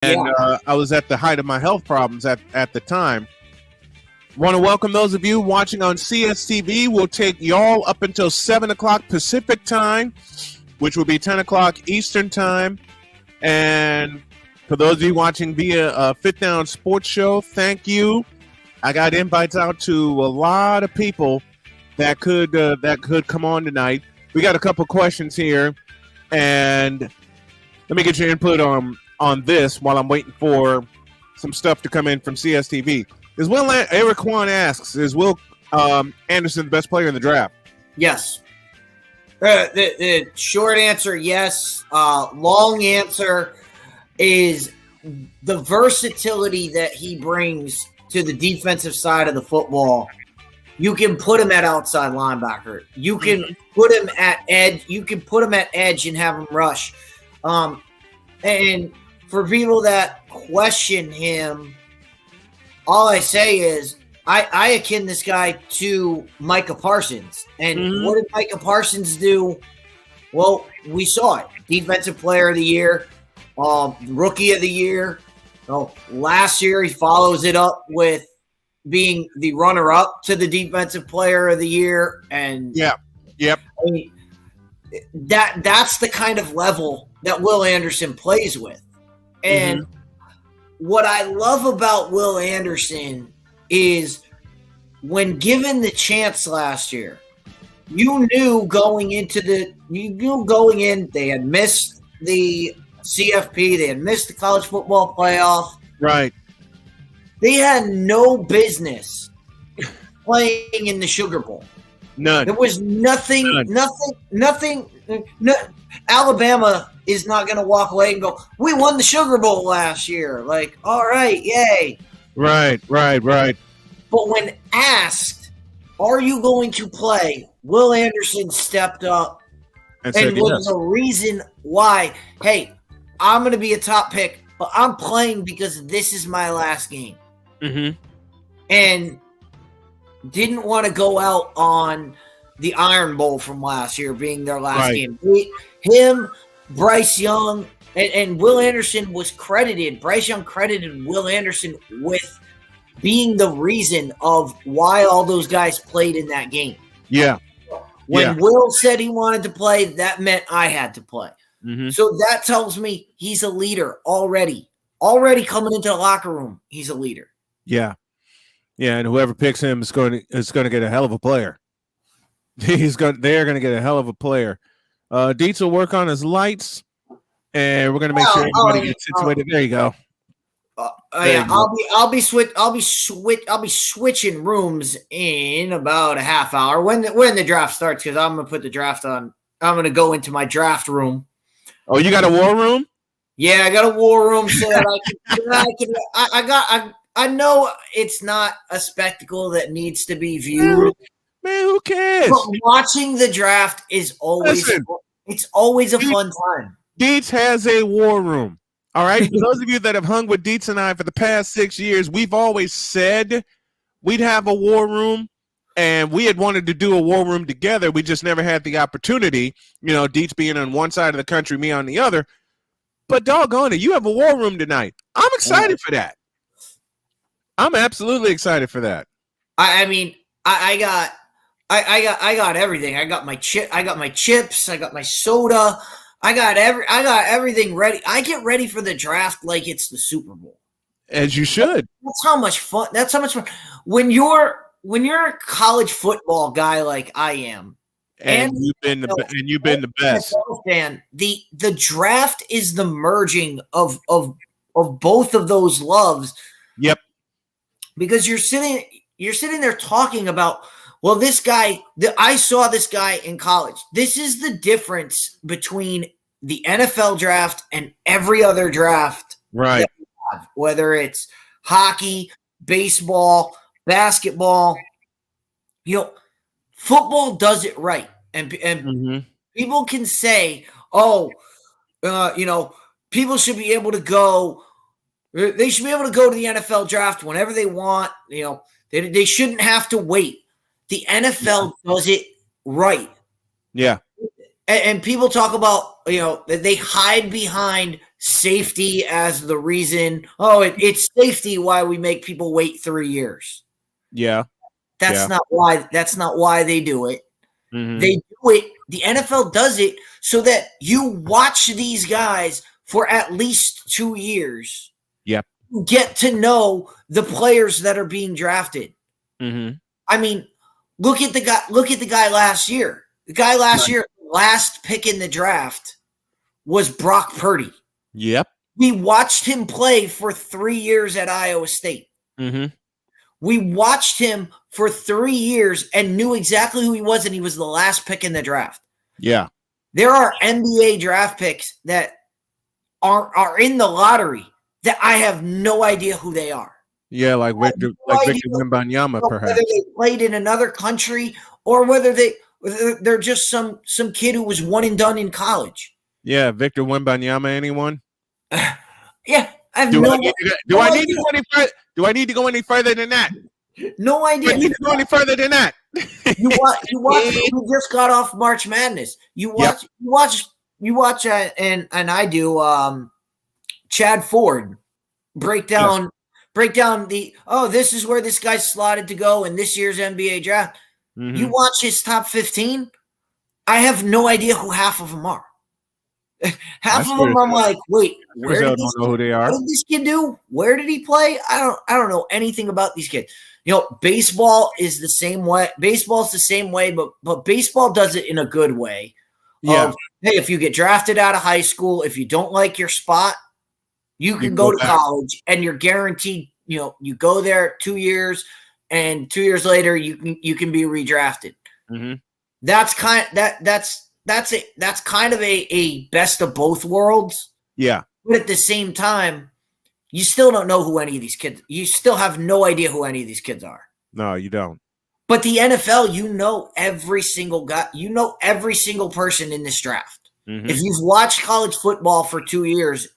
and Yeah. I was at the height of my health problems at the time. Want to welcome those of you watching on CSTV. We'll take y'all up until 7 o'clock Pacific time, which will be 10 o'clock Eastern time. And for those of you watching via Fit Down Sports Show, thank you. I got invites out to a lot of people that could come on tonight. We got a couple questions here, and let me get your input on this while I'm waiting for some stuff to come in from CSTV. Eric Kwan asks, is Will Anderson the best player in the draft? Yes. The short answer, yes. Long answer is the versatility that he brings to the defensive side of the football. You can put him at outside linebacker. You can put him at edge. You can put him at edge and have him rush. And for people that question him, all I say is I akin this guy to Micah Parsons. And what did Micah Parsons do? Well, we saw it. Defensive Player of the Year, Rookie of the Year. Last year, he follows it up with being the runner-up to the Defensive Player of the Year. And yep. I mean, that's the kind of level that Will Anderson plays with. And what I love about Will Anderson is when given the chance last year, you knew going in they had missed the CFP, they had missed the college football playoff. Right. They had no business playing in the Sugar Bowl. None. There was nothing. Alabama is not going to walk away and go, we won the Sugar Bowl last year. Like, all right, yay. Right. But when asked, are you going to play, Will Anderson stepped up and was the reason why, hey, I'm going to be a top pick, but I'm playing because this is my last game. And didn't want to go out on the Iron Bowl from last year being their last game. Him, Bryce Young, and Will Anderson was credited. Bryce Young credited Will Anderson with being the reason of why all those guys played in that game. Yeah. When Will said he wanted to play, that meant I had to play. So that tells me he's a leader already. Already coming into the locker room, he's a leader. Yeah. Yeah, and whoever picks him is going to get a hell of a player. They're going to get a hell of a player. Dietz will work on his lights, and we're going to make sure everybody gets situated. There you go. I'll be switching rooms in about a half hour when the draft starts, because I'm going to put the draft on. I'm going to go into my draft room. Oh, you got a war room? Yeah, I got a war room so that I know it's not a spectacle that needs to be viewed. Man, who cares? But watching the draft is always a fun time. Dietz has a war room. All right. For those of you that have hung with Dietz and I for the past 6 years, we've always said we'd have a war room, and we had wanted to do a war room together. We just never had the opportunity. Dietz being on one side of the country, me on the other. But doggone it, you have a war room tonight. I'm excited for that. I'm absolutely excited for that. I mean, I got everything. I got my chips. I got my soda. I got everything ready. I get ready for the draft like it's the Super Bowl. As you should. That's how much fun. When you're a college football guy like I am, and you've been the best. Fan, the draft is the merging of both of those loves. Yep. Because you're sitting there talking about, well, this guy, I saw this guy in college. This is the difference between the NFL draft and every other draft. Right. Whether it's hockey, baseball, basketball, football does it right. And people can say, people should be able to go. They should be able to go to the NFL draft whenever they want. They shouldn't have to wait. The NFL does it right. Yeah. And people talk about, that they hide behind safety as the reason. Oh, it's safety why we make people wait 3 years. Yeah. That's not why. That's not why they do it. Mm-hmm. They do it. The NFL does it so that you watch these guys for at least 2 years. Yep. You get to know the players that are being drafted. Mm-hmm. I mean, look at the guy. Look at the guy last year. The guy last year, last pick in the draft, was Brock Purdy. Yep. We watched him play for 3 years at Iowa State. Mm-hmm. We watched him for 3 years and knew exactly who he was, and he was the last pick in the draft. Yeah. There are NBA draft picks that are in the lottery that I have no idea who they are. Yeah, like Victor Wembanyama, perhaps. Whether they played in another country or whether they're just some kid who was one and done in college. Yeah, Victor Wembanyama, anyone? Yeah, I have Do no I idea. Do I need to go any further than that? No idea. Do I need to go any further than that? You watch. We just got off March Madness. You watch, and I do. Chad Ford break down this is where this guy's slotted to go in this year's NBA draft. Mm-hmm. You watch his top 15. I have no idea who half of them are. Half of them, I'm like, wait, where did don't know who they are. What did this kid do? Where did he play? I don't know anything about these kids. You know, baseball is the same way. Baseball's the same way, but baseball does it in a good way. Yeah. Hey, if you get drafted out of high school, if you don't like your spot, you can go to college and you're guaranteed, you know, you go there 2 years and 2 years later you can be redrafted. Mm-hmm. That's kind of a best of both worlds. Yeah. But at the same time, you still don't know who any of these kids. You still have no idea who any of these kids are. No, you don't. But the NFL, you know every single guy. You know every single person in this draft. Mm-hmm. If you've watched college football for 2 years,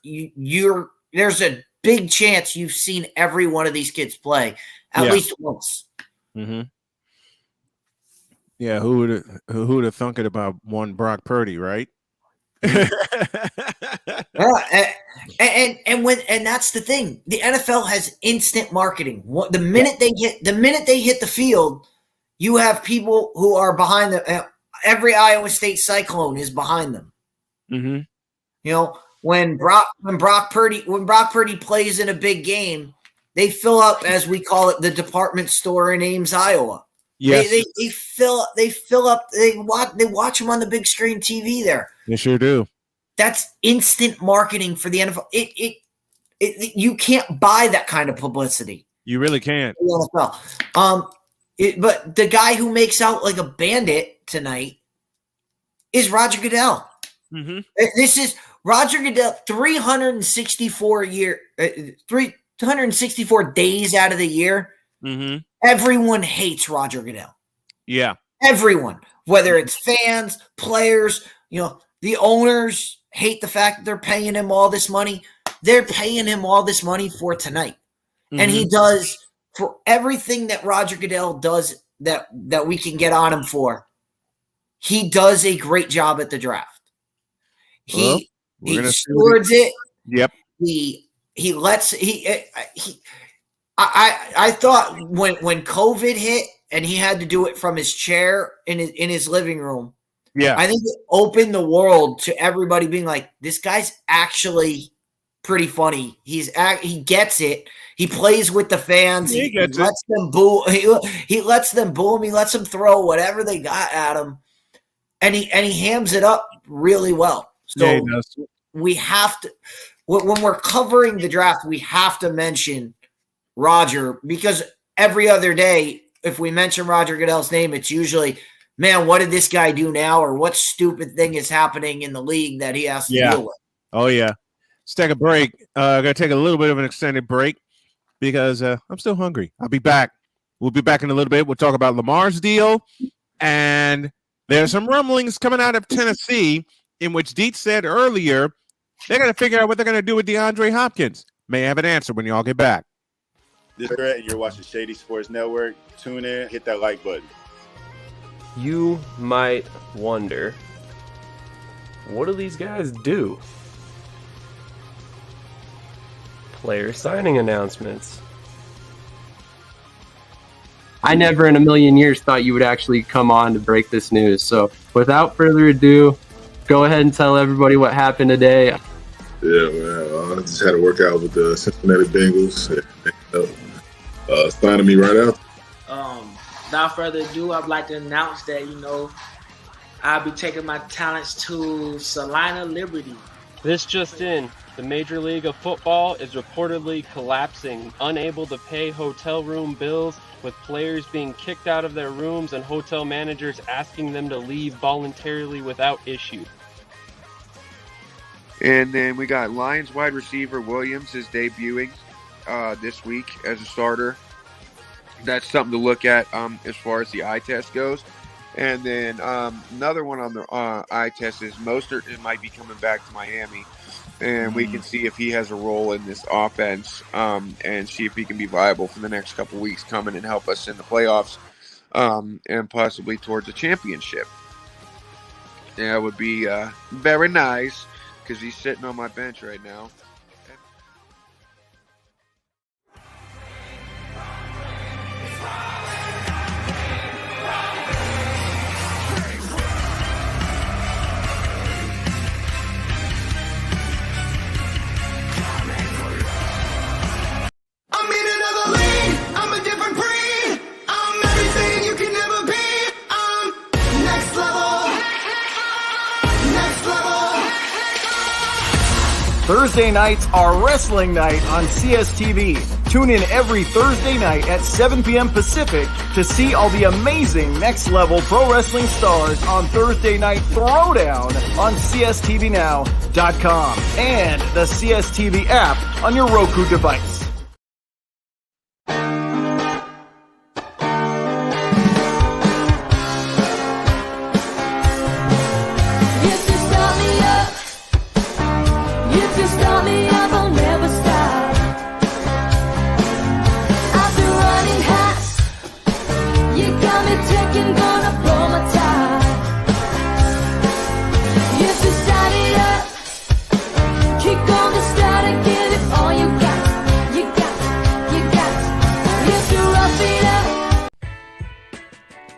there's a big chance you've seen every one of these kids play at least once. Mm-hmm. Yeah, who would have thunk it about one Brock Purdy, right? And that's the thing. The NFL has instant marketing. The minute they hit the field, you have people who are behind them. Every Iowa State Cyclone is behind them. Mm-hmm. You know, when Brock Purdy plays in a big game, they fill up, as we call it, the department store in Ames, Iowa. Yes. They fill up. They watch him on the big screen TV there. They sure do. That's instant marketing for the NFL. You can't buy that kind of publicity. You really can't. The NFL. But the guy who makes out like a bandit tonight is Roger Goodell. Mm-hmm. This is Roger Goodell. 364 days out of the year. Mm-hmm. Everyone hates Roger Goodell. Yeah. Everyone, whether it's fans, players, you know, the owners hate the fact that they're paying him all this money. They're paying him all this money for tonight. Mm-hmm. And he does, for everything that Roger Goodell does that we can get on him for, he does a great job at the draft. He stewards it. Yep. I thought when COVID hit and he had to do it from his chair in his living room. Yeah. I think it opened the world to everybody being like, this guy's actually pretty funny. He gets it. He plays with the fans. He lets them boo. He lets them boo him. He lets them throw whatever they got at him. And he hams it up really well. So we have to, when we're covering the draft, we have to mention Roger, because every other day, if we mention Roger Goodell's name, it's usually, man, what did this guy do now? Or what stupid thing is happening in the league that he has to deal with? Oh, yeah. Let's take a break. I'm going to take a little bit of an extended break because I'm still hungry. I'll be back. We'll be back in a little bit. We'll talk about Lamar's deal. And there's some rumblings coming out of Tennessee in which Dietz said earlier they're going to figure out what they're going to do with DeAndre Hopkins. May have an answer when y'all get back. This is Brett, and you're watching Shady Sports Network. Tune in, hit that like button. You might wonder, what do these guys do? player signing announcements. I never in a million years thought you would actually come on to break this news. So without further ado, go ahead and tell everybody what happened today. Yeah, man. I just had a workout with the Cincinnati Bengals. Signing me right out. Without further ado, I'd like to announce that, I'll be taking my talents to Salina Liberty. This just in. The Major League of Football is reportedly collapsing, unable to pay hotel room bills, with players being kicked out of their rooms and hotel managers asking them to leave voluntarily without issue. And then we got Lions wide receiver Williams is debuting this week as a starter. That's something to look at as far as the eye test goes. And then another one on the eye test is Mostert might be coming back to Miami. And we can see if he has a role in this offense and see if he can be viable for the next couple weeks coming and help us in the playoffs and possibly towards a championship. That would be very nice because he's sitting on my bench right now. Thursday nights are wrestling night on CSTV. Tune in every Thursday night at 7 p.m. Pacific to see all the amazing Next Level Pro Wrestling stars on Thursday Night Throwdown on CSTVNow.com and the CSTV app on your Roku device.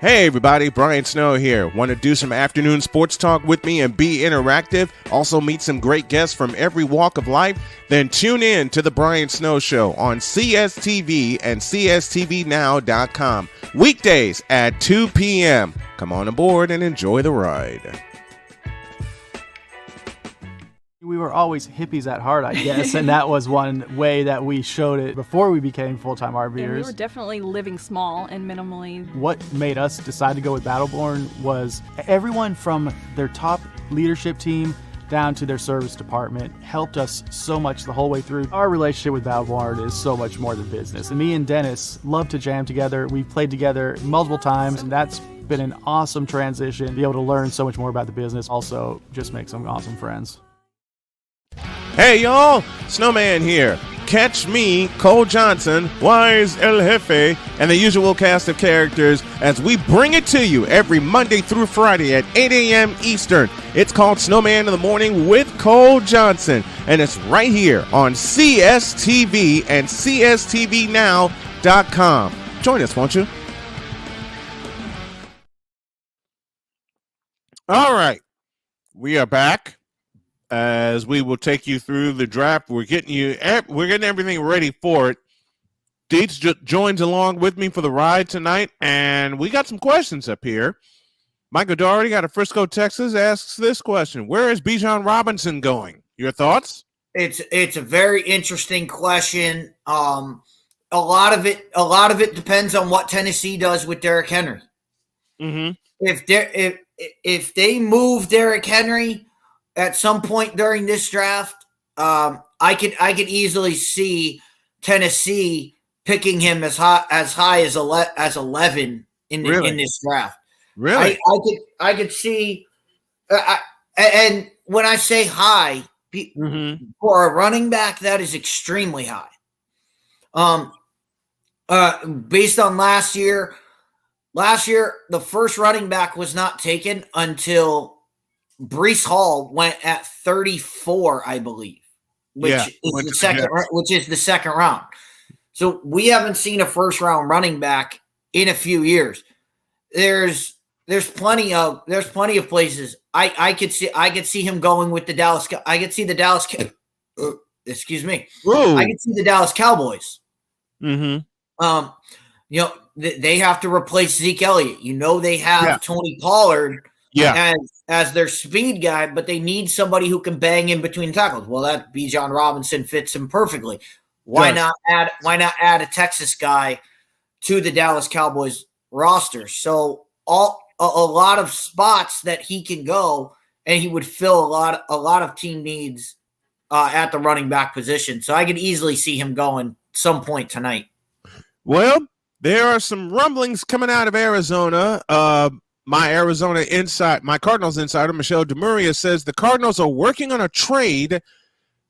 Hey everybody, Brian Snow here. Want to do some afternoon sports talk with me and be interactive? Also meet some great guests from every walk of life? Then tune in to The Brian Snow Show on CSTV and CSTVNow.com. Weekdays at 2 p.m. Come on aboard and enjoy the ride. We were always hippies at heart, I guess, and that was one way that we showed it before we became full-time RVers. And we were definitely living small and minimally. What made us decide to go with Battleborn was everyone from their top leadership team down to their service department helped us so much the whole way through. Our relationship with Battleborn is so much more than business. And me and Dennis love to jam together. We've played together multiple times, and that's been an awesome transition. Be able to learn so much more about the business, also just make some awesome friends. Hey y'all, Snowman here. Catch me, Cole Johnson, Wise El Jefe, and the usual cast of characters as we bring it to you every Monday through Friday at 8 a.m. Eastern. It's called Snowman in the Morning with Cole Johnson, and it's right here on CSTV and CSTVNow.com. Join us, won't you? All right, we are back. As we will take you through the draft, we're getting everything ready for it. Deets joins along with me for the ride tonight, and we got some questions up here. Michael Doherty out of Frisco, Texas, asks this question: where is Bijan Robinson going? Your thoughts? It's a very interesting question. A lot of it depends on what Tennessee does with Derrick Henry. Mm-hmm. If they move Derrick Henry at some point during this draft, I could easily see Tennessee picking him as high as 11 in this draft. Really, I could see, and when I say high, for a running back, that is extremely high. Based on last year, the first running back was not taken until Breece Hall went at 34, I believe. which is the second round. So we haven't seen a first round running back in a few years. There's plenty of places I could see him going with the Dallas. I could see the Dallas. Excuse me. Whoa. I could see the Dallas Cowboys. Mm-hmm. They have to replace Zeke Elliott. They have Tony Pollard as their speed guy, but they need somebody who can bang in between tackles. Well, that Bijan Robinson fits him perfectly. Why not add a Texas guy to the Dallas Cowboys roster? So a lot of spots that he can go, and he would fill a lot of team needs at the running back position. So I could easily see him going some point tonight. Well, there are some rumblings coming out of Arizona. My Cardinals insider, Michelle DeMuria, says the Cardinals are working on a trade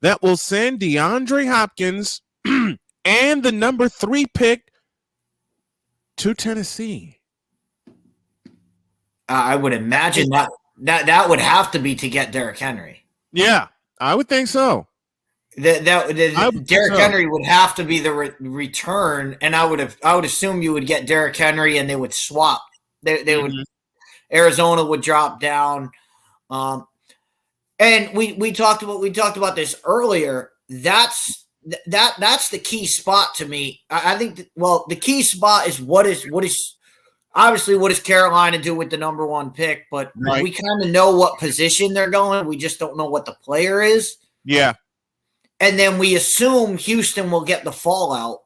that will send DeAndre Hopkins and the number 3 pick to Tennessee. I would imagine that would have to be to get Derrick Henry. Yeah, I would think so. Derrick Henry would have to be the return, and I would assume you would get Derrick Henry, and they would swap. They would. Arizona would drop down, and we talked about this earlier. That's the key spot to me. I think. The key spot is what does Carolina do with the number 1 pick? But we kind of know what position they're going. We just don't know what the player is. Yeah. And then we assume Houston will get the fallout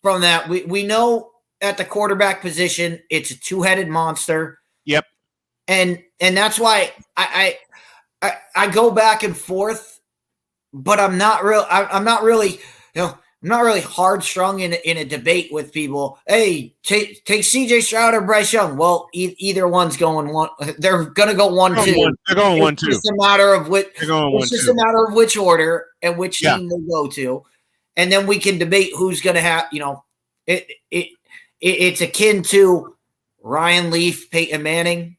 from that. We know at the quarterback position, it's a 2-headed monster. Yep. And that's why I go back and forth, but I'm not really hard strung in a debate with people. Hey, take CJ Stroud or Bryce Young. Well, either one's going one. They're going to go 1-2. They're going 1-2. It's just a matter of which. It's just a matter of which order and which team they go to, and then we can debate who's going to have. It's akin to Ryan Leaf, Peyton Manning.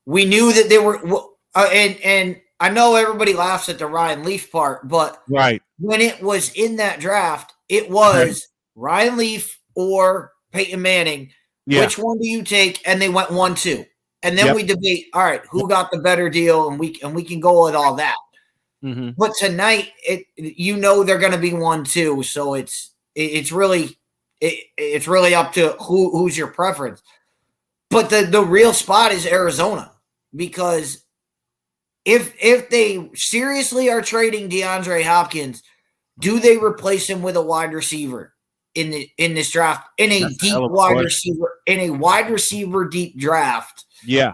We knew that they were, and I know everybody laughs at the Ryan Leaf part, but when it was in that draft, it was Ryan Leaf or Peyton Manning. Yeah. Which one do you take? And they went 1-2. And then we debate, all right, who got the better deal? And we can go with all that. Mm-hmm. But tonight, they're going to be 1-2. So it's really up to who's your preference. But the real spot is Arizona, because if they seriously are trading DeAndre Hopkins, do they replace him with a wide receiver in this draft, in a wide receiver deep draft? Yeah.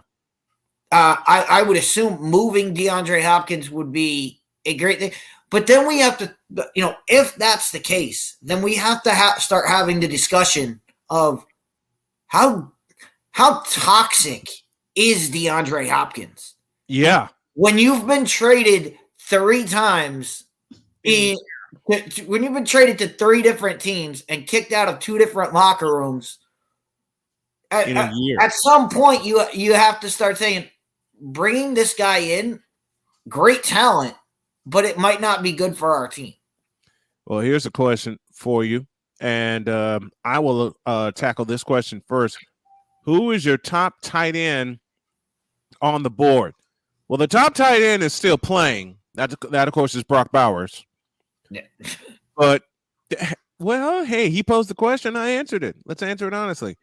I would assume moving DeAndre Hopkins would be a great thing. But then we have to, if that's the case, then we have to start having the discussion of how toxic is DeAndre Hopkins? Yeah. When you've been traded 3 times, when you've been traded to 3 different teams and kicked out of 2 different locker rooms, at some point you have to start saying, bringing this guy in, great talent, but it might not be good for our team. Well, here's a question for you, and I will tackle this question first. Who is your top tight end on the board? Well, the top tight end is still playing. That of course, is Brock Bowers. Yeah. But, well, hey, he posed the question. I answered it. Let's answer it honestly.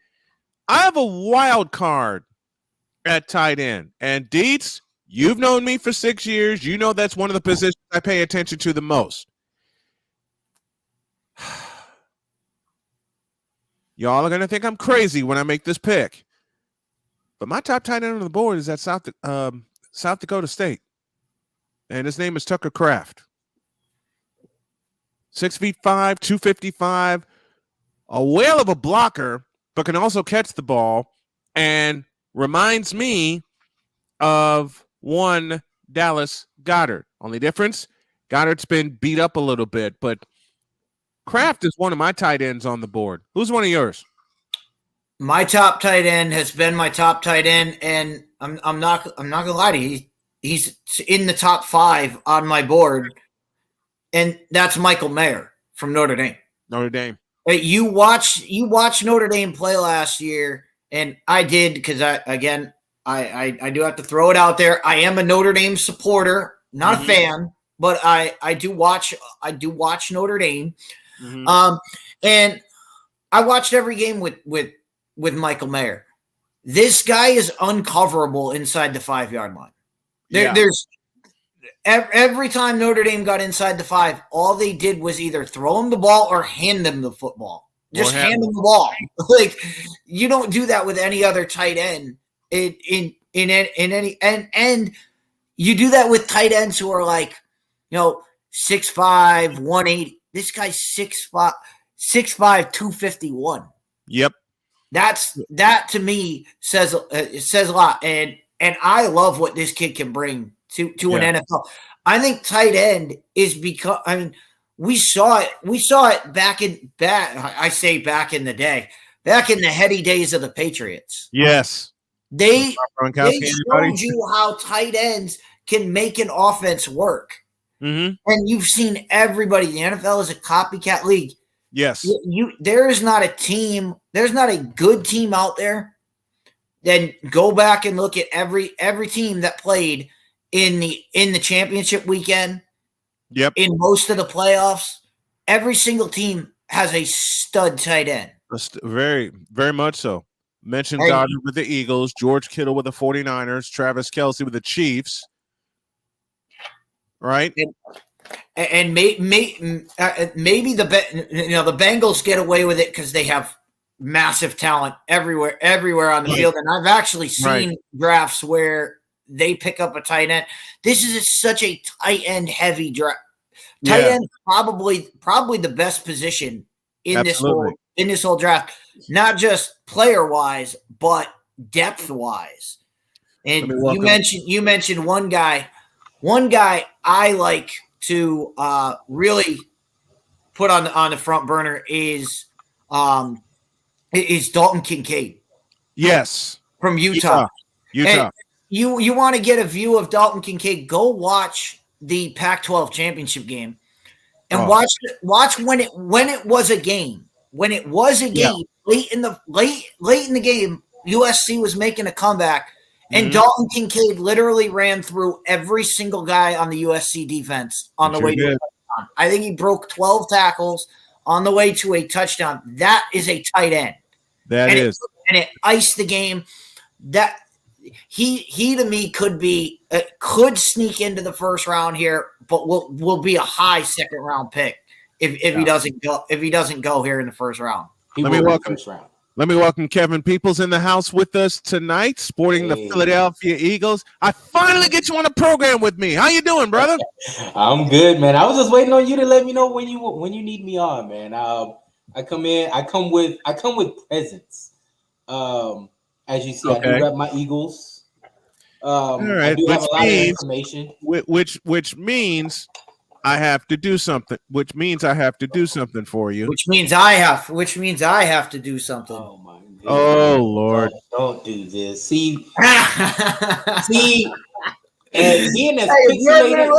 I have a wild card at tight end. And, Dietz, you've known me for 6 years. You know that's one of the positions I pay attention to the most. Y'all are going to think I'm crazy when I make this pick. But my top tight end on the board is at South Dakota State. And his name is Tucker Kraft. 6'5", 255. A whale of a blocker, but can also catch the ball. And reminds me of one Dallas Goedert. Only difference, Goddard's been beat up a little bit, but Kraft is one of my tight ends on the board. Who's one of yours? My top tight end has been my top tight end, and I'm not gonna lie to you. He's in the top 5 on my board, and that's Michael Mayer from Notre Dame. Notre Dame. You watch Notre Dame play last year, and I did because I do have to throw it out there. I am a Notre Dame supporter, not a fan, but I do watch Notre Dame. And I watched every game with Michael Mayer. This guy is uncoverable inside the 5-yard line. There's every time Notre Dame got inside the 5, all they did was either throw him the ball or hand them the football. Just hand him the ball. Like, you don't do that with any other tight end in any and you do that with tight ends who are like, 6'5", 180. This guy's 6'5", 251. Yep. That to me says a lot, and I love what this kid can bring to an NFL. I think tight end is because we saw it back in the day, back in the heady days of the Patriots. Yes, they showed you how tight ends can make an offense work, and you've seen everybody. The NFL is a copycat league. Yes. There is not a team. There's not a good team out there. Then go back and look at every team that played in the championship weekend. Yep. In most of the playoffs, every single team has a stud tight end. Very, very much so. Mentioned Goddard with the Eagles, George Kittle with the 49ers, Travis Kelce with the Chiefs. Right. And maybe the Bengals get away with it because they have massive talent everywhere on the field. And I've actually seen drafts where they pick up a tight end. This is such a tight end heavy draft. Tight end probably the best position in this whole draft, not just player wise, but depth wise. And you mentioned one guy I like to really put on the front burner is Dalton Kincaid. Yes, from Utah. And you want to get a view of Dalton Kincaid? Go watch the Pac-12 championship game, and watch when it was a game. When it was a game late in the game, USC was making a comeback. And Dalton Kincaid literally ran through every single guy on the USC defense on the way to a touchdown. I think he broke 12 tackles on the way to a touchdown. That is a tight end. And it iced the game. That he to me could sneak into the first round here, but will be a high second round pick if he doesn't go here in the first round. Let me welcome Kevin Peoples in the house with us tonight, sporting the Philadelphia Eagles. I finally get you on the program with me. How you doing, brother? I'm good, man. I was just waiting on you to let me know when you need me on, man. I come with presents. As you see, I do rep my Eagles. All right, I do have a lot of information. Which means I have to do something. Which means I have to do something for you. Which means I have to do something. Oh my goodness. Oh Lord! Don't do this. See. And being as if you're gonna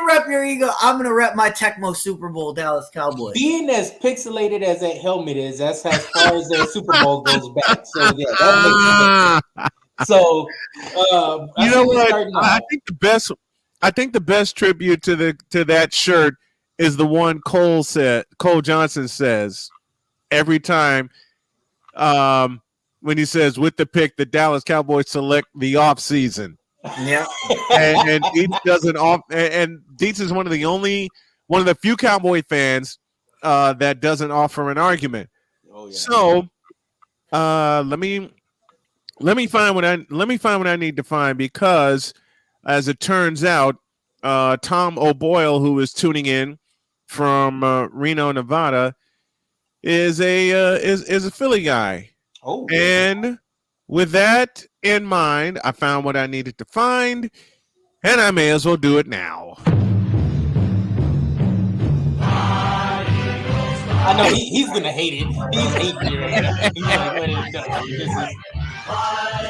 rep your ego, I'm gonna rep my Tecmo Super Bowl Dallas Cowboys. Being as pixelated as that helmet is, that's as far as their Super Bowl goes back. So yeah, that makes sense. So you know what? I think the best tribute to that shirt is the one Cole Johnson says every time when he says, with the pick, the Dallas Cowboys select the off season. Yeah. and Dietz doesn't and Dietz is one of the few Cowboy fans that doesn't offer an argument. Oh, yeah. So let me find what I need to find, because as it turns out, Tom O'Boyle, who is tuning in from Reno, Nevada, is a Philly guy. Oh, and with that in mind, I found what I needed to find, and I may as well do it now. I know he's gonna hate it. He's hating it right now. He's like, what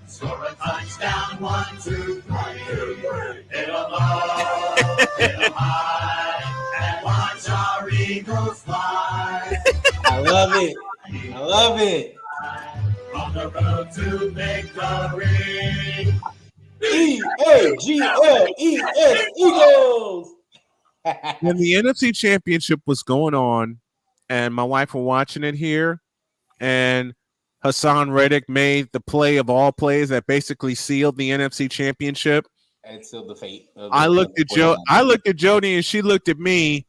is Score a touchdown, 1, 2, 3. Hit 'em low, hit 'em high, and watch our Eagles fly. I love it. I love it. On the road to victory. EAGLES Eagles. When the NFC Championship was going on, and my wife were watching it here, and Hassan Reddick made the play of all plays that basically sealed the NFC Championship. And sealed the fate. I looked at Jody, and she looked at me,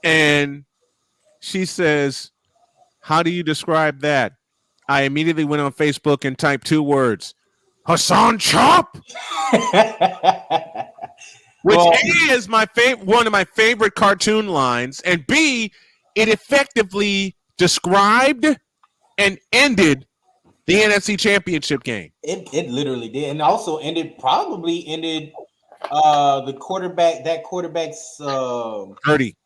and she says, "How do you describe that?" I immediately went on Facebook and typed 2 words: Hassan Chop. Which A is one of my favorite cartoon lines, and B, it effectively described and ended the NFC Championship game. It literally did, and also probably ended the quarterback's Purdy.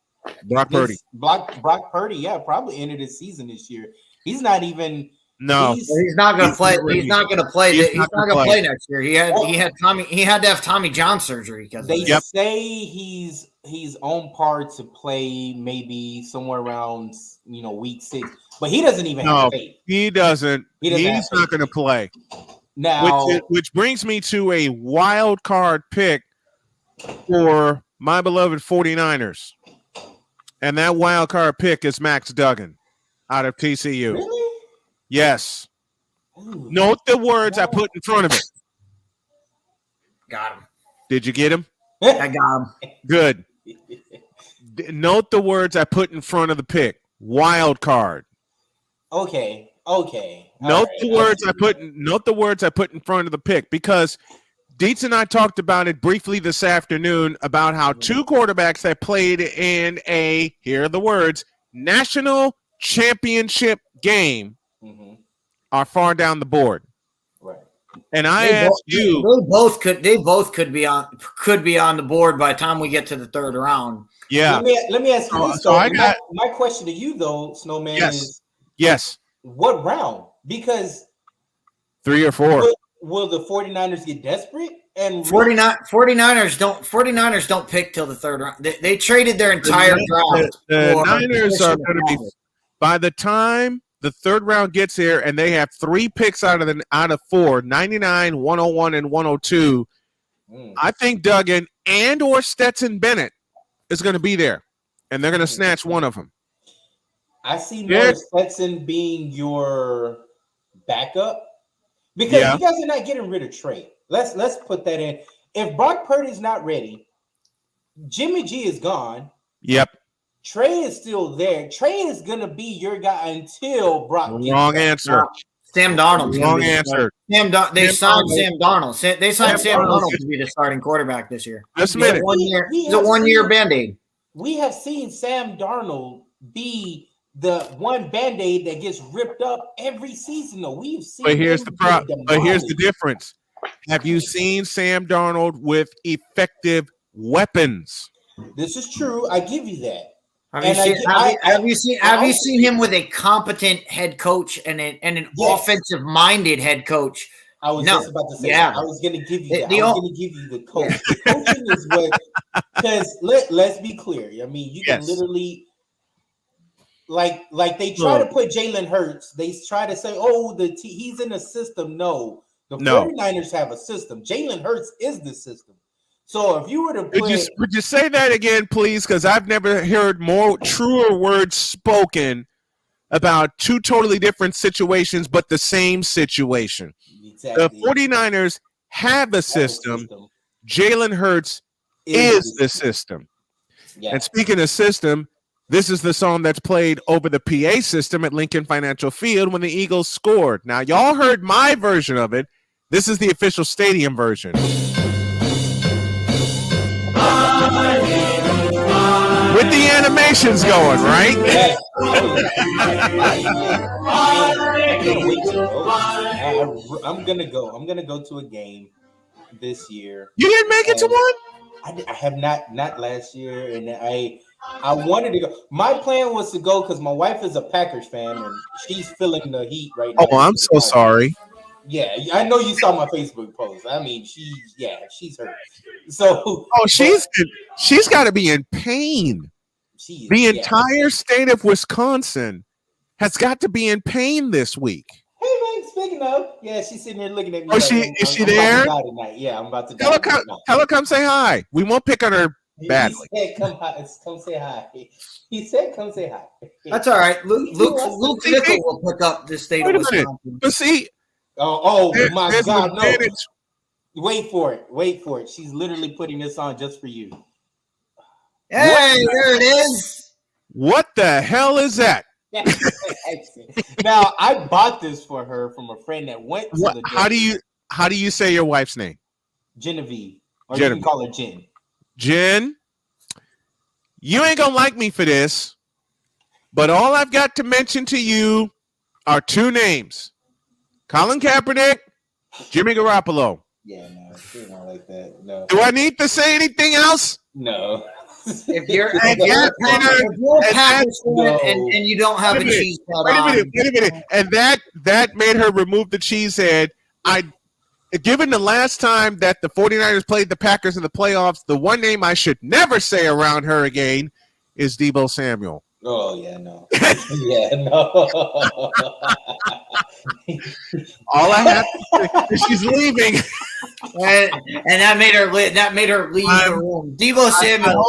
Brock Purdy. Brock Purdy, yeah, probably ended his season this year. He's not even. No, he's not going to play. He's not going to play. He's not going to play next year. He had Tommy. He had to have Tommy John surgery because they say he's on par to play maybe somewhere around week 6, but he doesn't even have faith. He doesn't. He's not going to play. Now, which brings me to a wild card pick for my beloved 49ers, and that wild card pick is Max Duggan out of TCU. Really? Yes. Ooh. Note the words I put in front of it. Got him. Did you get him? I got him. Good. Note the words I put in front of the pick. Wild card. Okay. Note the words I put in front of the pick, because Dietz and I talked about it briefly this afternoon about how 2 quarterbacks that played in here are the words, national championship game are far down the board. Right. And I asked you, they both could be on the board by the time we get to the 3rd round. Yeah. Let me ask you this. So my question to you though, Snowman, is what round? Because 3 or 4. Will the 49ers get desperate? And 49ers don't pick till the 3rd round. They traded their entire draft. The Niners are going to be, by the time the 3rd round gets here, and they have 3 picks out of 4, 99, 101, and 102. I think Duggan and or Stetson Bennett is going to be there, and they're going to snatch one of them. I see more Stetson being your backup, because you guys are not getting rid of Trey. Let's put that in. If Brock Purdy's not ready, Jimmy G is gone. Yep. Trey is still there. Trey is gonna be your guy until Brock. Wrong answer. Sam Darnold. Wrong answer. They signed Sam Darnold. They signed Sam Darnold to be the starting quarterback this year. Just a minute. He's a 1-year Band-Aid. We have seen Sam Darnold be the one Band-Aid that gets ripped up every season. Though we've seen. But here's the problem. But here's the difference. Have you seen Sam Darnold with effective weapons? This is true. I give you that. Have you seen him with a competent head coach and an offensive-minded head coach? I was just about to say. I was going to give you that. I was going to give you the coach. The coaching is what, because let's be clear. I mean, you can literally, like they try to put Jalen Hurts. They try to say, he's in a system. No, the 49ers have a system. Jalen Hurts is the system. So if you were to would you say that again, please? Because I've never heard more truer words spoken about 2 totally different situations, but the same situation. Exactly. The 49ers have a system. Jalen Hurts is the system. Yeah. And speaking of system, this is the song that's played over the PA system at Lincoln Financial Field when the Eagles scored. Now, y'all heard my version of it. This is the official stadium version. With the animations going, right? Yeah. I'm gonna go to a game this year. You didn't make it to one? I have not last year, and I wanted to go. My plan was to go because my wife is a Packers fan and she's feeling the heat right now. Oh, I'm so sorry. Yeah, I know you saw my Facebook post. I mean, she's hurt. So, she's got to be in pain. The entire state of Wisconsin has got to be in pain this week. Hey man, speaking of, she's sitting there looking at me. Oh, is she there? Yeah, I'm about to die. Tell her come say hi. We won't pick on her badly. He said, come say hi. He said, come say hi. That's all right. Luke Fickle will pick up the state of Wisconsin. But see, my God, no. Wait for it. She's literally putting this on just for you. Hey, there it is. What the hell is that? Now, I bought this for her from a friend that went to the How do you say your wife's name? Genevieve. Or you can call her Jen. Jen, you ain't gonna like me for this, but all I've got to mention to you are two names: Colin Kaepernick, Jimmy Garoppolo. Yeah, no, she's not like that. No. Do I need to say anything else? No. If you're a Packers fan and you don't have a cheese head wait a minute. And that made her remove the cheese head. Given the last time that the 49ers played the Packers in the playoffs, the one name I should never say around her again is Deebo Samuel. Oh, yeah, no. Yeah, no. All I have to say is she's leaving. And that made her leave the room. Deebo Samuel.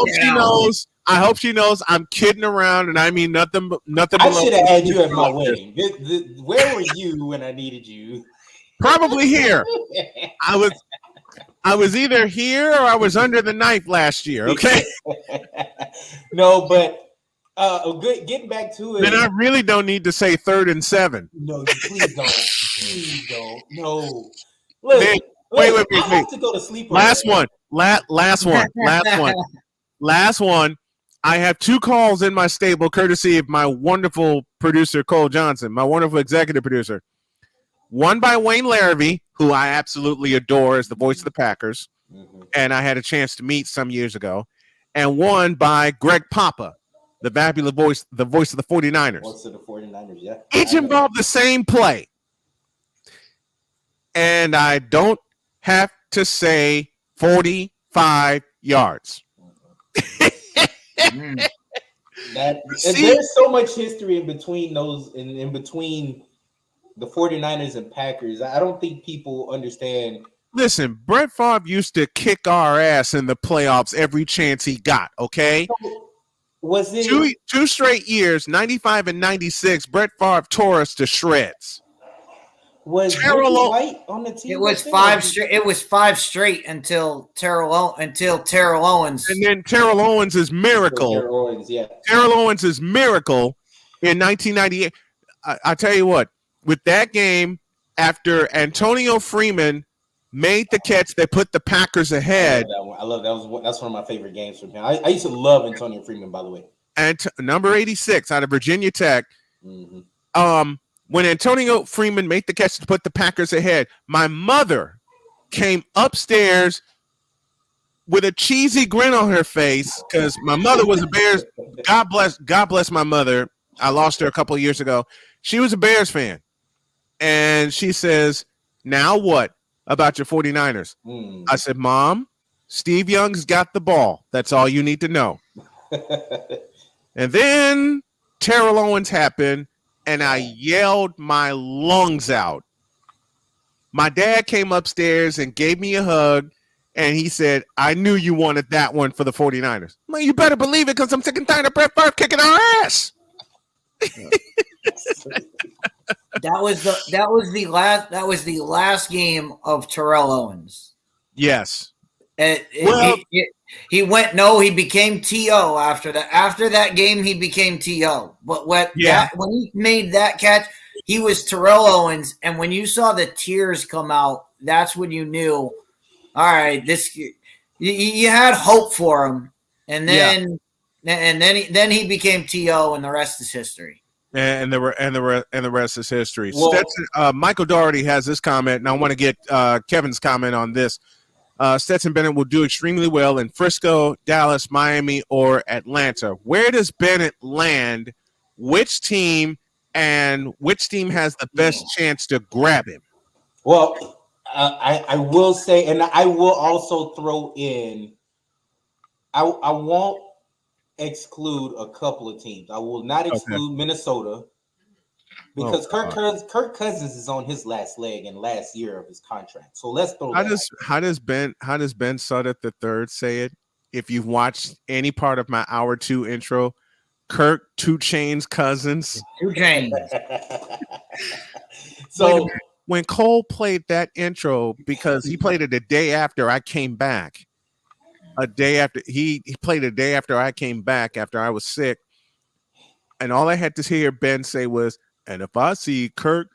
I hope she knows I'm kidding around, and I mean nothing. I should have had you at my wedding. Where were you when I needed you? Probably here. I was either here or I was under the knife last year. Okay. No, but getting back to it. Then I really don't need to say 3rd and 7. No, please don't. Please don't. No. Look, wait. I have to go to sleep. Last one. I have 2 calls in my stable, courtesy of my wonderful producer, Cole Johnson, my wonderful executive producer. One by Wayne Larrabee, who I absolutely adore as the voice of the Packers, and I had a chance to meet some years ago, and one by Greg Papa, the fabulous voice, the voice of the 49ers. Voice of the 49ers, yeah. Each involved the same play. And I don't have to say 45 yards. There's so much history in between those, in between the 49ers and Packers. I don't think people understand. Listen, Brett Favre used to kick our ass in the playoffs every chance he got, okay? Was it two straight years, 95 and 96, Brett Favre tore us to shreds. Was Ricky White on the team? It was 5 straight. It was 5 straight until Terrell Owens. And then Terrell Owens' miracle. Terrell Owens' miracle in 1998. I tell you what, with that game, after Antonio Freeman made the catch that put the Packers ahead. I love that. That's one of my favorite games from him. I used to love Antonio Freeman, by the way. And number 86 out of Virginia Tech. When Antonio Freeman made the catch to put the Packers ahead, my mother came upstairs with a cheesy grin on her face because my mother was a Bears. God bless my mother. I lost her a couple of years ago. She was a Bears fan. And she says, "Now what about your 49ers?" I said, "Mom, Steve Young's got the ball. That's all you need to know." And then Terrell Owens happened, and I yelled my lungs out. My dad came upstairs and gave me a hug, and he said, "I knew you wanted that one for the 49ers." Well, you better believe it, because I'm sick and tired of Brett Favre kicking our ass. That was the last game of Terrell Owens. Yes. He became T.O. after that. After that game, he became T.O. But when he made that catch, he was Terrell Owens. And when you saw the tears come out, that's when you knew, all right, you had hope for him. And then he became T.O. and the rest is history. And the rest is history. Well, Stetson, Michael Doherty has this comment, and I want to get Kevin's comment on this. Stetson Bennett will do extremely well in Frisco, Dallas, Miami, or Atlanta. Where does Bennett land? Which team, and which team has the best chance to grab him? Well, I will say, and I will also throw in. I won't exclude a couple of teams. I will not exclude Minnesota because Kirk Cousins is on his last leg and last year of his contract. So let's throw. How does Ben Sutter III say it? If you've watched any part of my hour 2 intro, Kirk 2 Chainz Cousins. 2 Chainz. So when Cole played that intro, because he played it the day after I came back, a day after he played a day after I came back after I was sick, and all I had to hear Ben say was, "And if I see Kirk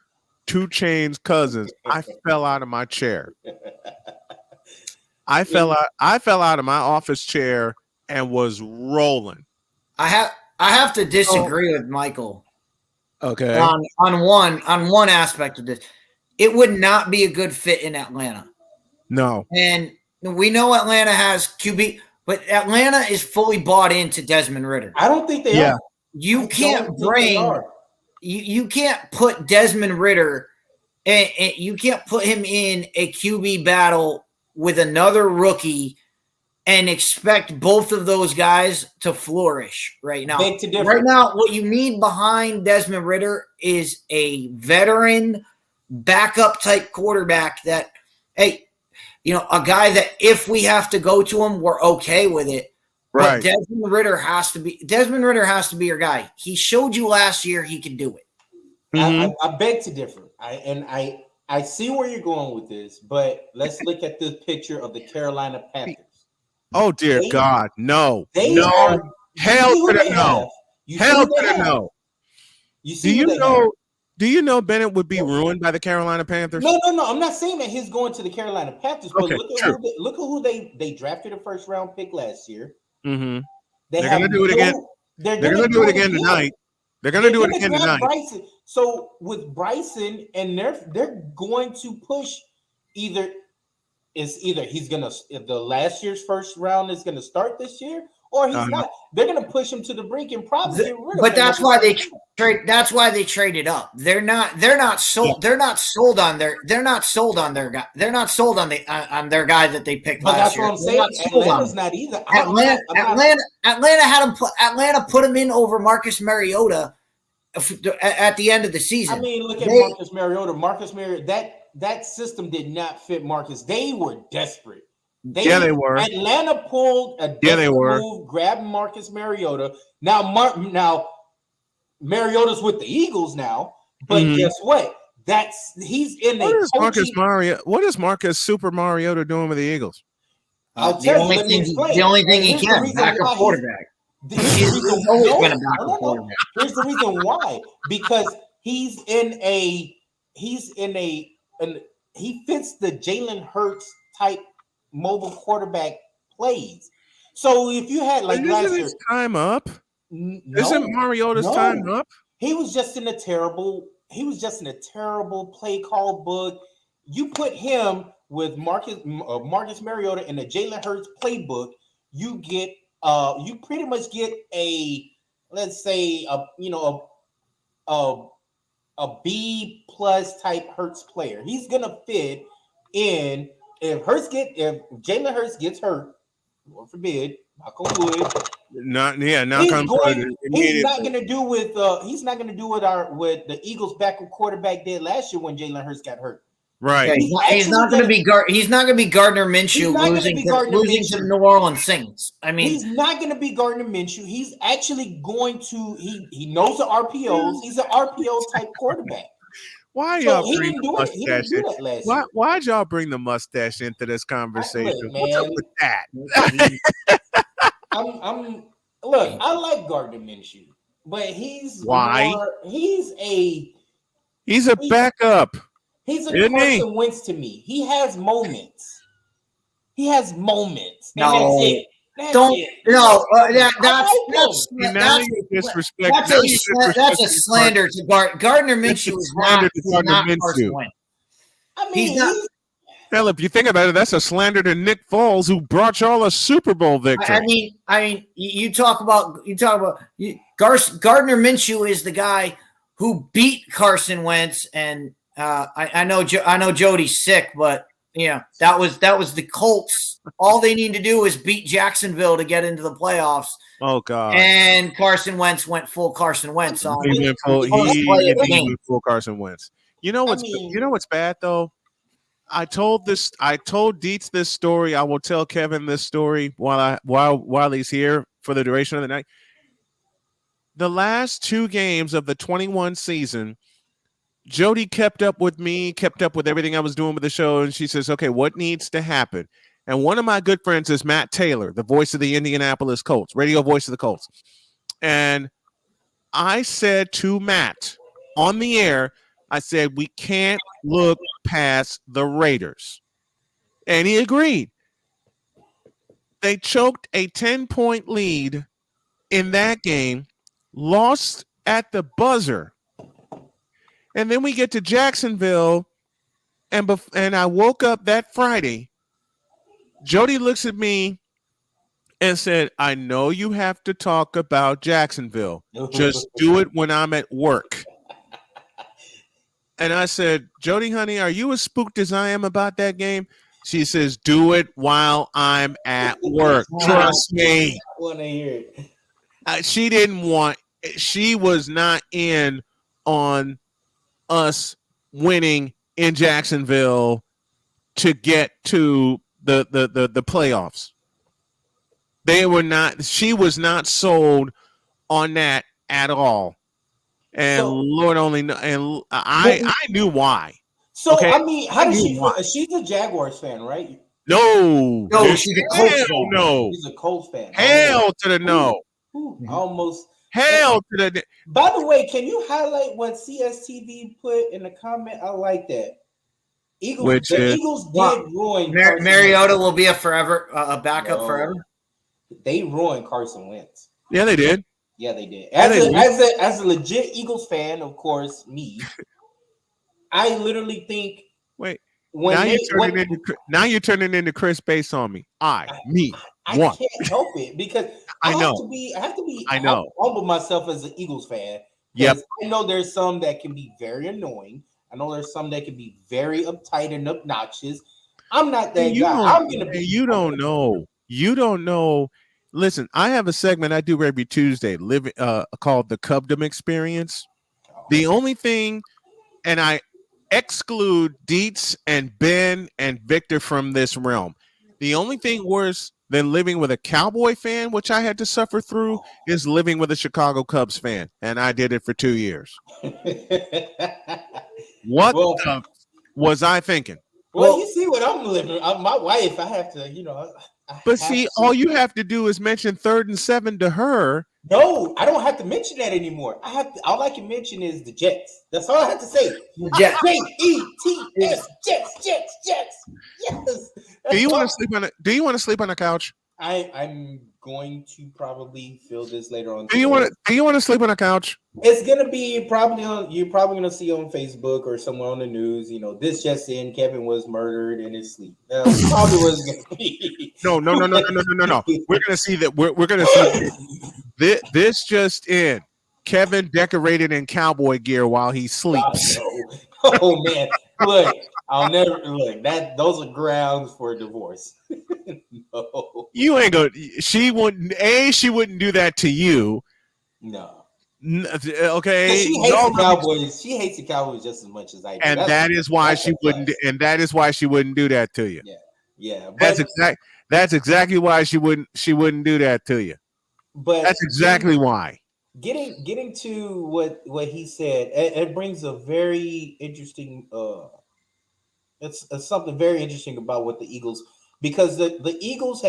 2 Chainz Cousins," I fell out of my chair. I fell out of my office chair and was rolling. I have to disagree with Michael. Okay. On one aspect of this. It would not be a good fit in Atlanta. No. And we know Atlanta has QB, but Atlanta is fully bought into Desmond Ridder. I don't think they are. You can't put Desmond Ridder and you can't put him in a QB battle with another rookie and expect both of those guys to flourish right now. Right now, what you need behind Desmond Ridder is a veteran backup type quarterback that, hey, a guy that if we have to go to him, we're okay with it. Right. But Desmond Ridder has to be your guy. He showed you last year he can do it. I beg to differ. I see where you're going with this, but let's look at this picture of the Carolina Panthers. Oh dear God, no. Hell to the no. Hell to the no. Do you know Bennett would be ruined by the Carolina Panthers? No. I'm not saying that he's going to the Carolina Panthers, but look at who they drafted a first round pick last year. Mm-hmm. They're going to do it again. They're going to do it again tonight. They're going to do it again tonight. So with Bryson, and they're going to push either he's going to, if the last year's first round is going to start this year, or he's not. They're going to push him to the brink and probably get rid of him. But that's why they trade. That's why they traded up. They're not sold. They're not sold on their guy. They're not sold on their guy that they picked last year. But that's what I'm saying. Atlanta's not either. Atlanta put him in over Marcus Mariota at the end of the season. I mean, look at Marcus Mariota. Marcus Mariota. That system did not fit Marcus. They were desperate. They were. Atlanta pulled a move, grabbed Marcus Mariota. Now Mariota's with the Eagles now, but guess what? He's in What is Marcus Super Mariota doing with the Eagles? The only thing he can backup quarterback. Here's the reason why. Because he fits the Jalen Hurts type mobile quarterback plays. So if you had like last year, time up, isn't Mariota's time up? He was just in a terrible play call book. You put him with Marcus Mariota in the Jalen Hurts playbook, you pretty much get a B plus type Hurts player. He's gonna fit in. If Jalen Hurts gets hurt, Lord forbid, knock on wood. He's not gonna do with what the Eagles' backup quarterback did last year when Jalen Hurts got hurt. Right. He's not going to be Gardner Minshew losing to the New Orleans Saints. I mean, he's not going to be Gardner Minshew. He's actually going to. He knows the RPOs. He's an RPO type quarterback. Why'd y'all bring the mustache into this conversation? What's up with that? I like Gardner Minshew, but he's a backup. He's a Carson Wentz to me. He has moments. That's it. That's a slander to Gardner Minshew. Is not Carson Wentz. I mean, Hell, if you think about it, that's a slander to Nick Foles, who brought y'all a Super Bowl victory. I mean, you talk about Gardner Minshew is the guy who beat Carson Wentz and I know Jody's sick, but that was the Colts. All they need to do is beat Jacksonville to get into the playoffs. Oh God! And Carson Wentz went full Carson Wentz on. He went full Carson Wentz. You know what's bad though? I told Dietz this story. I will tell Kevin this story while he's here for the duration of the night. The last 2 games of the 21 season, Jody kept up with me, kept up with everything I was doing with the show, and she says, okay, what needs to happen? And one of my good friends is Matt Taylor, the voice of the Indianapolis Colts, radio voice of the Colts. And I said to Matt on the air, I said, we can't look past the Raiders. And he agreed. They choked a 10-point lead in that game, lost at the buzzer. And then we get to Jacksonville, and I woke up that Friday. Jody looks at me and said, I know you have to talk about Jacksonville. Just do it when I'm at work. And I said, Jody, honey, are you as spooked as I am about that game? She says, do it while I'm at work. Trust me. I want to hear it. She was not in on us winning in Jacksonville to get to the playoffs. She was not sold on that at all. And Lord only know, and I knew why. So okay? I mean, how does she? She's a Jaguars fan, right? No, she's a Colts fan. No, she's a Colts fan. Hell to the no. Almost. Hell to the. By the way, can you highlight what CSTV put in the comment? I like that. Eagles did ruin. Mariota will be a backup forever. They ruined Carson Wentz. Yeah, they did. Yeah, they did. As a legit Eagles fan, of course, me. I literally think. Wait. Now you're turning into Chris based on me. I can't help it because I have to be. I humble myself as an Eagles fan. Yep. I know there's some that can be very annoying. I know there's some that can be very uptight and obnoxious. I'm not that guy. I'm gonna be. You don't know. You don't know. Listen, I have a segment I do every Tuesday, called the Cubdom Experience. The only thing, and I exclude Dietz and Ben and Victor from this realm. The only thing worse than living with a Cowboy fan, which I had to suffer through, is living with a Chicago Cubs fan, and I did it for 2 years. What was I thinking? Well, you see what I'm living. My wife, I have to, But see, all you have to do is mention 3rd and 7 to her. No, I don't have to mention that anymore. All I can mention is the Jets. That's all I have to say. Jets. Jets. Jets. Yes. Do you want to sleep on a couch? I'm going to probably feel this later on. Do you want to sleep on a couch? It's gonna be probably you're probably gonna see on Facebook or somewhere on the news. This just in: Kevin was murdered in his sleep. Probably was gonna be. No. We're gonna see that. We're gonna see this just in: Kevin decorated in cowboy gear while he sleeps. Oh man, look, I'll never look. Those are grounds for a divorce. No, you ain't gonna. She wouldn't. She wouldn't do that to you. No. Okay. She hates the Cowboys. She hates the Cowboys just as much as I do. And that is why she wouldn't. And that is why she wouldn't do that to you. Yeah. That's exactly why she wouldn't do that to you. But that's exactly why. Getting to what he said, it brings a very interesting. It's something very interesting about what the Eagles, because the Eagles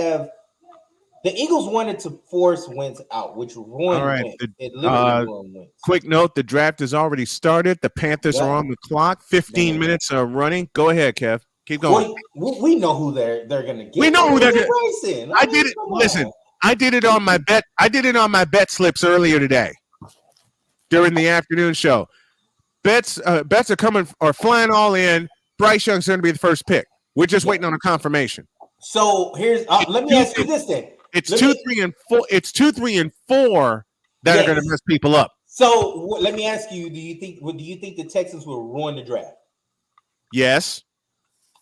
wanted to force Wentz out, which ruined Wentz. It literally ruined Wentz. Quick note: the draft has already started. The Panthers are on the clock. 15 minutes are running. Go ahead, Kev. Keep going. We know who they're going to get. We know who they're going to. I did it. Listen, I did it on my bet. I did it on my bet slips earlier today during the afternoon show. Bets are flying all in. Bryce Young's going to be the first pick. We're just waiting on a confirmation. So here's let me ask you this then. It's 2, 3, and 4. It's 2, 3, and 4 that are going to mess people up. So let me ask you: Do you think the Texans will ruin the draft? Yes.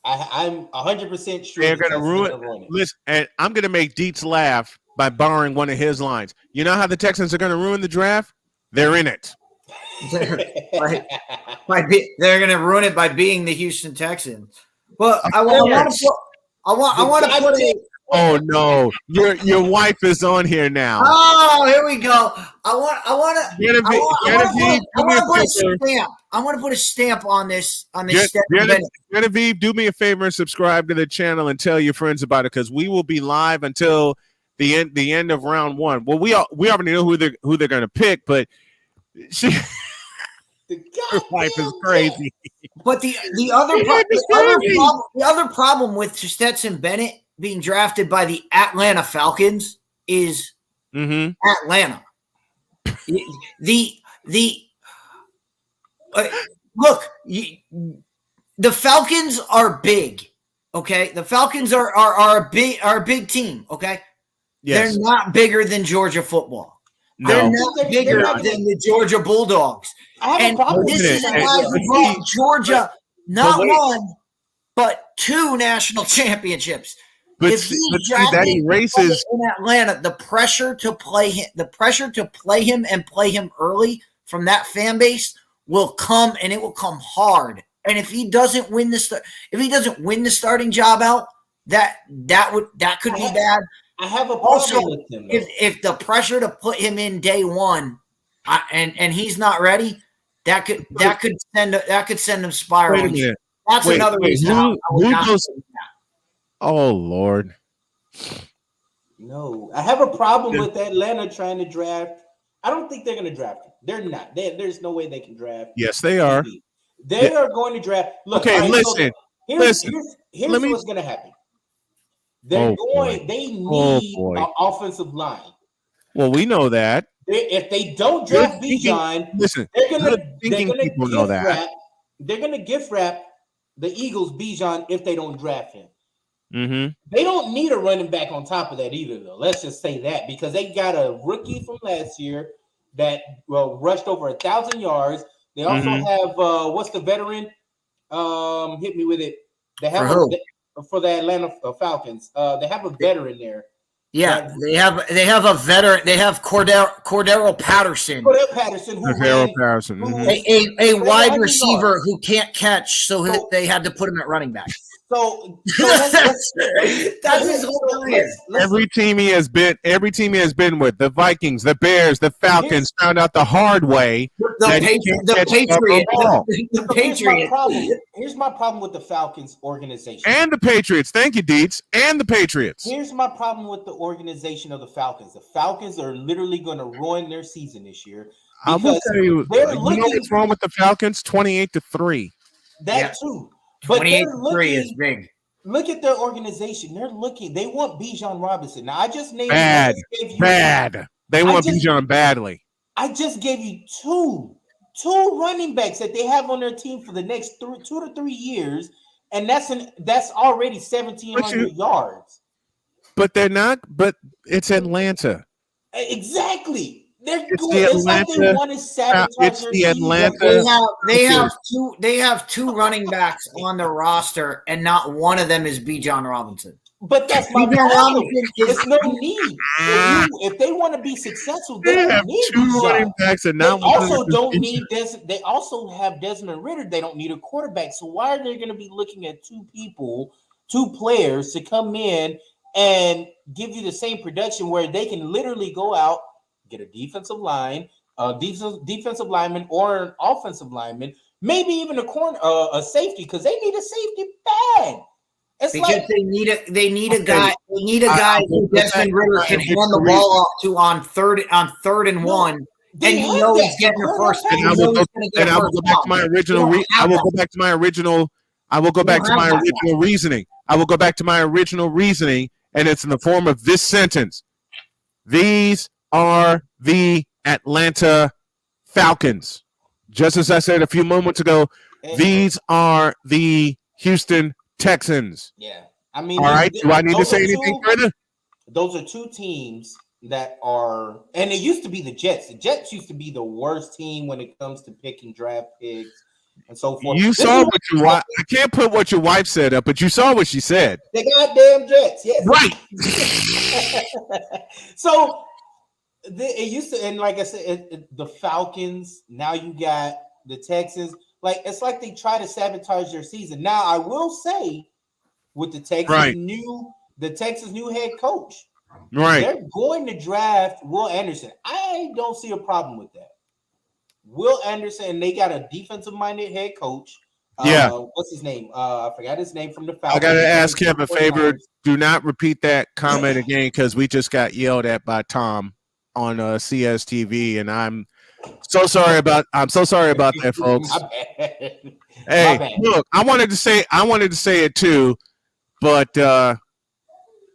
I'm 100% sure They're the going to Texans are gonna ruin. ruin it. Listen, and I'm going to make Dietz laugh by borrowing one of his lines. You know how the Texans are going to ruin the draft? They're in it. They're going to ruin it by being the Houston Texans. Well, I want to put a. Oh no, your wife is on here now. Oh, here we go. I want to put a stamp on this. Genevieve, do me a favor and subscribe to the channel and tell your friends about it, because we will be live until the end of round one. Well, we already know who they're going to pick, but her wife is crazy. But the other problem with Stetson Bennett being drafted by the Atlanta Falcons is Atlanta. Look, the Falcons are big. Okay, the Falcons are a big team. Okay, yes. They're not bigger than Georgia football. No. They're not bigger than the Georgia Bulldogs. And this is why we brought Georgia not one, but 2 national championships. But if that erases in Atlanta, the pressure to play him and play him early from that fan base will come, and it will come hard. And if he doesn't win the starting job out, that could be bad. I have a problem with him. If the pressure to put him in day one, and he's not ready, that could send him spiraling. Wait a minute. That's another reason. Oh Lord. No, I have a problem with Atlanta trying to draft. I don't think they're going to draft him. They're not. There's no way they can draft. Yes, they are. They are going to draft. Look, okay, right, listen. Here's what's going to happen. They need an offensive line. Well, we know that. If they don't draft Bijan, they're going to gift wrap the Eagles Bijan if they don't draft him. Mm-hmm. They don't need a running back on top of that either, though. Let's just say that, because they got a rookie from last year that rushed over 1,000 yards. They also have what's the veteran? Hit me with it. They have for the Atlanta Falcons. They have a veteran there. Yeah, they have a veteran. They have Cordero Patterson. A wide receiver who can't catch, so they had to put him at running back. So that's his whole career. Every team he has been with, the Vikings, the Bears, the Falcons, found out the hard way. The Patriots. Here's my problem with the Falcons organization. And the Patriots. Thank you, Dietz. And the Patriots. Here's my problem with the organization of the Falcons. The Falcons are literally going to ruin their season this year. I will tell you, what's wrong with the Falcons? 28-3. That too. 28-3 is big. Look at their organization. They want Bijan Robinson. Now, I just named bad. They want Bijan badly. I just gave you two running backs that they have on their team for the next 2 to 3 years, and that's already 1,700 yards. But they're not. But it's Atlanta. Exactly. It's the Atlanta. They have two running backs on the roster, and not one of them is Bijan Robinson. But that's my problem. There's no need. If they want to be successful, they don't need two running backs, and now they also don't need They also have Desmond Ridder. They don't need a quarterback. So why are they going to be looking at two players to come in and give you the same production where they can literally go out, get a defensive line, defensive lineman, or an offensive lineman, maybe even a safety, because they need a safety bad. It's because they need a guy. They need a guy who Desmond Ridder can hand the ball off to on third and one, and you know he's getting the first. And I will go back to my original. I will go back to my original. I will go back to my original reasoning. I will go back to my original reasoning, and it's in the form of this sentence: these are the Atlanta Falcons. Just as I said a few moments ago, these are the Houston Texans. Yeah. I mean, all right. Do I need to say anything further? Those are two teams that are, and it used to be the Jets. The Jets used to be the worst team when it comes to picking draft picks. and so forth. You saw what your wife. I can't put what your wife said up, but you saw what she said. The goddamn Jets, yes. Right. So it used to, and like I said, the Falcons. Now you got the Texans. Like it's like they try to sabotage their season. Now I will say, with the Texans new head coach, they're going to draft Will Anderson. I don't see a problem with that. Will Anderson, they got a defensive-minded head coach. What's his name? I forgot his name from the Falcons. I got to ask him a favor. Do not repeat that comment again because we just got yelled at by Tom on CSTV, and I'm so sorry about that, folks. Hey, look, I wanted to say it too, but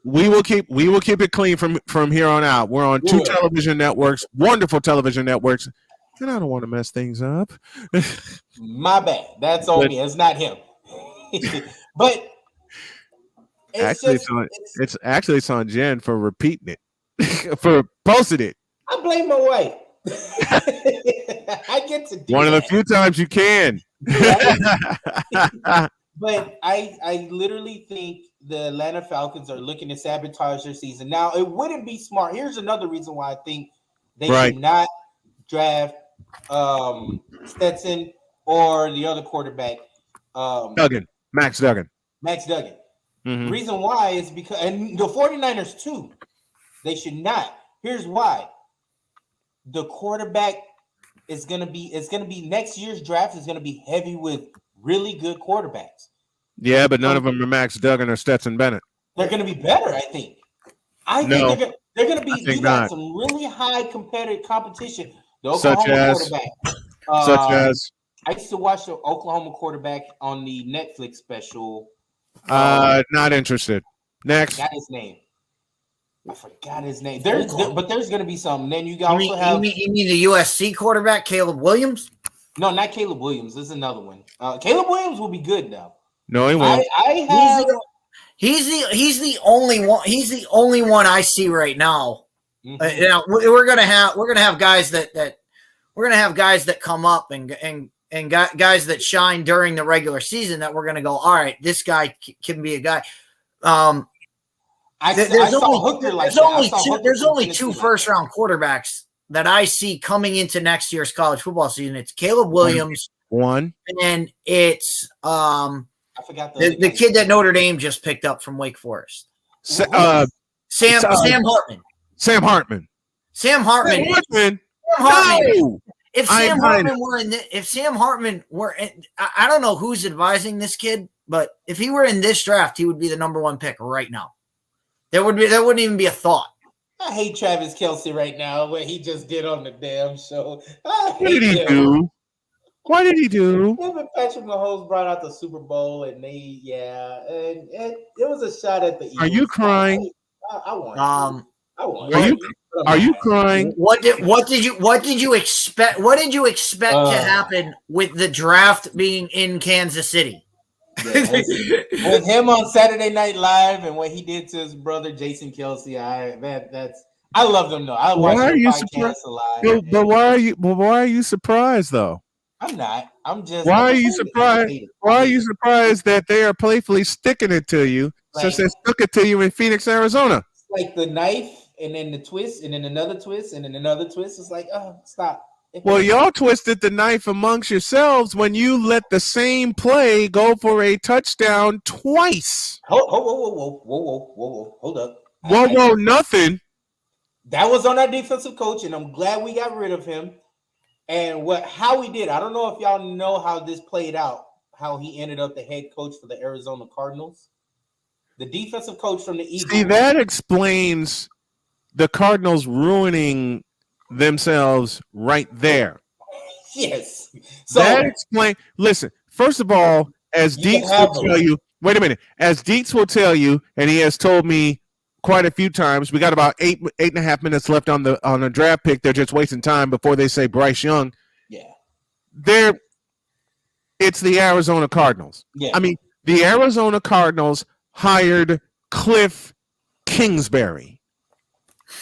we will keep it clean from here on out. We're on two television networks, wonderful television networks. And I don't want to mess things up. My bad. That's on me. It's not him. But it's on Jen for repeating it, for posting it. I blame my wife. I get to do one of the few times you can. But I literally think the Atlanta Falcons are looking to sabotage their season. Now, it wouldn't be smart. Here's another reason why I think they should not draft Stetson or the other quarterback, Max Duggan. The reason why is because, and the 49ers too, they should not. Here's why. The quarterback is going to be next year's draft is going to be heavy with really good quarterbacks. Yeah, but none of them are Max Duggan or Stetson Bennett. They're going to be better, I think. I think they're going to be. You got some really high competition. The Oklahoma quarterback. I used to watch the Oklahoma quarterback on the Netflix special. Not interested. Next. I forgot his name. There's going to be some. Then you also have. You mean the USC quarterback, Caleb Williams? No, not Caleb Williams. This is another one. Caleb Williams will be good now. No, he won't. He's the only one. He's the only one I see right now. Now we're gonna have guys that come up and guys that shine during the regular season that we're gonna go. All right, this guy can be a guy. There's only two first round quarterbacks that I see coming into next year's college football season. It's Caleb Williams, and it's the kid that Notre Dame just picked up from Wake Forest. Sam Hartman. Sam Hartman. No! If Sam Hartman were in, I don't know who's advising this kid, but if he were in this draft, he would be the number one pick right now. There wouldn't even be a thought. I hate Travis Kelce right now, what he just did on the damn show. What did he do? What did he do? Him and Patrick Mahomes brought out the Super Bowl, and it was a shot at the Eagles. Are you crying? I want. Are you crying? What did you expect? What did you expect to happen with the draft being in Kansas City? Yeah, with him on Saturday Night Live and what he did to his brother Jason Kelce, I love them though. I watch their podcast a lot. But why are you surprised though? I'm not. I'm just. Why are you surprised? Why are you surprised that they are playfully sticking it to you since they stuck it to you in Phoenix, Arizona? Like the knife, and then the twist, and then another twist, and then another twist. It's like, oh, stop. Well, y'all twisted the knife amongst yourselves when you let the same play go for a touchdown twice. Whoa, hold up. Whoa, nothing. That was on our defensive coach, and I'm glad we got rid of him. And how we did, I don't know if y'all know how this played out, how he ended up the head coach for the Arizona Cardinals. The defensive coach from the Eagles. See, that explains the Cardinals ruining themselves right there. Yes. So that explains. Listen, first of all, as Deets will tell you, wait a minute. As Deets will tell you, and he has told me quite a few times, we got about 8.5 minutes left on the draft pick. They're just wasting time before they say Bryce Young. Yeah. It's the Arizona Cardinals. Yeah. I mean, the Arizona Cardinals hired Cliff Kingsbury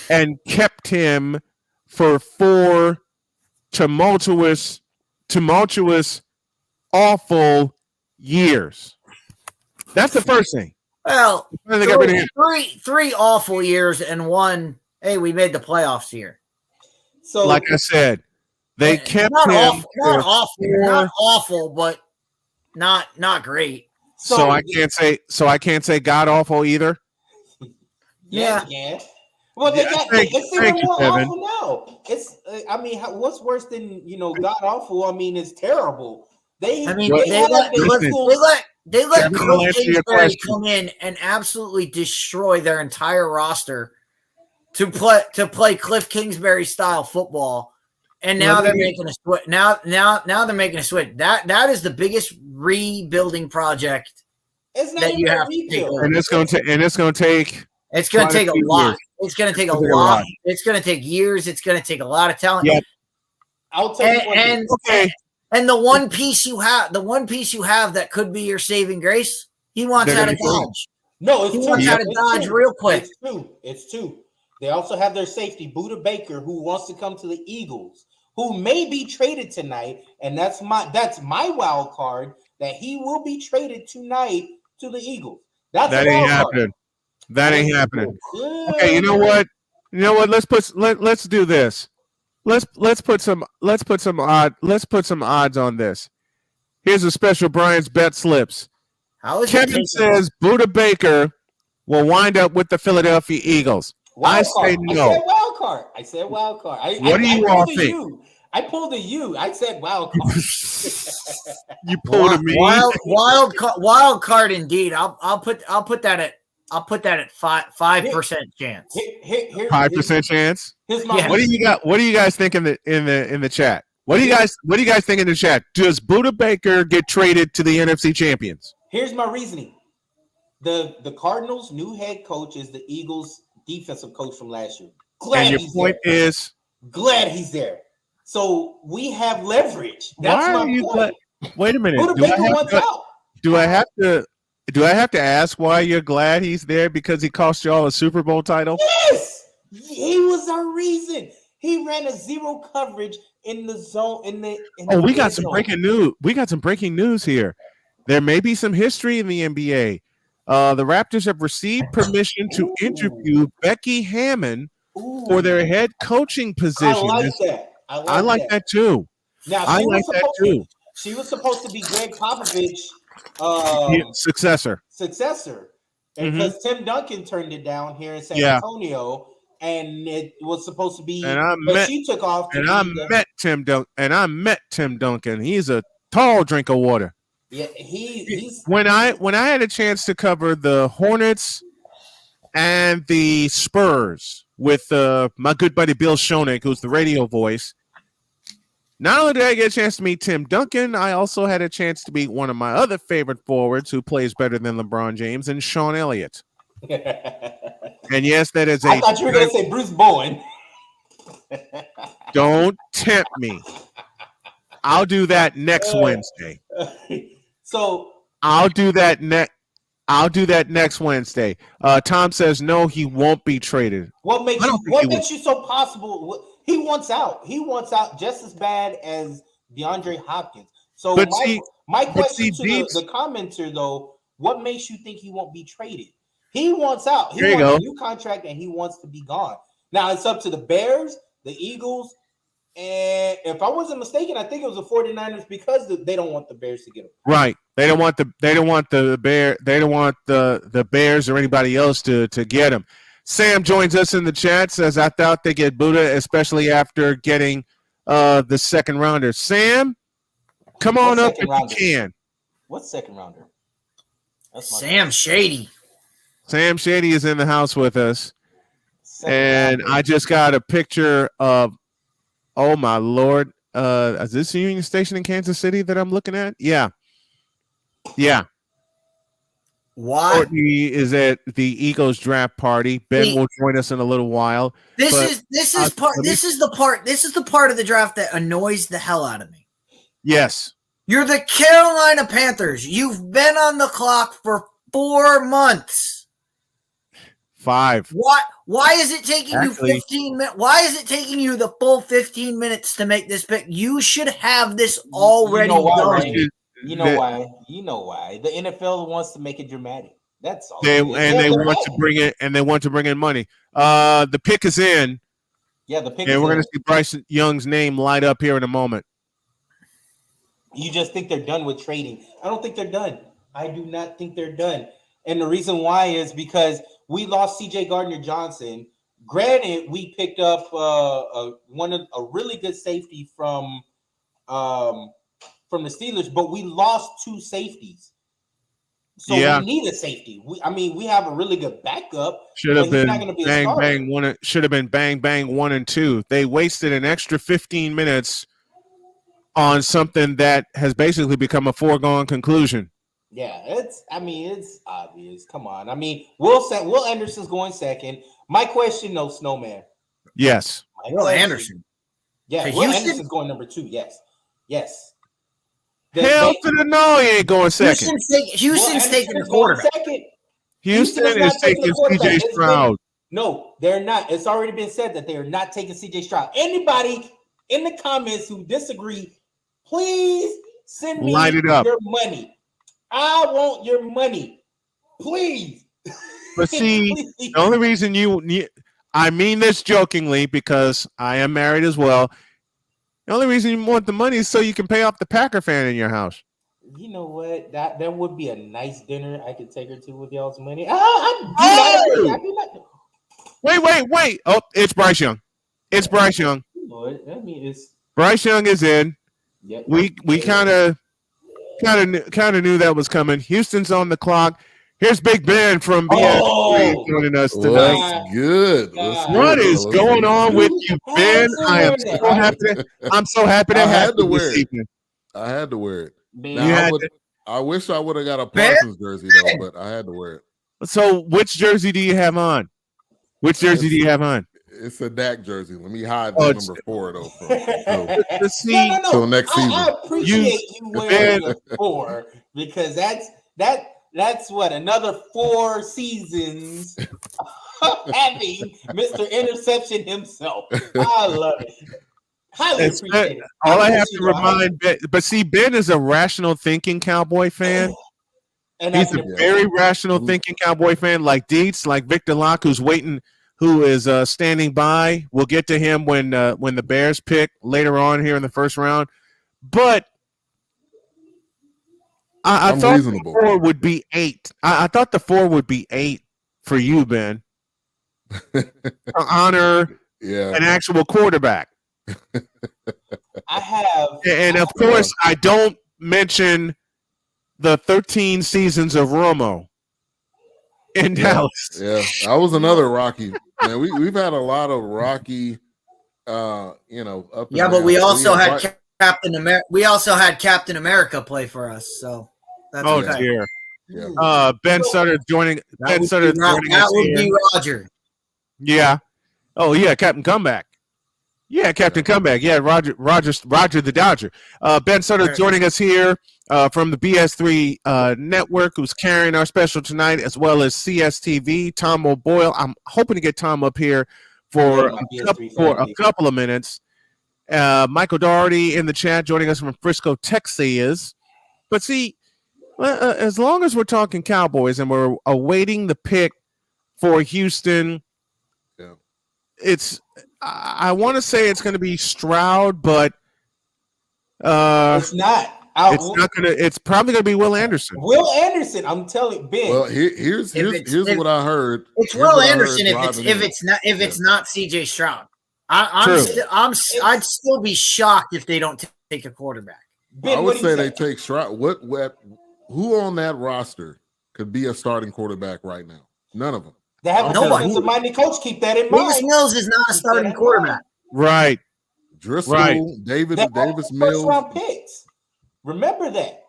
and kept him for 4 tumultuous awful years. That's the first thing. Well, They got rid of him. three awful years and one. Hey, we made the playoffs here. So, like I said, they kept not him. not awful, but not great. So I can't say god awful either. Yeah. Well, they got it's even more awful now. It's I mean, what's worse than god awful? I mean, it's terrible. They let Cliff Kingsbury come in and absolutely destroy their entire roster to play Cliff Kingsbury style football, and now they're making a switch. Now they're making a switch. That is the biggest rebuilding project that you have to take. And it's going to take. It's going to take a lot. It's going to take a lot. It's going to take years. It's going to take a lot of talent. Yep. I'll tell you one thing. And the one piece you have that could be your saving grace, he wants out of Dodge. No, it's he wants out of Dodge real quick. It's two. They also have their safety, Buda Baker, who wants to come to the Eagles, who may be traded tonight, and that's my wild card that he will be traded tonight to the Eagles. That ain't happening. That ain't happening. Okay, you know what? Let's do this. Let's put some odds on this. Here's a special Brian's bet slips. Kevin says Buda Baker will wind up with the Philadelphia Eagles. I say no. I said wild card. What do you all think? I pulled a U. I said wild card. You pulled a me. Wild card indeed. I'll put that at 5% chance. 5% chance. What do you got? What do you guys think in the chat? What do you guys think in the chat? Does Buda Baker get traded to the NFC champions? Here's my reasoning. The Cardinals' new head coach is the Eagles' defensive coach from last year. And your point is? Glad he's there. So we have leverage. That's my point. Wait a minute. Buda Baker wants out. Do I have to ask why you're glad he's there because he cost y'all a Super Bowl title? Yes, he was our reason. He ran a zero coverage in the zone. We got some breaking news. We got some breaking news here. There may be some history in the NBA. The Raptors have received permission to interview Becky Hammon for their head coaching position. I like that too. Now, I like that too. She was supposed to be Greg Popovich's successor, because Tim Duncan turned it down here in San Antonio, and it was supposed to be. She took off. I met Tim Duncan. He's a tall drink of water. Yeah, he's when I had a chance to cover the Hornets and the Spurs with my good buddy Bill Schoenig, who's the radio voice. Not only did I get a chance to meet Tim Duncan, I also had a chance to meet one of my other favorite forwards who plays better than LeBron James, and Sean Elliott. And yes, that is I thought you were going to say Bruce Bowen. Don't tempt me. I'll do that next Wednesday. So I'll do that next Wednesday. Tom says no, he won't be traded. What makes you so possible? He wants out. He wants out just as bad as DeAndre Hopkins. So my question to the commenter though, what makes you think he won't be traded? He wants out. He wants a new contract and he wants to be gone. Now it's up to the Bears, the Eagles, and if I wasn't mistaken, I think it was the 49ers because they don't want the Bears to get him. Right. They don't want the Bears or anybody else to get him. Sam joins us in the chat, says, I thought they get Buddha, especially after getting the second rounder. Sam, come on up if you can. What second rounder? Sam Shady. Sam Shady is in the house with us. And I just got a picture of, oh, my Lord. Is this a Union Station in Kansas City that I'm looking at? Yeah. Yeah. Why? Courtney is at the Eagles draft party. Ben will join us in a little while. This is the part of the draft that annoys the hell out of me. Yes. You're the Carolina Panthers. You've been on the clock for 4 months. 5. Why is it taking you 15 minutes? Why is it taking you the full 15 minutes to make this pick? You should have this already done. You know why? You know why? The NFL wants to make it dramatic. That's all. They want to bring in money. The pick is in. Yeah, the pick. And we're going to see Bryce Young's name light up here in a moment. You just think they're done with trading? I don't think they're done. I do not think they're done. And the reason why is because we lost C.J. Gardner-Johnson. Granted, we picked up a really good safety from the Steelers, but we lost 2 safeties. So we need a safety. We have a really good backup. Should have been bang bang one. Should have been bang bang 1 and 2. They wasted an extra 15 minutes on something that has basically become a foregone conclusion. Yeah, it's obvious. Come on. Will Anderson's going second. My question, though, Snowman. Yes. Will Anderson. Yeah, Will Anderson's going number 2. Yes. Hell to the no, he ain't going second. Houston's taking the quarterback. Houston is taking C.J. Stroud. No, they're not. It's already been said that they are not taking C.J. Stroud. Anybody in the comments who disagree, please send me your money. I want your money, please. But see, the only reason I mean this jokingly because I am married as well. The only reason you want the money is so you can pay off the Packer fan in your house. You know what? That would be a nice dinner I could take her to with y'all's money. Wait. Oh, it's Bryce Young. Bryce Young is in. Yep. We kind of knew that was coming. Houston's on the clock. Here's Big Ben from BS3 joining us tonight. That's good. What is going on with you, Ben? I am so happy. I'm so happy to have you this evening. I had to wear it. Now, I wish I would have got a Parsons jersey though, but I had to wear it. So, which jersey do you have on? It's a Dak jersey. Let me hide number 4 though. So next season. I appreciate you wearing the 4 because that's what another 4 seasons of having Mr. Interception himself. I love it. Highly appreciate it. All I have to remind Ben, but see, Ben is a rational thinking Cowboy fan. And he's a very rational thinking Cowboy fan, like Dietz, like Victor Locke, who is standing by. We'll get to him when the Bears pick later on here in the first round. But I thought reasonable. The 4 would be 8. I thought the 4 would be 8 for you, Ben. To honor an actual quarterback. I have. And of course, I don't mention the 13 seasons of Romo in Dallas. Yeah, that was another Rocky. Man, we've had a lot of Rocky, up. But we also had Captain America. We also had Captain America play for us. So that's okay. Dear. Yeah. Ben Sutter joining. Ben Sutter joining us. That would be Roger. Yeah. Oh yeah, Captain Comeback. Yeah, Captain Comeback. Yeah, Roger the Dodger. Ben Sutter joining us here from the BS3 network, who's carrying our special tonight, as well as CSTV. Tom O'Boyle. I'm hoping to get Tom up here for a couple of minutes. Michael Doherty in the chat joining us from Frisco, Texas. But see, as long as we're talking Cowboys and we're awaiting the pick for Houston, I want to say it's going to be Stroud, but it's not. It's probably going to be Will Anderson. Will Anderson, I'm telling Ben. Well, here's what I heard. It's Will Anderson if it's not C.J. Stroud. I'd still be shocked if they don't take a quarterback. Ben, I would say they take Stroud. Who on that roster could be a starting quarterback right now? None of them. They have a defensive-minded coach. Keep that in mind. Davis Mills is not a starting quarterback. Right. Driscoll, Davis Mills. First-round picks. Remember that.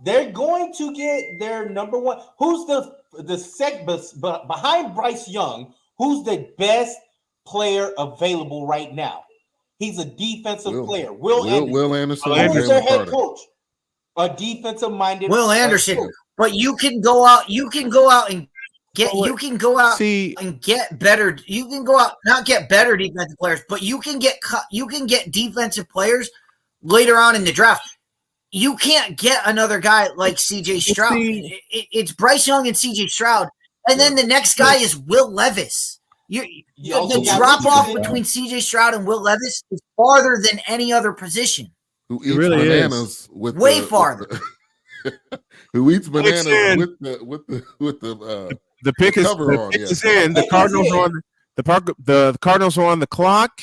They're going to get their number 1. Who's behind Bryce Young? Who's the best player available right now? He's a defensive player. Will Anderson. Who's their head coach? A defensive-minded Will Anderson. Coach. But you can go out and get better. You can go out, not get better defensive players, but you can get defensive players later on in the draft. you can't get another guy like CJ Stroud. It's Bryce Young and CJ Stroud, and then the next guy is Will Levis. The drop off between CJ Stroud and Will Levis is farther than any other position. Who eats bananas with way farther? Who eats bananas with the pick is cover on? Is in. The Cardinals are on the Cardinals are on the clock,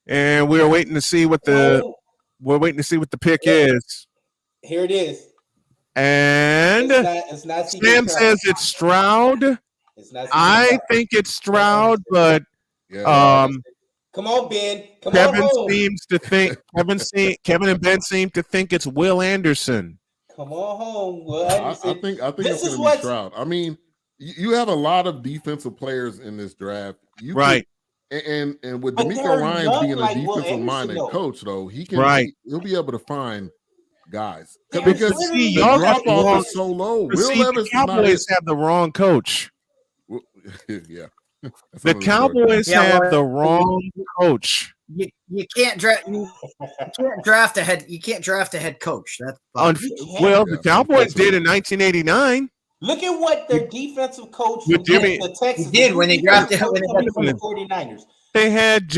and we're waiting to see what the pick is. Here it is. And it's not Sam says it's Stroud. I think it's Stroud, but come on, Ben. Kevin seems to think Kevin and Ben seem to think it's Will Anderson. Come on home, Will Anderson. I think it's going to be Stroud. I mean, you have a lot of defensive players in this draft, right? And with DeMeco Ryans being a defensive-minded coach, though, he'll be able to find guys because the drop off is so low. Will Levis, the Cowboys have the wrong coach. Yeah, the Cowboys have the wrong coach. You can't draft. You can't draft a head. You can't draft a head coach. That's the Cowboys did in 1989. Look at what their defensive coach with Jimmy the Texans did when they drafted the 49ers. They had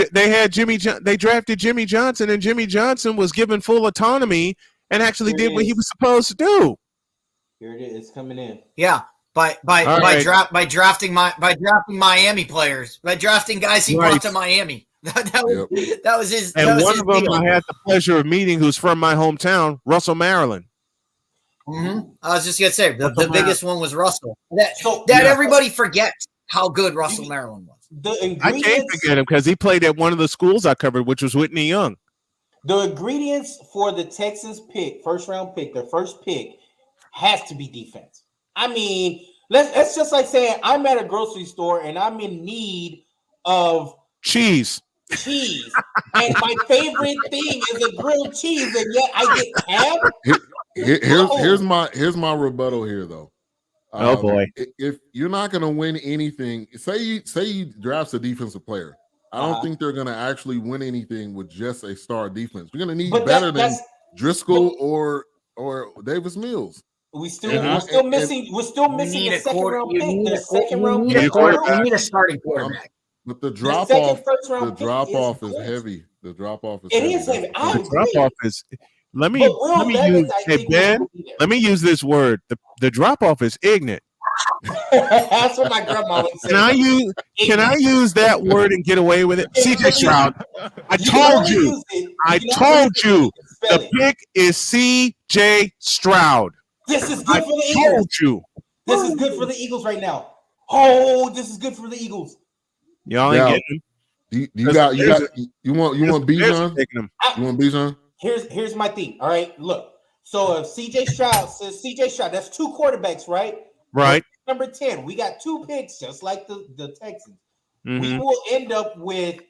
Jimmy. They drafted Jimmy Johnson, and Jimmy Johnson was given full autonomy and actually did what he was supposed to do. Here it is. It's coming in. Yeah. By drafting Miami players, by drafting guys he brought to Miami. That was his. And one of them deal. I had the pleasure of meeting, who's from my hometown, Russell, Maryland. Mm-hmm. I was just gonna say the biggest one was Russell. Everybody forgets how good Russell Maryland was. I can't forget him because he played at one of the schools I covered, which was Whitney Young. The ingredients for the Texans pick, first round pick, their first pick, has to be defense. I mean, let's just like saying I'm at a grocery store and I'm in need of cheese. And my favorite thing is a grilled cheese, and yet I get ham. Here's my rebuttal here, though. Oh boy! If you're not going to win anything, say you draft a defensive player, I don't think they're going to actually win anything with just a star defense. You're going to need better than Driscoll or Davis Mills. We're still missing a second round pick. You need a starting quarterback. But the drop off is heavy. The drop off is heavy. The drop off is. Let me use this word. The drop off is ignorant. That's what my grandma would say. Can I use that word and get away with it? CJ Stroud. I told you. The pick is CJ Stroud. This is good for the Eagles. Told you. This is good for the Eagles right now. Oh, this is good for the Eagles. Y'all ain't getting him. You want Bijan? You want Bijan? Here's my thing. All right, look. So if CJ Stroud, that's two quarterbacks, right? Right. Number 10. We got two picks, just like the Texans. Mm-hmm. We will end up with,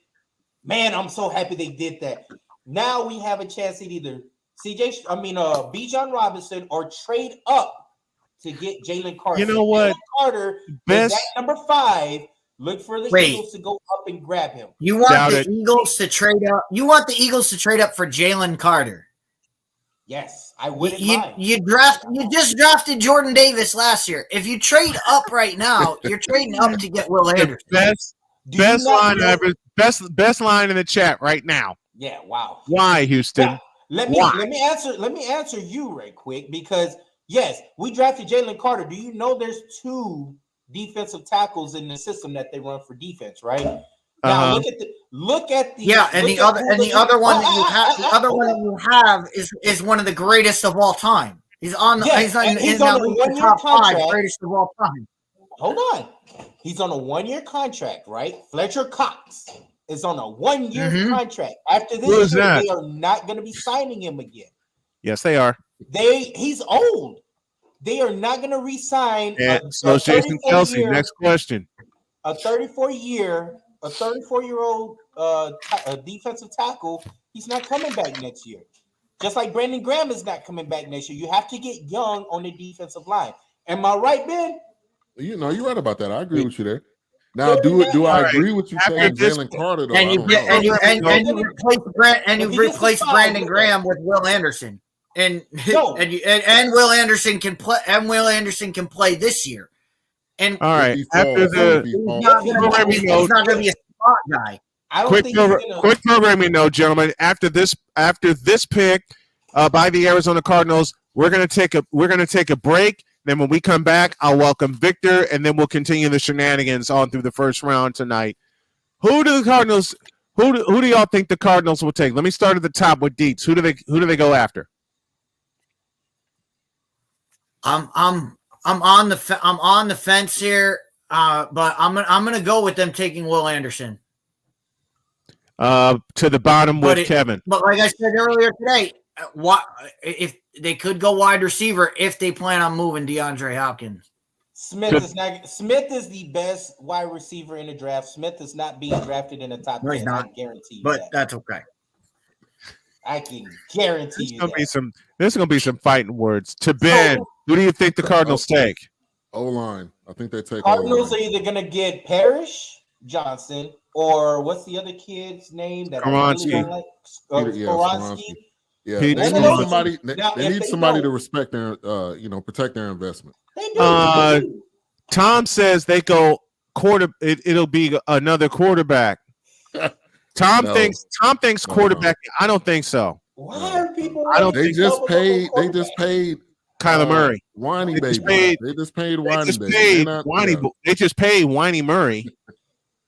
man, I'm so happy they did that. Now we have a chance at either Bijan Robinson or trade up to get Jalen Carter. You know what? Jalen Carter is at number 5. Look for the Eagles to go up and grab him. You want the Eagles to trade up? You want the Eagles to trade up for Jalen Carter? Yes, I wouldn't mind. You just drafted Jordan Davis last year. If you trade up right now, you're trading up to get Will Anderson. Best line in the chat right now. Yeah, wow. Why, Houston? Now, let me answer you right quick, because yes, we drafted Jalen Carter. Do you know there's 2 defensive tackles in the system that they run for defense, right? Now look at the other one that you have is one of the greatest of all time. He's on the top 5 greatest of all time. Hold on. He's on a 1-year contract, right? Fletcher Cox is on a 1-year contract. After this year, they are not going to be signing him again. Yes, they are. He's old. They are not going to re-sign. So is Jason Kelsey. Next question. A 34-year-old defensive tackle. He's not coming back next year. Just like Brandon Graham is not coming back next year. You have to get young on the defensive line. Am I right, Ben? You're right about that. I agree with you there. Now, do I agree with you saying Jalen Carter? Though, and you replace Brandon Graham with Will Anderson. and Will Anderson can play. And Will Anderson can play this year. And all right, after he's not going to be a spot guy. Quick programming note, gentlemen. After this pick by the Arizona Cardinals, we're gonna take a break. Then when we come back, I'll welcome Victor, and then we'll continue the shenanigans on through the first round tonight. Who do the Cardinals? Who do y'all think the Cardinals will take? Let me start at the top with Dietz. Who do they go after? I'm on the fence here, but I'm gonna go with them taking Will Anderson. To the bottom with Kevin. But like I said earlier today, if they could go wide receiver if they plan on moving DeAndre Hopkins. Smith is the best wide receiver in the draft. Smith is not being drafted in the top 10. He's not. I guarantee you but that. That's okay. I can guarantee you that. There's gonna be some fighting words. To Ben, who do you think the Cardinals take? O-line. I think they take Cardinals O-line. are either gonna get Parrish Johnson or what's the other kid's name that Skoronski. I really don't like? Skoronski. Yeah, they need somebody. They need somebody to respect their, protect their investment. Tom says they go it'll be another quarterback. Tom thinks quarterback. I don't think so. Why are people? They just paid Kyler Murray. Whiny baby. They just paid Whiny baby. They just paid Whiny Murray.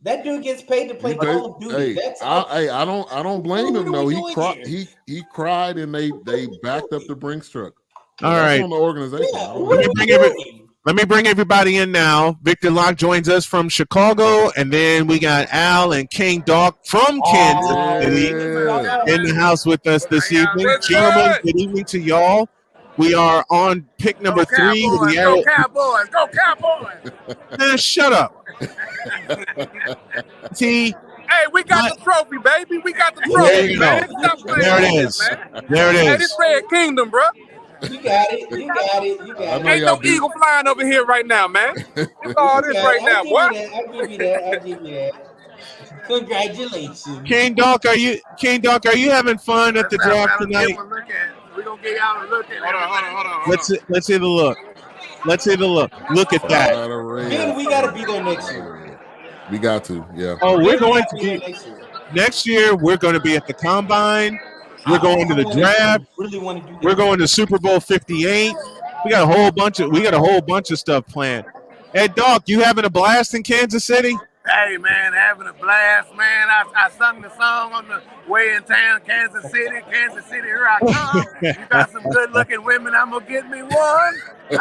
That dude gets paid to play Call of Duty. I don't blame him though. He cried and they backed up the Brinks truck. All right. On the organization. Let me bring everybody in now. Victor Locke joins us from Chicago, and then we got Al and King Doc from Kansas City in the house with us this evening. Gentlemen, good evening to y'all. We are on pick number 3. Go Cowboys! Go Cowboys! Man, shut up. See, hey, we got the trophy, baby. We got the trophy, man. There it is. There it is. Hey, this Red Kingdom, bro. You got it. Ain't no eagle flying over here right now, man. It's all this right now, boy. I'll give you that. Congratulations. King Doc, are you having fun at the draft tonight? We're gonna get y'all a look at it. Hold on. Let's see the look. Look at that. Man, we gotta be there next year. We got to, yeah. Oh, we're going to be next year. We're going to be at the combine. We're going to the draft. We're going to Super Bowl 58. We got a whole bunch of stuff planned. Hey, Doc, you having a blast in Kansas City? Hey, man, having a blast, man. I sung the song on the way in town, Kansas City, here I come. You got some good-looking women, I'm going to get me one. Hey,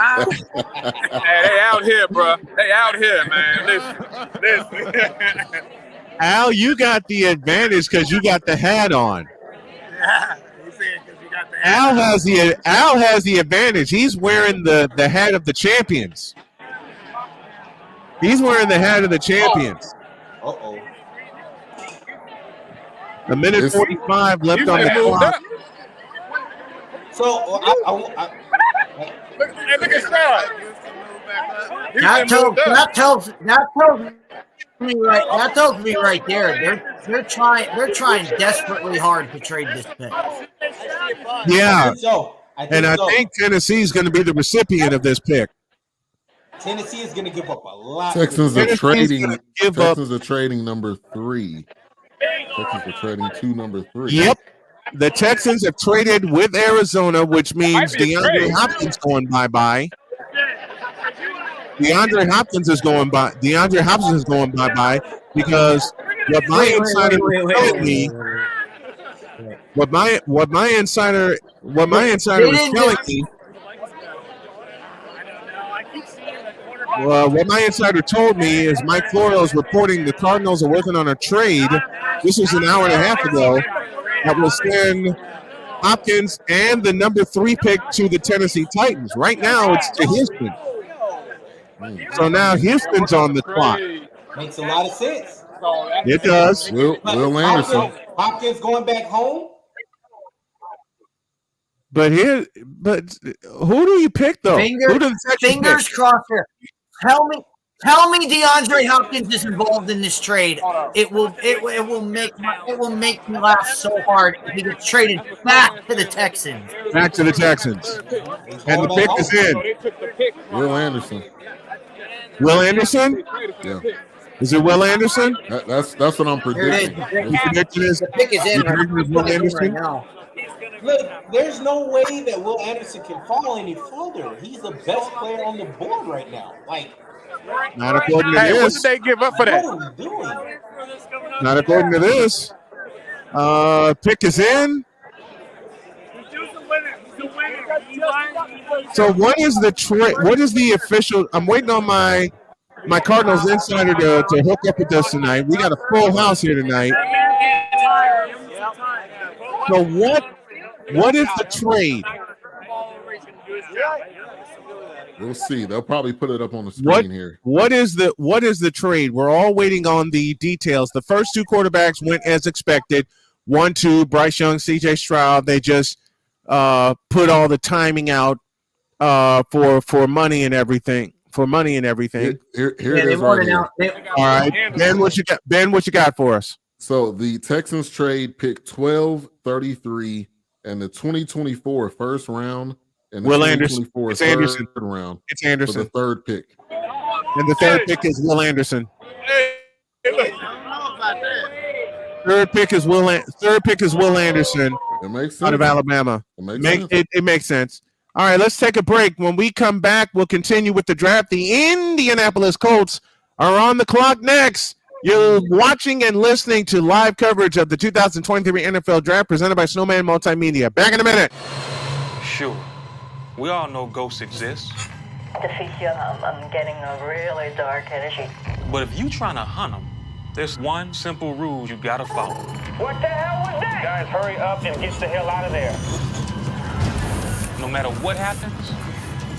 they out here, bro. They out here, man. Listen. Al, you got the advantage because you got the hat on. Yeah, he said because you got the hat. Al has the advantage. He's wearing the hat of the champions. He's wearing the hat of the champions. Uh-oh. A minute 45 left on the clock. So, look at Star. That tells me right there. They're trying desperately hard to trade this pick. Yeah. I think Tennessee's going to be the recipient of this pick. Tennessee is going to give up a lot. Texans are trading number 3. Texans are trading to number 3. Yep. The Texans have traded with Arizona, which means DeAndre Hopkins going bye-bye. DeAndre Hopkins is going bye-bye because what my insider told me. What my insider was telling me. What my insider told me is Mike Florio is reporting the Cardinals are working on a trade. This was an hour and a half ago. That will send Hopkins and the number 3 pick to the Tennessee Titans. Right now, it's to Houston. So now Houston's on the clock. Makes a lot of sense. It does. Will Anderson. Hopkins going back home. But who do you pick though? Fingers crossed here. Tell me DeAndre Hopkins is involved in this trade. It will make me laugh so hard if he gets traded back to the Texans. Back to the Texans. And the pick is in. Will Anderson. Will Anderson? Yeah. Is it Will Anderson? That's what I'm predicting. The pick is in Will Anderson? right now. Look, there's no way that Will Anderson can fall any further. He's the best player on the board right now. Like, not according to Hey, what this. did they give up for that? What are we doing? Not according to this. Pick is in. So what is the trade? What is the official? I'm waiting on my Cardinals insider to hook up with us tonight. We got a full house here tonight. So what is the trade? We'll see. They'll probably put it up on the screen here. What is the trade? We're all waiting on the details. The first two quarterbacks went as expected. 1-2, Bryce Young, CJ Stroud. They just put all the timing out for money and everything. Here it is right here. All right, Ben, what you got? Ben, what you got for us? So the Texans trade pick 12, 33, and the 2024 first round and the Will Anderson. 2024 It's Anderson. third round. It's Anderson. For the third pick. And the third pick is Will Anderson. Third pick is Will Anderson. It makes sense. Out of Alabama. It makes sense. All right, let's take a break. When we come back, we'll continue with the draft. The Indianapolis Colts are on the clock next. You're watching and listening to live coverage of the 2023 NFL Draft presented by Snowman Multimedia. Back in a minute. Sure. We all know ghosts exist. I'm getting a really dark energy. But if you trying to hunt them, there's one simple rule you gotta follow. What the hell was that? Guys, hurry up and get the hell out of there. No matter what happens,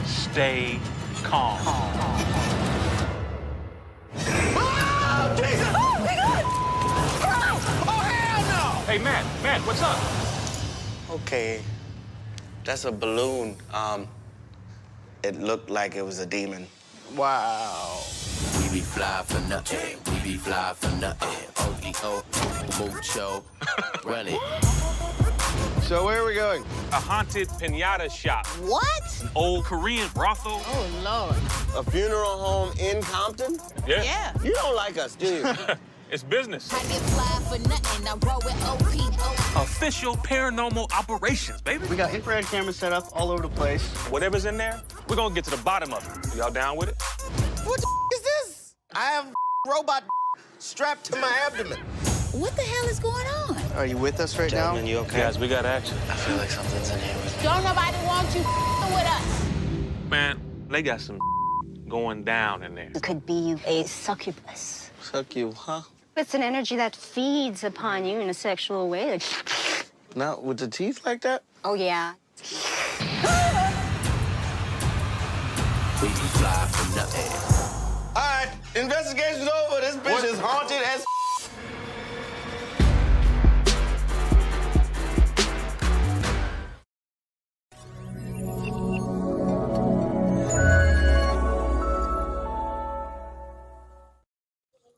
stay calm. Oh, Jesus! Oh, my God! Oh, hell no! Hey, Matt, what's up? Okay, that's a balloon. It looked like it was a demon. Wow. We be fly for nothing. We be fly for nothing. O-E-O, mucho. Run it. So where are we going? A haunted pinata shop. What? An old Korean brothel. Oh, Lord. A funeral home in Compton? Yeah. You don't like us, do you? It's business. I get fly for nothing. I roll with OPO. Official paranormal operations, baby. We got infrared cameras set up all over the place. Whatever's in there, we're gonna get to the bottom of it. Y'all down with it? What the is this? I have robot strapped to my abdomen. What the hell is going on? Are you with us right now? You okay? Guys, we got action. I feel like something's in here with me. Don't nobody want you with us. Man, they got some going down in there. It could be a succubus. Suck you, huh? It's an energy that feeds upon you in a sexual way. Like, Not with the teeth like that? oh, yeah. We be fly for nothing. All right, investigation's over. This bitch is haunted as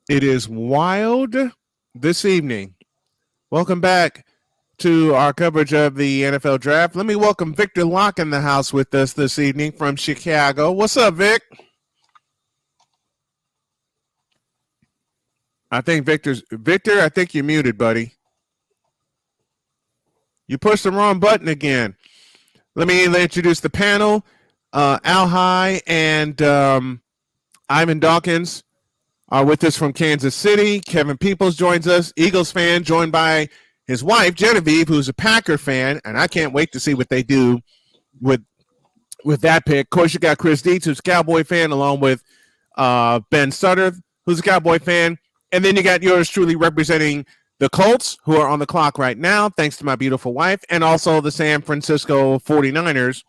It is wild this evening. Welcome back to our coverage of the NFL Draft. Let me welcome Victor Locke in the house with us this evening from Chicago. What's up, Vic? I think Victor, I think you're muted, buddy. You pushed the wrong button again. Let me introduce the panel. Al High and Ivan Dawkins are with us from Kansas City. Kevin Peoples joins us, Eagles fan, joined by his wife, Genevieve, who's a Packer fan, and I can't wait to see what they do with that pick. Of course, you got Chris Dietz, who's a Cowboy fan, along with Ben Sutter, who's a Cowboy fan. And then you got yours truly representing the Colts, who are on the clock right now, thanks to my beautiful wife, and also the San Francisco 49ers.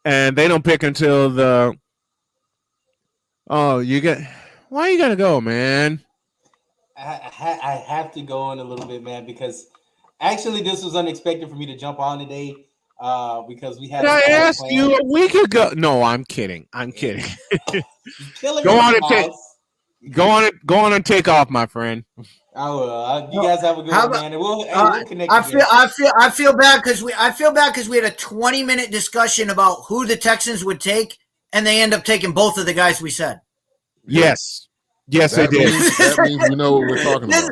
And they don't pick until the – oh, you get – why you got to go, man? I have to go in a little bit, man, because actually this was unexpected for me to jump on today. because we had. Did I ask you a week ago? No, I'm kidding. I'm kidding. Go on and take off, my friend. I will. You guys have a good one, man. And we'll connect. I feel bad because we had a 20-minute discussion about who the Texans would take, and they end up taking both of the guys we said. Yes, they did. That means we know what we're talking about.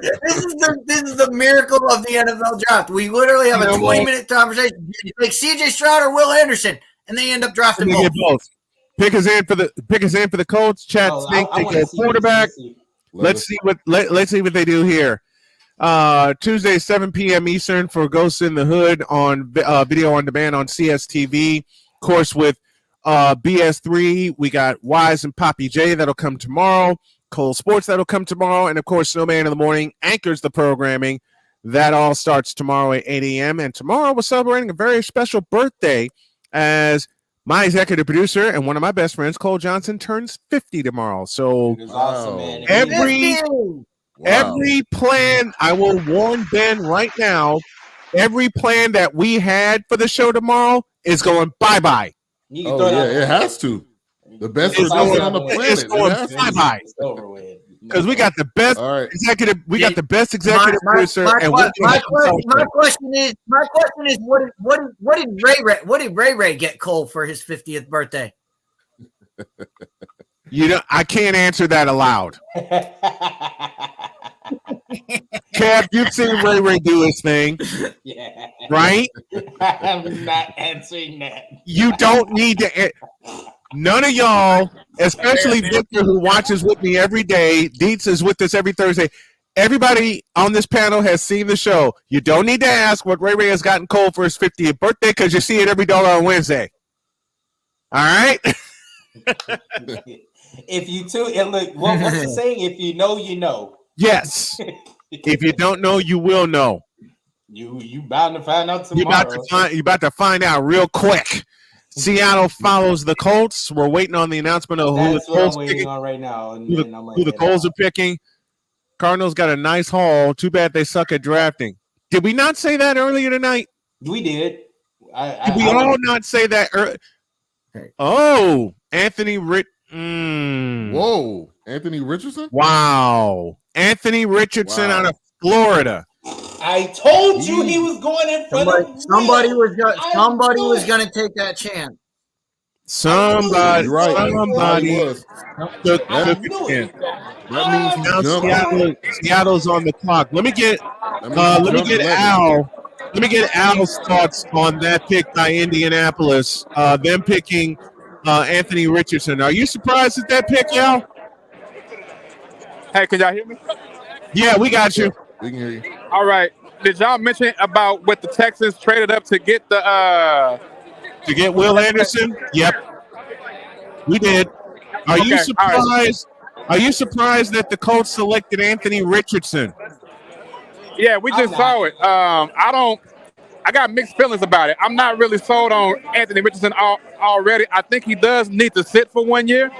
This is the miracle of the NFL draft. We literally have a 20-minute conversation. Like C.J. Stroud or Will Anderson, and they end up drafting both. Pick us in for the Colts. Chad Snake, they go quarterback. Let's see what they do here. Tuesday, 7 p.m. Eastern for Ghosts in the Hood on video on demand on CSTV. Of course, with BS3, we got Wise and Poppy J that'll come tomorrow. Cole Sports that'll come tomorrow, and of course, Snowman in the morning anchors the programming. That all starts tomorrow at 8 a.m. And tomorrow we're celebrating a very special birthday as my executive producer and one of my best friends, Cole Johnson, turns 50 tomorrow. So awesome, man. Every plan, I will warn Ben right now, every plan that we had for the show tomorrow is going bye-bye. Oh, yeah, it has to. The best producer on the planet. It's going bye-bye. Because we got the best executive, producer. My question is, what did Ray Ray get Cole for his 50th birthday? I can't answer that aloud. Kev, you've seen Ray Ray do his thing. Yeah. Right? I'm not answering that. You don't need to. None of y'all, especially Victor, who watches with me every day. Dietz is with us every Thursday. Everybody on this panel has seen the show. You don't need to ask what Ray Ray has gotten Cole for his 50th birthday because you see it every dollar on Wednesday. All right? If you too, and look, what's the saying? If you know, you know. Yes. If you don't know, you will know. You bound to find out tomorrow. You about to find out real quick. Seattle follows the Colts. We're waiting on the announcement of who the Colts I'm waiting on right now. Who the Colts are picking. Cardinals got a nice haul. Too bad they suck at drafting. Did we not say that earlier tonight? We did. Did we all not say that earlier? Oh, Anthony Whoa, Anthony Richardson? Wow. Anthony Richardson out of Florida. I told you he was going in front of somebody was going to take that chance. Somebody was. That means Seattle's on the clock. Let me get Al. Let me get Al's thoughts on that pick by Indianapolis. Them picking Anthony Richardson. Are you surprised at that pick, Al? Hey, can y'all hear me? Yeah, we got you. We can hear you. All right. Did y'all mention about what the Texans traded up to get the to get Will Anderson? Yep, we did. Are you surprised? Right. Are you surprised that the Colts selected Anthony Richardson? Yeah, we just saw it. I got mixed feelings about it. I'm not really sold on Anthony Richardson already. I think he does need to sit for 1 year.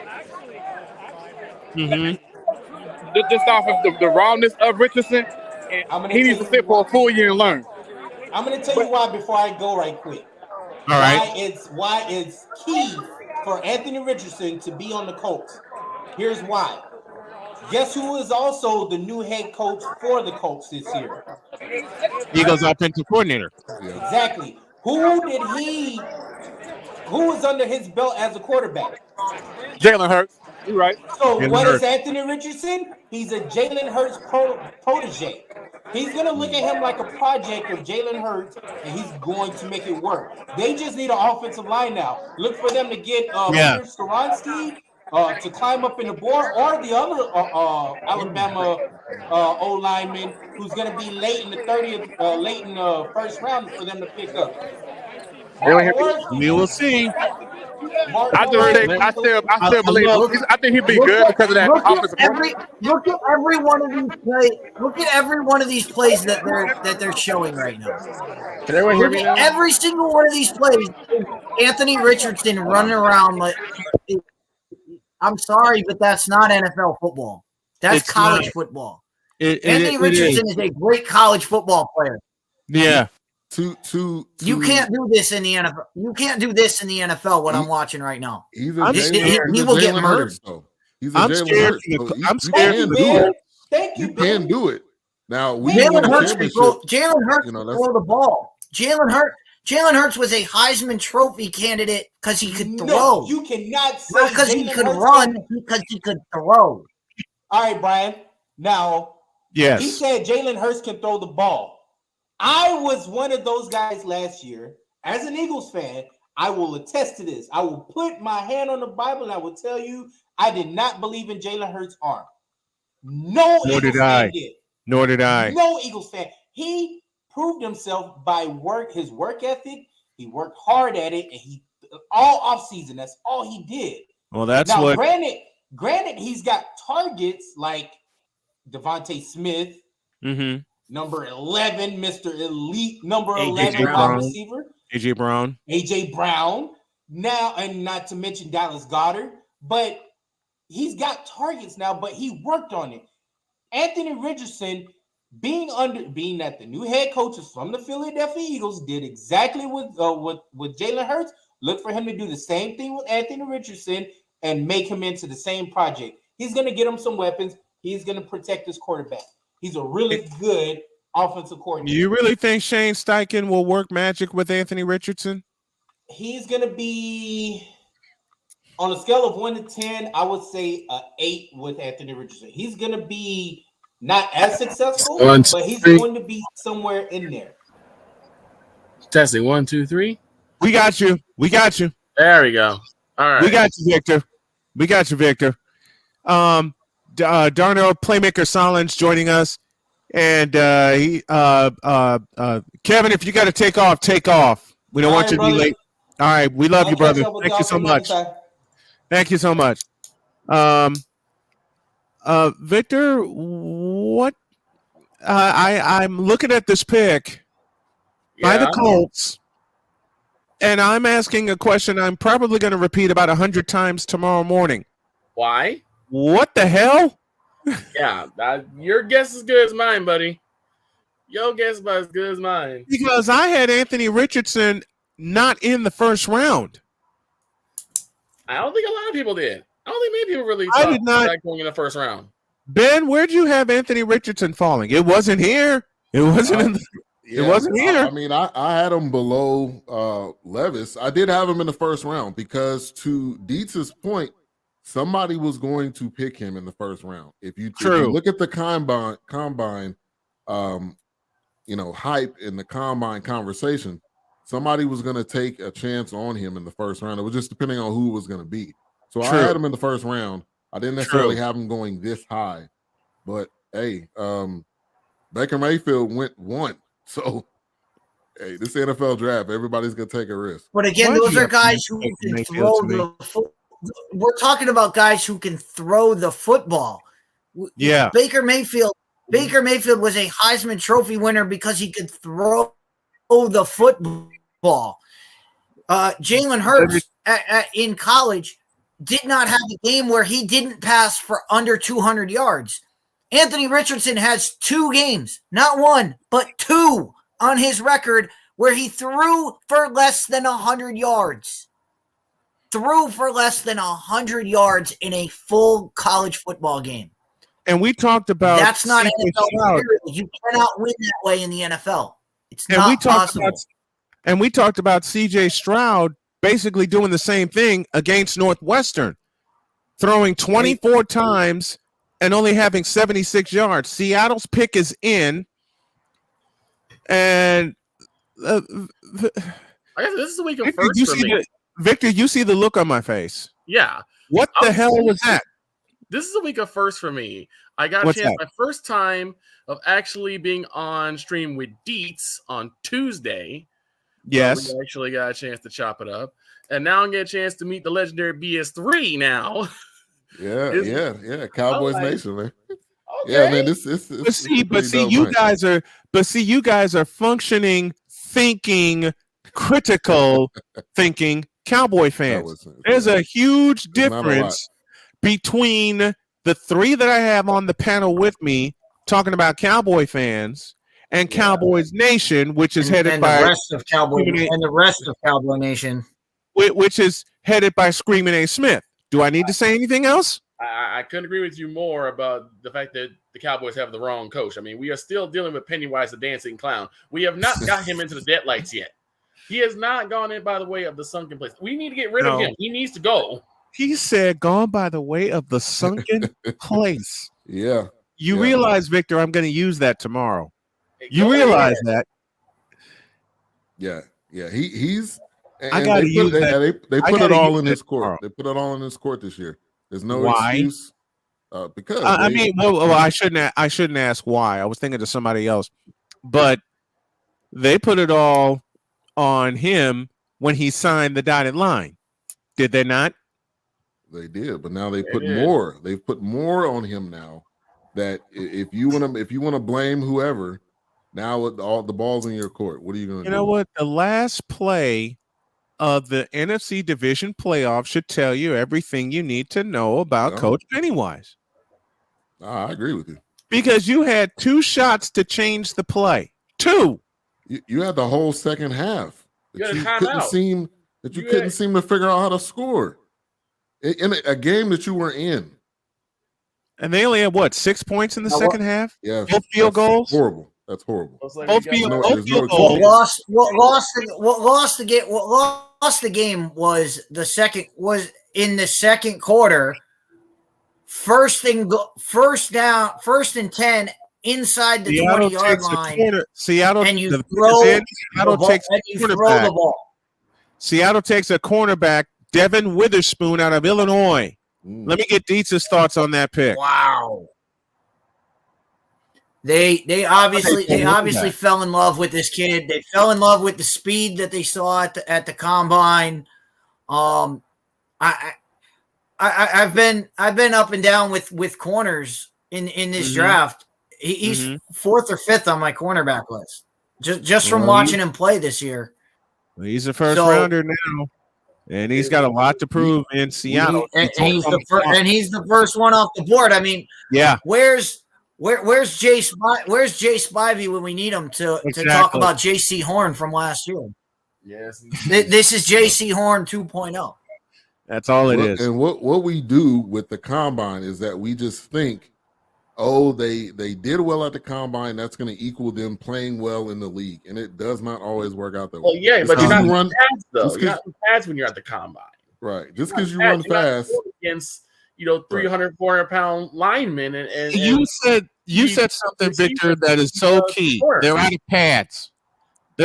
Mm-hmm. Just off of the rawness of Richardson. He needs to sit for a full year and learn. I'm going to tell you why before I go right quick. All right. Why it's key for Anthony Richardson to be on the Colts. Here's why. Guess who is also the new head coach for the Colts this year? Eagles offensive coordinator. Exactly. Who was under his belt as a quarterback? Jalen Hurts. You're right. So what is Anthony Richardson? He's a Jalen Hurts protege. He's going to look at him like a project of Jalen Hurts, and he's going to make it work. They just need an offensive line now. Look for them to get Peter Skoronski to climb up in the board, or the other Alabama O-lineman who's going to be late in the 30th, late in the first round for them to pick up. We will see. I still believe. I think he'd be good because of that offensive. Look at every one of these plays. Look at every one of these plays that they're showing right now. Can everyone hear me now? Every single one of these plays, Anthony Richardson running around like. I'm sorry, but that's not NFL football. That's college football. Anthony Richardson is a great college football player. Yeah. You can't do this in the NFL. You can't do this in the NFL. What I'm watching right now. He will get murdered. He's a Jalen Hurts. I'm scared of the Colts. Thank you, You can do it. Now Jalen Hurts can throw the ball. Jalen Hurts was a Heisman Trophy candidate because he could throw. No, you cannot say not because he could run, because he could throw. All right, Brian. Now, yes, he said Jalen Hurts can throw the ball. I was one of those guys last year. As an Eagles fan, I will attest to this. I will put my hand on the Bible and I will tell you I did not believe in Jalen Hurts' arm. No Eagles fan did. Nor did I. No Eagles fan. He proved himself by his work ethic. He worked hard at it, and he all offseason, that's all he did. Well, that's now, what. Granted, he's got targets like Devontae Smith, number 11, Mr. Elite, number 11 wide receiver. AJ Brown. Now, and not to mention Dallas Goedert, but he's got targets now, but he worked on it. Anthony Richardson, being that the new head coaches from the Philadelphia Eagles did exactly with Jalen Hurts, look for him to do the same thing with Anthony Richardson and make him into the same project. He's going to get him some weapons. He's going to protect his quarterback. He's a really good offensive coordinator. You really think Shane Steichen will work magic with Anthony Richardson? He's going to be, on a scale of 1 to 10, I would say 8 with Anthony Richardson. He's going to be not as successful, but he's going to be somewhere in there. Testing 1, 2, 3. We got you. There we go. All right. We got you, Victor. Darnell Playmaker Solins joining us. And Kevin, if you got to take off. We don't want you to be late. All right. We love you, brother. Thank you so much. Thank you so much. Victor, what? I'm looking at this pick by the Colts, and I'm asking a question I'm probably going to repeat about 100 times tomorrow morning. Why? What the hell? Yeah, your guess is good as mine, buddy. Your guess is about as good as mine. Because I had Anthony Richardson not in the first round. I don't think a lot of people did. I don't think many people really I did not going in the first round. Ben, where'd you have Anthony Richardson falling? It wasn't here. It wasn't it wasn't here. I mean, I had him below Levis. I did have him in the first round because, to Dietz's point, somebody was going to pick him in the first round. If you look at the combine, hype in the combine conversation, somebody was going to take a chance on him in the first round. It was just depending on who it was going to be. So I had him in the first round. I didn't necessarily have him going this high, but hey, Baker Mayfield went 1. So, hey, this NFL draft, everybody's going to take a risk. But again, those are guys who can throw the football. We're talking about guys who can throw the football. Yeah. Baker Mayfield was a Heisman Trophy winner because he could throw the football. Jalen Hurts in college did not have a game where he didn't pass for under 200 yards. Anthony Richardson has 2 games, not 1, but 2 on his record where he threw for less than 100 yards. Threw for less than 100 yards in a full college football game. And we talked about that's not NFL material. You cannot win that way in the NFL. It's not possible. And we talked about CJ Stroud basically doing the same thing against Northwestern, throwing 24 times and only having 76 yards. Seattle's pick is in. And I guess this is the week of first for me. Victor, you see the look on my face. Yeah. What the hell was that? This is a week of first for me. I got a chance my first time of actually being on stream with Dietz on Tuesday. Yes. We actually got a chance to chop it up. And now I'm getting a chance to meet the legendary BS3 now. Yeah. Cowboys Nation, man. Okay. Yeah, man. You guys are functioning, thinking, critical thinking Cowboy fans. There's a huge difference between the 3 that I have on the panel with me talking about Cowboy fans and Cowboys Nation, which is headed by the rest of Cowboy Nation, which is headed by Screaming A. Smith. Do I need to say anything else? I couldn't agree with you more about the fact that the Cowboys have the wrong coach. I mean, we are still dealing with Pennywise the Dancing Clown. We have not got him into the deadlights yet. He has not gone in by the way of the sunken place. We need to get rid of him. He needs to go. He said, gone by the way of the sunken place. Yeah. You realize, Victor, I'm going to use that tomorrow. You realize that? Yeah. He's. I got to use that. They put it all in his court. They put it all in his court this year. There's no excuse. Because I shouldn't ask why. I was thinking to somebody else, but they put it all on him when he signed the dotted line. Did they not? They did, but now they put more. They've put more on him now. That if you want to blame whoever, now with all the balls in your court, what are you going to do? You know what? The last play of the NFC Division playoff should tell you everything you need to know about Coach Pennywise. I agree with you. Because you had 2 shots to change the play. 2. You had the whole second half. You couldn't seem to figure out how to score in a game that you were in. And they only had 6 points in the second half? Yeah, both field goals. Horrible. That's horrible. Both field goals. What lost the game was in the second quarter. First and 10 inside the 20-yard line. Seattle takes a cornerback, Devin Witherspoon out of Illinois. Let me get Dietz's thoughts on that pick. Wow. They obviously fell in love with this kid. They fell in love with the speed that they saw at the combine. I've been up and down with corners in this draft. He's 4th or 5th on my cornerback list. Just from watching him play this year. He's a first rounder now. And he's got a lot to prove in Seattle. And he's the first one off the board. I mean, where's Jay Spivey when we need him to talk about J.C. Horn from last year? Yes. This is J.C. Horn 2.0. That's all it is. And what we do with the combine is that we just think, they did well at the combine. That's going to equal them playing well in the league, and it does not always work out that way. Well, yeah, but you're not fast though. You're not fast when you're at the combine. Right. Just because you run fast against 300, 400-pound linemen, and you said something, Victor, that is so key. They're out of pads. They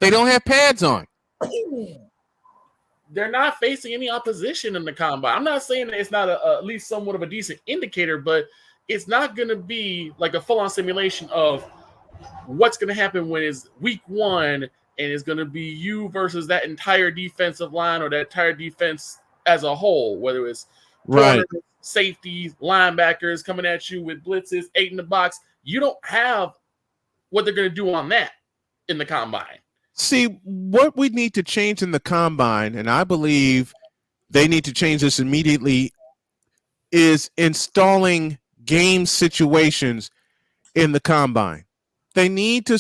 don't have pads on. They're not facing any opposition in the combine. I'm not saying that it's not at least somewhat of a decent indicator, but it's not going to be like a full-on simulation of what's going to happen when it's week 1 and it's going to be you versus that entire defensive line or that entire defense as a whole, whether it's corners, safeties, linebackers coming at you with blitzes, 8 in the box. You don't have what they're going to do on that in the combine. See, what we need to change in the combine, and I believe they need to change this immediately, is installing game situations in the combine. They need to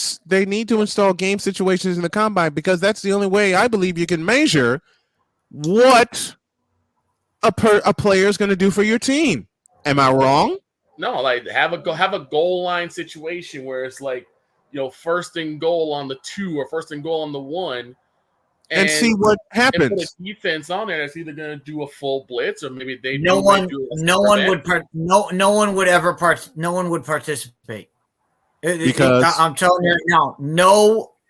install game situations in the combine because that's the only way I believe you can measure what a player is going to do for your team. Am I wrong? No, like have a goal line situation where it's like, first and goal on the 2 or first and goal on the 1, and see what happens. And put a defense on there that's either going to do a full blitz or maybe no one would participate because I'm telling you right now,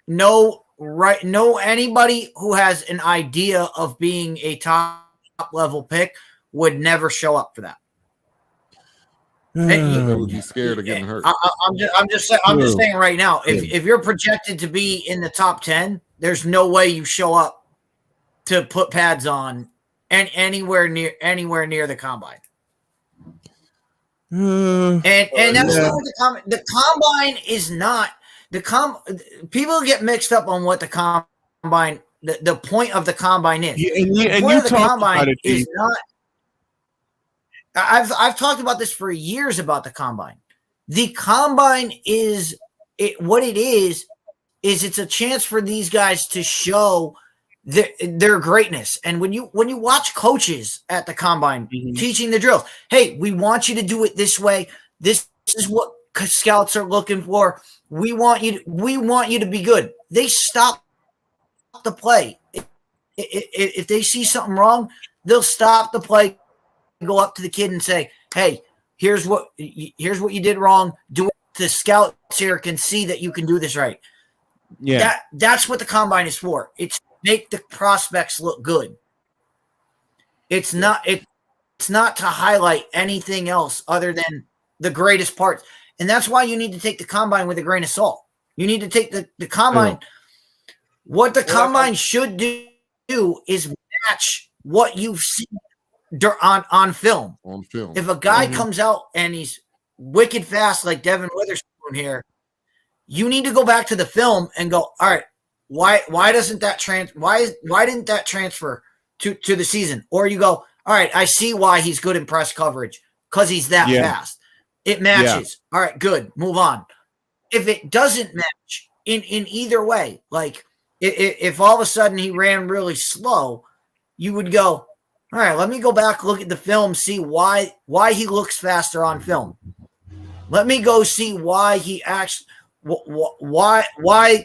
no anybody who has an idea of being a top level pick would never show up for that. They would be scared of getting hurt. I'm just saying right now, if you're projected to be in the top 10, there's no way you show up to put pads on and anywhere near the combine. And that's not the combine is not people get mixed up on what the combine the point of the combine is. The point of the combine is not. I've talked about this for years about the combine. The combine is what it is it's a chance for these guys to show their greatness. And when you watch coaches at the combine teaching the drills, hey, we want you to do it this way. This is what scouts are looking for. We want you to be good. They stop the play. If they see something wrong, they'll stop the play, go up to the kid and say, hey, here's what you did wrong. Do it. The scouts here can see that you can do this right. Yeah. That's what the combine is for. It's to make the prospects look good. It's not to highlight anything else other than the greatest parts. And that's why you need to take the combine with a grain of salt. You need to take the combine. Yeah. What the combine should do is match what you've seen on film. On film. If a guy comes out and he's wicked fast like Devin Witherspoon here, you need to go back to the film and go, all right, why didn't that transfer to the season? Or you go, all right, I see why he's good in press coverage because he's that fast. It matches. Yeah. All right, good. Move on. If it doesn't match in either way, like if all of a sudden he ran really slow, you would go, all right, let me go back, look at the film, see why he looks faster on film. Let me go see why he actually why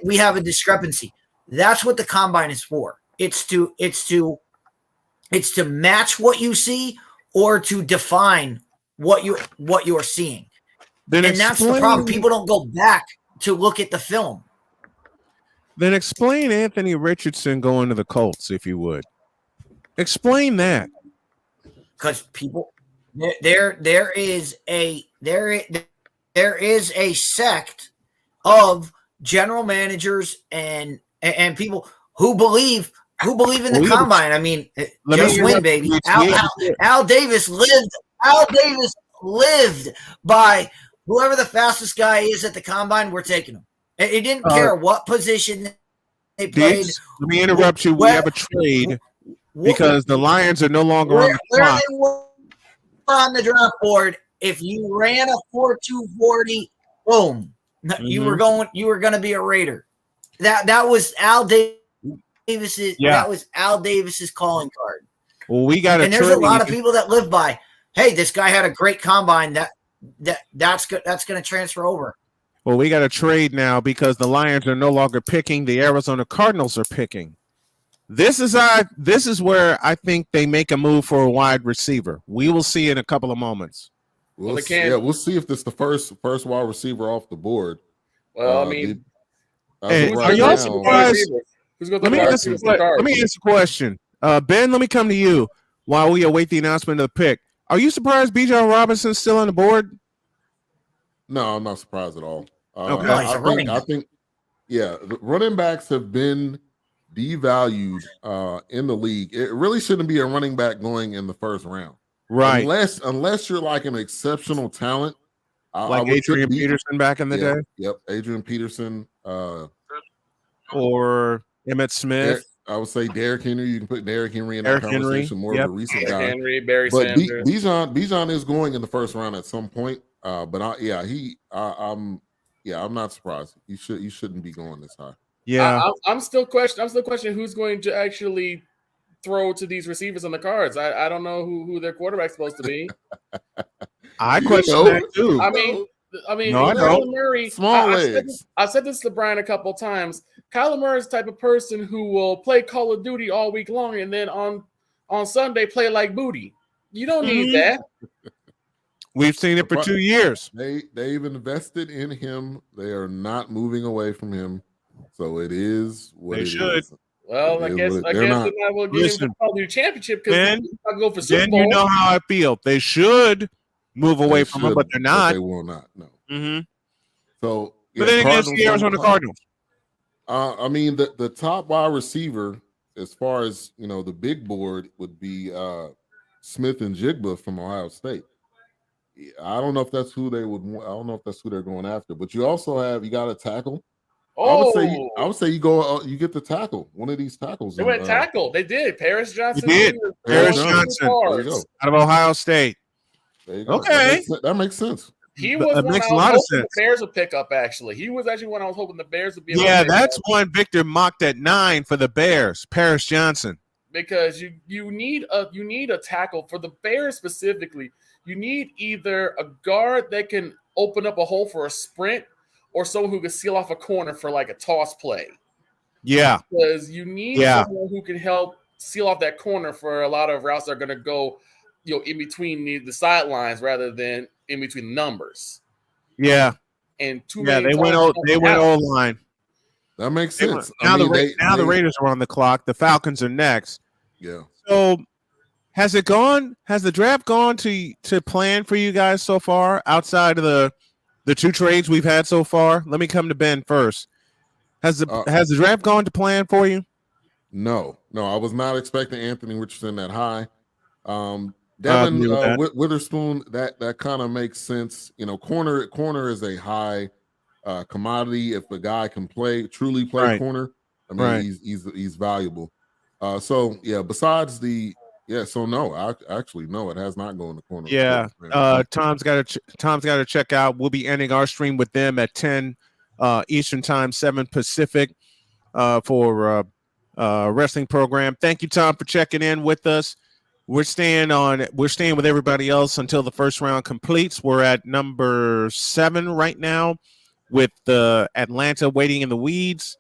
we have a discrepancy. That's what the combine is for. It's to match what you see or to define what you're seeing. And that's the problem. People don't go back to look at the film. Then explain Anthony Richardson going to the Colts, if you would. Explain that. Because people, there is a sect of general managers and people who believe in the combine. I mean, just win, baby. Al Davis lived by whoever the fastest guy is at the combine. We're taking him. It didn't care what position they played. Let me interrupt you. We have a trade because the Lions are no longer on the clock. They were on the draft board. If you ran a 4.240, boom, you were going to be a Raider. That was Al Davis's. Yeah. That was Al Davis's calling card. Well, we got. And there's a lot of people that live by. Hey, this guy had a great combine. That's going to transfer over. Well, we got a trade now because the Lions are no longer picking. The Arizona Cardinals are picking. This is where I think they make a move for a wide receiver. We will see in a couple of moments. We'll see if this is the first wide receiver off the board. Well, I mean, are y'all surprised? Let me ask you a question. Ben, let me come to you while we await the announcement of the pick. Are you surprised Bijan Robinson's still on the board? No, I'm not surprised at all. Okay. I think, the running backs have been devalued in the league. It really shouldn't be a running back going in the first round, right? Unless you're like an exceptional talent, like Adrian Peterson back in the day. Yep, Adrian Peterson, or Emmitt Smith. I would say Derrick Henry. You can put Derrick Henry in that conversation. More of a recent guy. Henry, Barry Sanders. Bijan is going in the first round at some point. But I'm not surprised. You shouldn't be going this high. Yeah, I'm still questioning who's going to actually throw to these receivers on the cards. I don't know who their quarterback's supposed to be. I question that too. I mean, no, Kyler Murray. Small legs. I said this to Brian a couple of times. Kyler Murray is the type of person who will play Call of Duty all week long and then on Sunday play like booty. You don't need that. We've seen it for 2 years. They've invested in him. They are not moving away from him. So it is what they should. Is. Well, I guess they might well get him the Call of Duty championship because they're not go for Super Bowl. Then you know how I feel. They should move away from him, but they're not. They will not. No. Mm-hmm. So, but then against the Arizona Cardinals. I mean, the top wide receiver, as far as the big board, would be Smith and Jigba from Ohio State. I don't know if that's who they would. I don't know if that's who they're going after. But you got a tackle. Oh, I would say you go. You get the tackle. One of these tackles. They went tackle. They did. Paris Johnson. He did. Paris Johnson out of Ohio State. There you go. Okay, that makes sense. He was it one makes I a was lot hoping of sense. the Bears would pick up. Actually, he was actually one I was hoping the Bears would be able to Yeah, pick that's up. one Victor mocked at 9 for the Bears. Paris Johnson. Because you need a tackle for the Bears specifically. You need either a guard that can open up a hole for a sprint, or someone who can seal off a corner for like a toss play. Yeah, Because you need someone who can help seal off that corner for a lot of routes that are going to go, in between the sidelines rather than in between the numbers. Yeah, And they went O-line. That makes sense. Now the Raiders are on the clock. The Falcons are next. Yeah. So has the draft gone to plan for you guys so far outside of the 2 trades we've had so far? Let me come to Ben first. Has the draft gone to plan for you? No, I was not expecting Anthony Richardson that high. Devin Witherspoon, that kind of makes sense. Corner is a high commodity. If a guy can truly play corner, I mean he's valuable. So no, it has not gone to corner. Yeah, Tom's got to check out. We'll be ending our stream with them at 10 Eastern Time, 7 Pacific for wrestling program. Thank you, Tom, for checking in with us. We're staying with everybody else until the first round completes. We're at number 7 right now with Atlanta waiting in the weeds.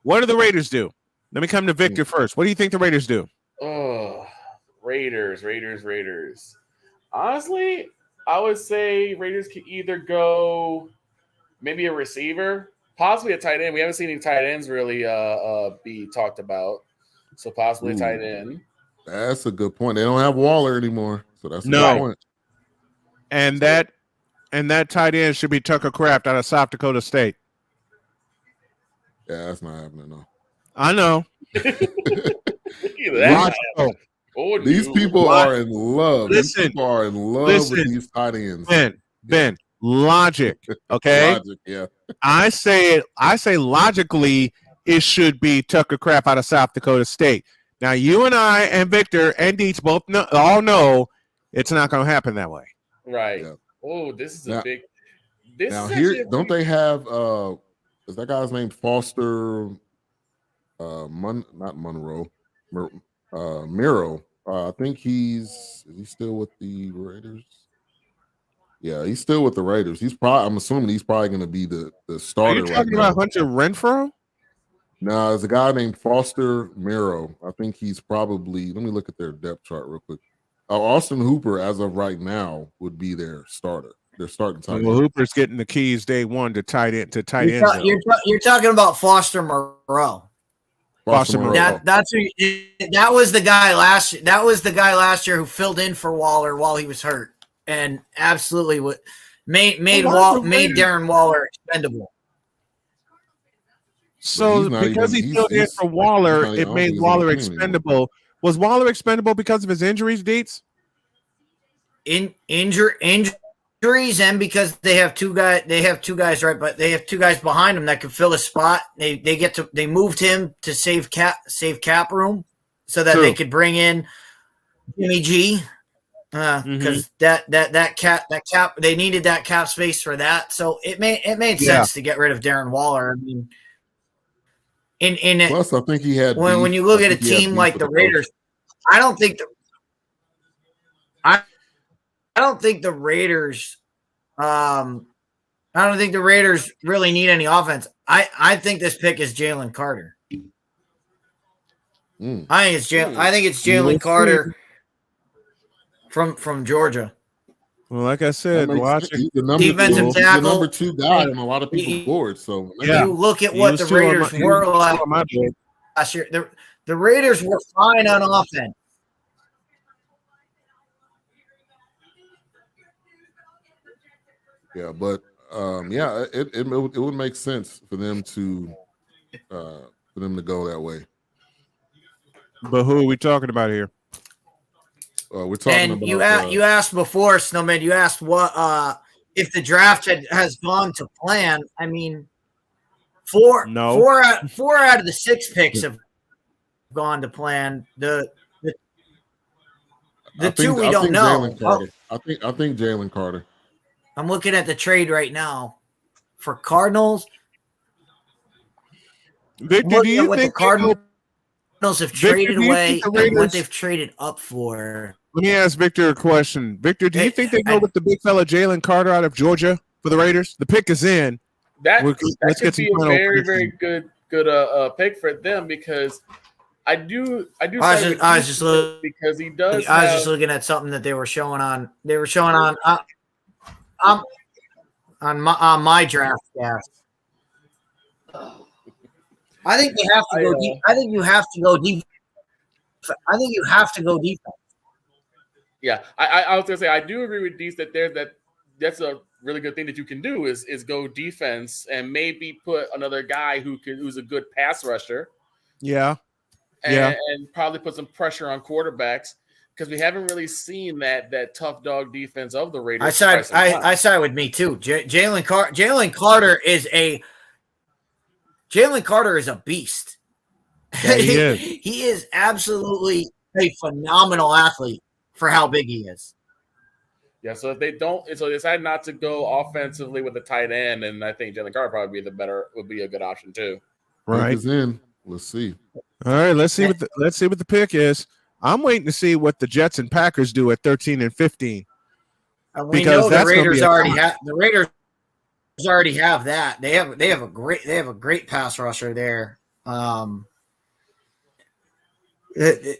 What do the Raiders do? Let me come to Victor first. What do you think the Raiders do? Oh, Raiders. Honestly, I would say Raiders could either go maybe a receiver, possibly a tight end. We haven't seen any tight ends really be talked about, so possibly a tight end. That's a good point. They don't have Waller anymore, so that's a good point. And that tight end should be Tucker Kraft out of South Dakota State. Yeah, that's not happening though. I know. These people are in love. These people are in love with these tight ends. Ben, logic. Okay. Logic, yeah. I say logically it should be Tucker Kraft out of South Dakota State. Now you and I and Victor and Deets both all know it's not going to happen that way. Right. Yeah. Oh, this is a big. Now here, don't they have? Is that guy's name Foster? Not Monroe. Miro. I think is he still with the Raiders? Yeah, he's still with the Raiders. I'm assuming he's probably going to be the starter. Are you talking about Hunter Renfrow? No, there's a guy named Foster Miro. I think he's probably. Let me look at their depth chart real quick. Austin Hooper, as of right now, would be their starter. They're starting tight end. Well, Hooper's getting the keys day one to tight end. You're talking about Foster Moreau. That was the guy last year. That was the guy last year who filled in for Waller while he was hurt, and absolutely made Darren Waller expendable. So because he filled in for Waller, it made Waller expendable. Was Waller expendable because of his injuries, Deets? Injuries, and because they have two guys right, but they have 2 guys behind him that can fill a spot. They moved him to save cap room so that they could bring in Jimmy G because that cap they needed that cap space for that. So it made sense to get rid of Darren Waller. I mean, plus I think he had when you look at a team like the Raiders, I don't think the Raiders really need any offense. I think this pick is Jalen Carter. I think it's Jalen Carter from Georgia. Well, like I said, defensive tackle, the number 2 guy on a lot of people's boards. So you look at what the Raiders were last year. The Raiders were fine on offense. Yeah, but it would make sense for them to go that way. But who are we talking about here? We're talking about. You asked before, Snowman. You asked what if the draft has gone to plan. I mean, four out of the 6 picks have gone to plan. The 2 we don't know. I think Jalen Carter. I'm looking at the trade right now for Cardinals. Victor, do you think the Cardinals have traded away and what they've traded up for? Let me ask Victor a question. Victor, do you think they go with the big fella Jalen Carter out of Georgia for the Raiders? The pick is in. That Let's could get some be a final very, predictions. very good pick for them because I was just looking at something that they were showing on. They were showing on my draft cast. I think they have to go deep. I think you have to go deep. I think you have to go defense. Yeah, I was gonna say I do agree with Dees that that's a really good thing that you can do is go defense and maybe put another guy who's a good pass rusher. Yeah. And probably put some pressure on quarterbacks because we haven't really seen that tough dog defense of the Raiders. I side with me too. Jalen Carter is a beast. Yeah, he is. He is absolutely a phenomenal athlete for how big he is. Yeah, so if they decide not to go offensively with the tight end, and I think Jalen Carter would be a good option too. Right. Pick is in. Let's see. All right, let's see what the pick is. I'm waiting to see what the Jets and Packers do at 13 and 15. We know the Raiders already have that. They have a great pass rusher there.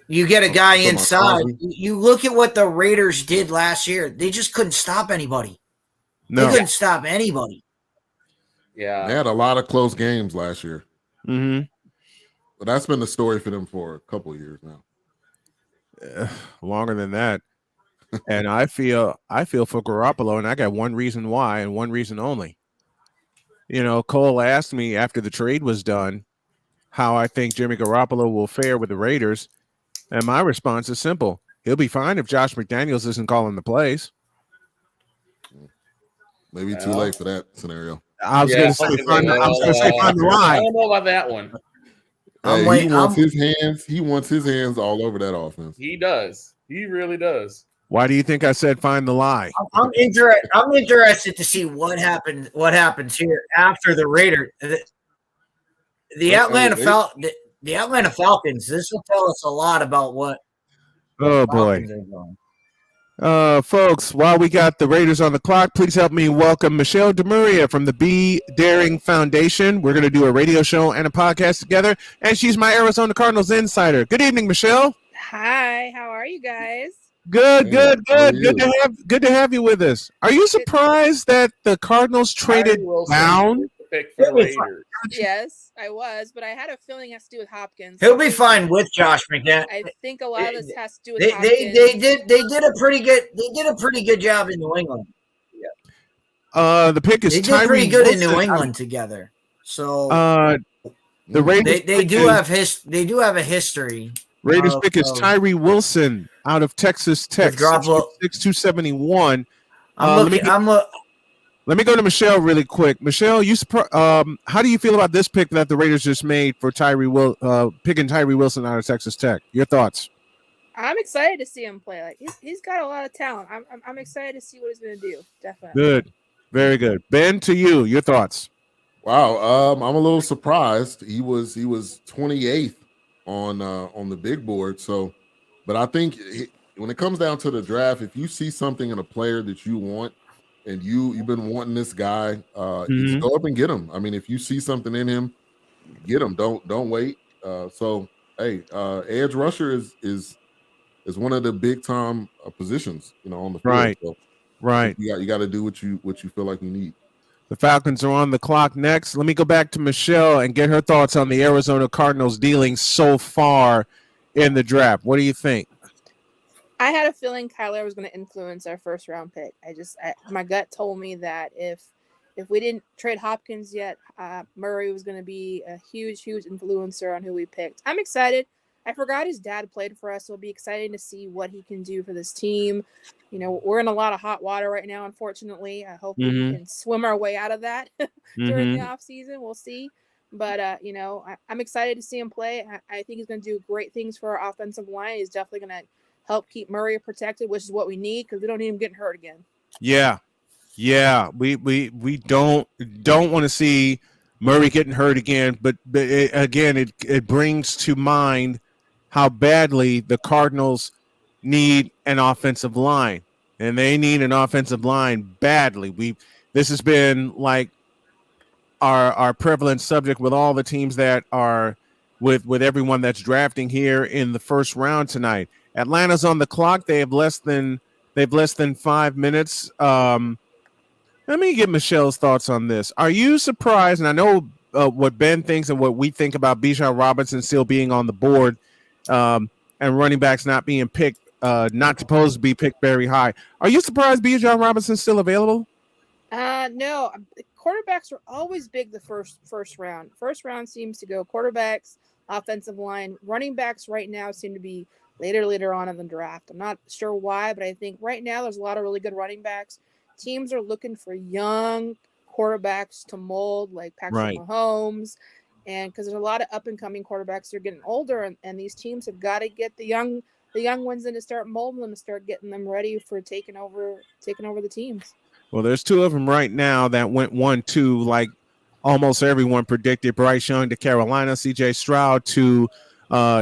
You get a guy inside. You look at what the Raiders did last year. They just couldn't stop anybody. No. They couldn't stop anybody. Yeah. They had a lot of close games last year. Mm-hmm. But that's been the story for them for a couple of years now. Longer than that. And I feel for Garoppolo, and I got one reason why and one reason only. You know, Cole asked me after the trade was done how I think Jimmy Garoppolo will fare with the Raiders. And my response is simple. He'll be fine if Josh McDaniels isn't calling the plays. Maybe too late for that scenario. I was going to say find the line. I don't know about that one. Hey, he wants his hands all over that offense. He does. He really does. Why do you think I said find the lie? I'm interested to see what happens here after the Raiders. The Atlanta Falcons. This will tell us a lot about what. Oh boy. Folks, while we got the Raiders on the clock, please help me welcome Michelle DeMaria from the Be Daring Foundation. We're going to do a radio show and a podcast together, and she's my Arizona Cardinals insider. Good evening, Michelle. Hi, how are you guys? Good. Good to have you with us. Are you surprised that the Cardinals traded down? Yes, I was, but I had a feeling it has to do with Hopkins. He'll be fine with Josh McDaniels. I think a lot of this has to do with Hopkins. They did a pretty good job in New England. The pick is they did pretty good in New England together. So the Raiders they do have a history. Raiders pick is Tyree Wilson out of Texas Tech, 6'2", Let me go to Michelle really quick. Michelle, how do you feel about this pick that the Raiders just made for picking Tyree Wilson out of Texas Tech? Your thoughts? I'm excited to see him play. Like he's got a lot of talent. I'm excited to see what he's going to do. Definitely. Good, very good. Ben, to you, your thoughts? Wow, I'm a little surprised. He was 28th on the big board. So, but I think when it comes down to the draft, if you see something in a player that you want, and you've been wanting this guy, just go up and get him. I mean, if you see something in him, get him. Don't wait. So hey, edge rusher is one of the big time positions, on the field. Right. So right. You got to do what you feel like you need. The Falcons are on the clock next. Let me go back to Michelle and get her thoughts on the Arizona Cardinals dealing so far in the draft. What do you think? I had a feeling Kyler was going to influence our first round pick. My gut told me that if we didn't trade Hopkins yet, Murray was going to be a huge influencer on who we picked. I'm excited. I forgot his dad played for us, so it'll be exciting to see what he can do for this team. We're in a lot of hot water right now, unfortunately. I hope we can swim our way out of that during the offseason. We'll see. But, I'm excited to see him play. I think he's going to do great things for our offensive line. He's definitely going to help keep Murray protected, which is what we need because we don't need him getting hurt again. Yeah. Yeah, we don't want to see Murray getting hurt again, but it brings to mind how badly the Cardinals need an offensive line, and they need an offensive line badly. This has been like our prevalent subject with all the teams that are with everyone that's drafting here in the first round tonight. Atlanta's on the clock. They have less than 5 minutes. Let me get Michelle's thoughts on this. Are you surprised? And I know what Ben thinks and what we think about Bijan Robinson still being on the board, and running backs not being picked, not supposed to be picked very high. Are you surprised Bijan Robinson's still available? No. Quarterbacks are always big the first round. First round seems to go quarterbacks, offensive line, running backs right now seem to be later on in the draft. I'm not sure why, but I think right now there's a lot of really good running backs. Teams are looking for young quarterbacks to mold, like Patrick Mahomes, and because there's a lot of up and coming quarterbacks, they're getting older, and these teams have got to get the young ones in to start molding them, to start getting them ready for taking over the teams. Well, there's two of them right now that went 1-2, like almost everyone predicted. Bryce Young to Carolina, C.J. Stroud to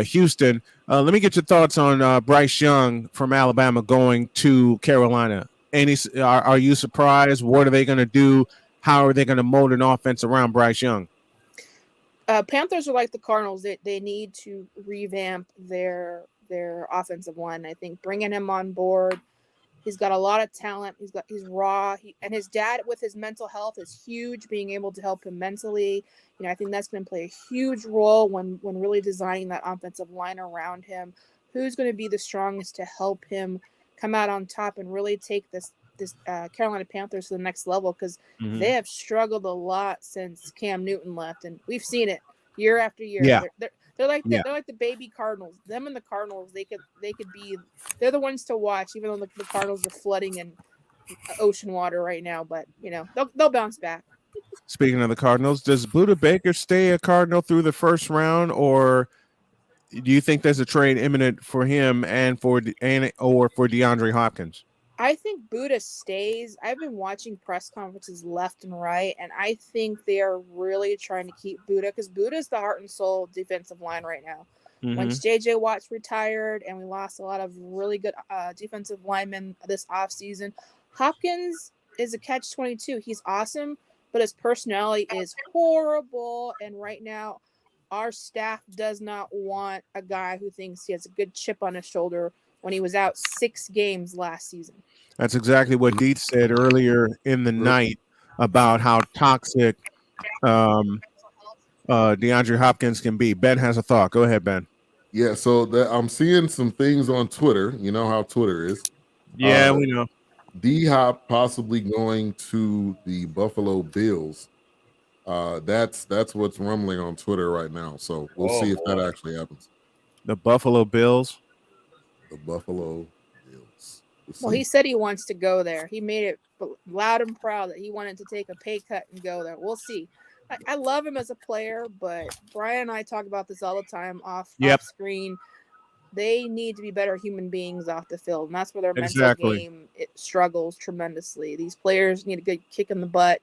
Houston. Let me get your thoughts on Bryce Young from Alabama going to Carolina. Are you surprised? What are they going to do? How are they going to mold an offense around Bryce Young? Panthers are like the Cardinals. They need to revamp their offensive line. I think bringing him on board, he's got a lot of talent. He's raw. And his dad with his mental health is huge. Being able to help him mentally, I think that's going to play a huge role when really designing that offensive line around him. Who's going to be the strongest to help him come out on top and really take this Carolina Panthers to the next level, because they have struggled a lot since Cam Newton left, and we've seen it year after year. Yeah. They're like the baby Cardinals. Them and the Cardinals, they're the ones to watch, even though the Cardinals are flooding in ocean water right now. But they'll bounce back. Speaking of the Cardinals, does Buda Baker stay a Cardinal through the first round, or do you think there's a trade imminent for him or for DeAndre Hopkins? I think Buda stays. I've been watching press conferences left and right, and I think they are really trying to keep Buda, because Buda is the heart and soul defensive line right now. Once J.J. Watt's retired and we lost a lot of really good defensive linemen this offseason, Hopkins is a catch-22. He's awesome, but his personality is horrible, and right now our staff does not want a guy who thinks he has a good chip on his shoulder when he was out 6 games last season. That's exactly what Dietz said earlier in the night about how toxic DeAndre Hopkins can be. Ben has a thought. Go ahead, Ben. Yeah, so I'm seeing some things on Twitter. You know how Twitter is. Yeah, we know. D-Hop possibly going to the Buffalo Bills. That's what's rumbling on Twitter right now. So we'll see if that actually happens. The Buffalo Bills? The Buffalo Bills. Well, he said he wants to go there. He made it loud and proud that he wanted to take a pay cut and go there. We'll see. I love him as a player, but Brian and I talk about this all the time off screen. They need to be better human beings off the field, and that's where their mental game struggles tremendously. These players need a good kick in the butt,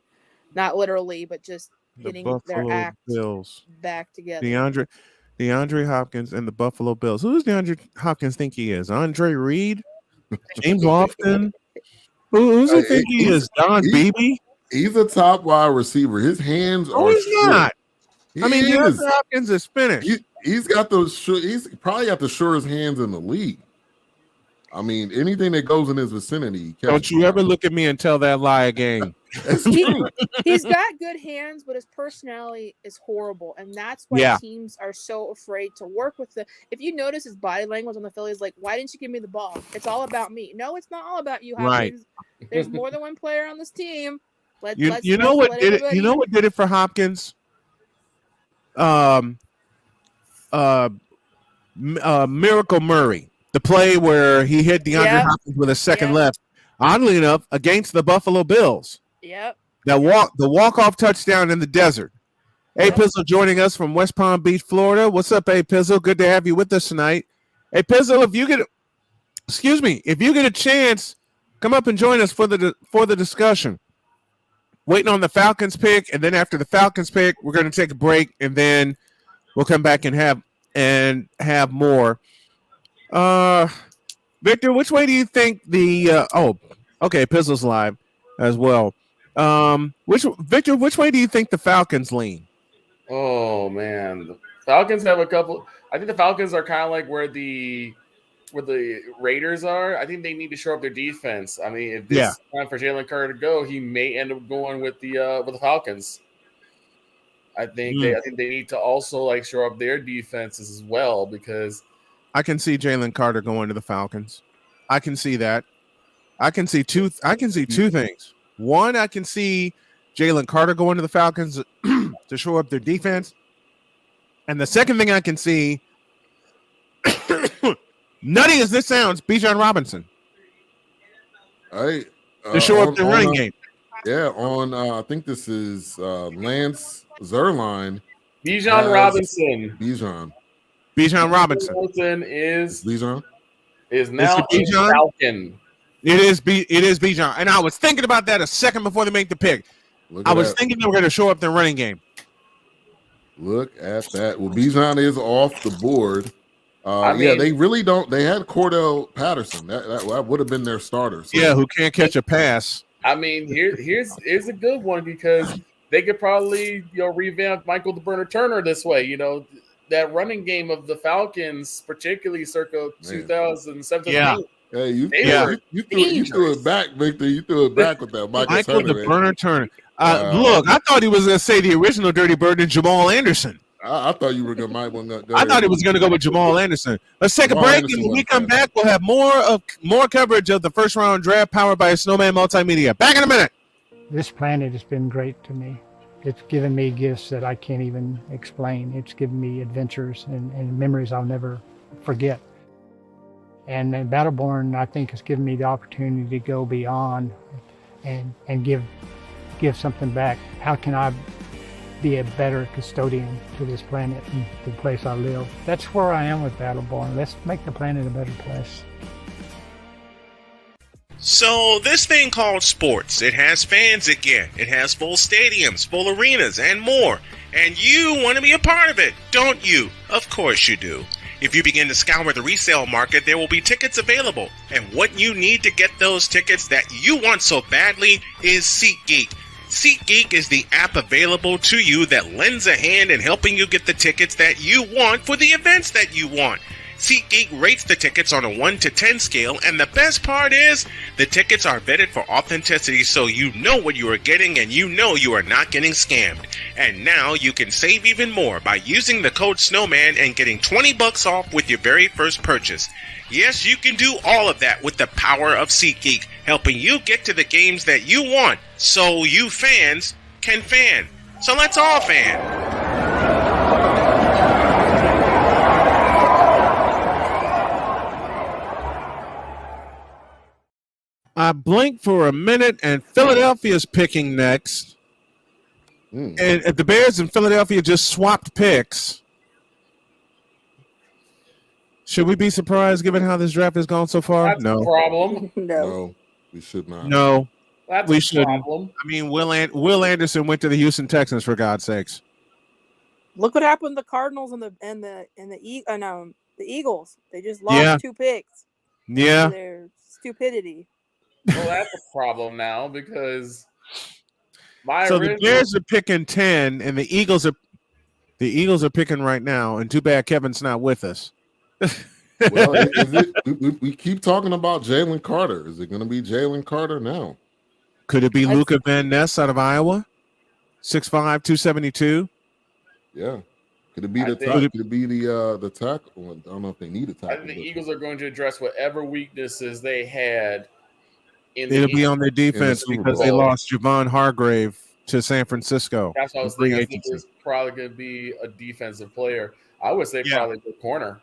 not literally, but just getting their act back together. DeAndre Hopkins and the Buffalo Bills. Who does DeAndre Hopkins think he is? Andre Reed? James Lofton? Who does he think he is? Don Beebe? He's a top wide receiver. His hands are he's short. Not. DeAndre Hopkins is finished. He's probably got the shortest hands in the league. I mean, anything that goes in his vicinity. Don't you ever look at me and tell that lie again. He's got good hands, but his personality is horrible, and that's why teams are so afraid to work with him. If you notice his body language on the field, he's like, "Why didn't you give me the ball? It's all about me." No, it's not all about you, Hopkins. Right. There's more than one player on this team. You know what did it for Hopkins? Miracle Murray, the play where he hit DeAndre Hopkins with a second left. Oddly enough, against the Buffalo Bills. Yep. The walk-off touchdown in the desert. A Pizzle joining us from West Palm Beach, Florida. What's up, A Pizzle? Good to have you with us tonight. A Pizzle, if you get a chance, Come up and join us for the discussion. Waiting on the Falcons pick, and then after the Falcons pick, we're going to take a break, and then we'll come back and have more. Victor, which way do you think the? Pizzle's live as well. Which way do you think the Falcons lean? Oh man, the Falcons have a couple. I think the Falcons are kind of like where the Raiders are. I think they need to shore up their defense. I mean, if this is time for Jalen Carter to go, he may end up going with the Falcons. I think they need to also like shore up their defenses as well, because I can see Jalen Carter going to the Falcons. I can see that. I can see two things. One, I can see Jalen Carter going to the Falcons to shore up their defense. And the second thing I can see, nutty as this sounds, Bijan Robinson. To shore up the running game. Yeah, I think this is Lance Zierlein. Bijan Robinson. Bijan Robinson is Bijan. Is now a Falcon. It is Bijan. And I was thinking about that a second before they make the pick. I was thinking they were going to shore up their running game. Look at that. Well, Bijan is off the board. They really don't. They had Cordell Patterson. That would have been their starter. So. Yeah, who can't catch a pass. I mean, here's a good one, because they could probably revamp Michael the Burner Turner this way. That running game of the Falcons, particularly circa 2017. Yeah. Hey, you threw it back, Victor. You threw it back with that Michael the Burner Turner. Look, I thought he was going to say the original Dirty Bird and Jamal Anderson. I thought you were going to I thought he was going to go with Jamal Anderson. Let's take a break, and when we come back, we'll have more coverage of the first round draft powered by Snowman Multimedia. Back in a minute. This planet has been great to me. It's given me gifts that I can't even explain. It's given me adventures and memories I'll never forget. And Battleborn, I think, has given me the opportunity to go beyond and give something back. How can I be a better custodian to this planet and the place I live? That's where I am with Battleborn. Let's make the planet a better place. So this thing called sports, it has fans again. It has full stadiums, full arenas, and more. And you want to be a part of it, don't you? Of course you do. If you begin to scour the resale market, there will be tickets available. And what you need to get those tickets that you want so badly is SeatGeek. SeatGeek is the app available to you that lends a hand in helping you get the tickets that you want for the events that you want. SeatGeek rates the tickets on a 1 to 10 scale, and the best part is the tickets are vetted for authenticity, so you know what you are getting and you know you are not getting scammed. And now you can save even more by using the code Snowman and getting $20 off with your very first purchase. Yes, you can do all of that with the power of SeatGeek, helping you get to the games that you want, so you fans can fan. So let's all fan. I blinked for a minute, and Philadelphia's picking next. And the Bears and Philadelphia just swapped picks. Should we be surprised given how this draft has gone so far? That's a problem. No, we should not. No, that's we a shouldn't. problem. I mean, Will Anderson went to the Houston Texans, for God's sakes. Look what happened to the Cardinals and the Eagles. They just lost 2 picks. Yeah. Their stupidity. Well, that's a problem now, because the Bears are picking 10, and the Eagles are picking right now. And too bad Kevin's not with us. Well, we keep talking about Jalen Carter. Is it going to be Jalen Carter now? Could it be Luca Van Ness out of Iowa? 6'5", 272? Yeah. Could it be the tackle? Could it be the tackle? I don't know if they need a tackle. I think the Eagles are going to address whatever weaknesses they had. It'll be on their defense because they lost Javon Hargrave to San Francisco. That's what I was thinking. I think it's probably going to be a defensive player. I would say probably the corner.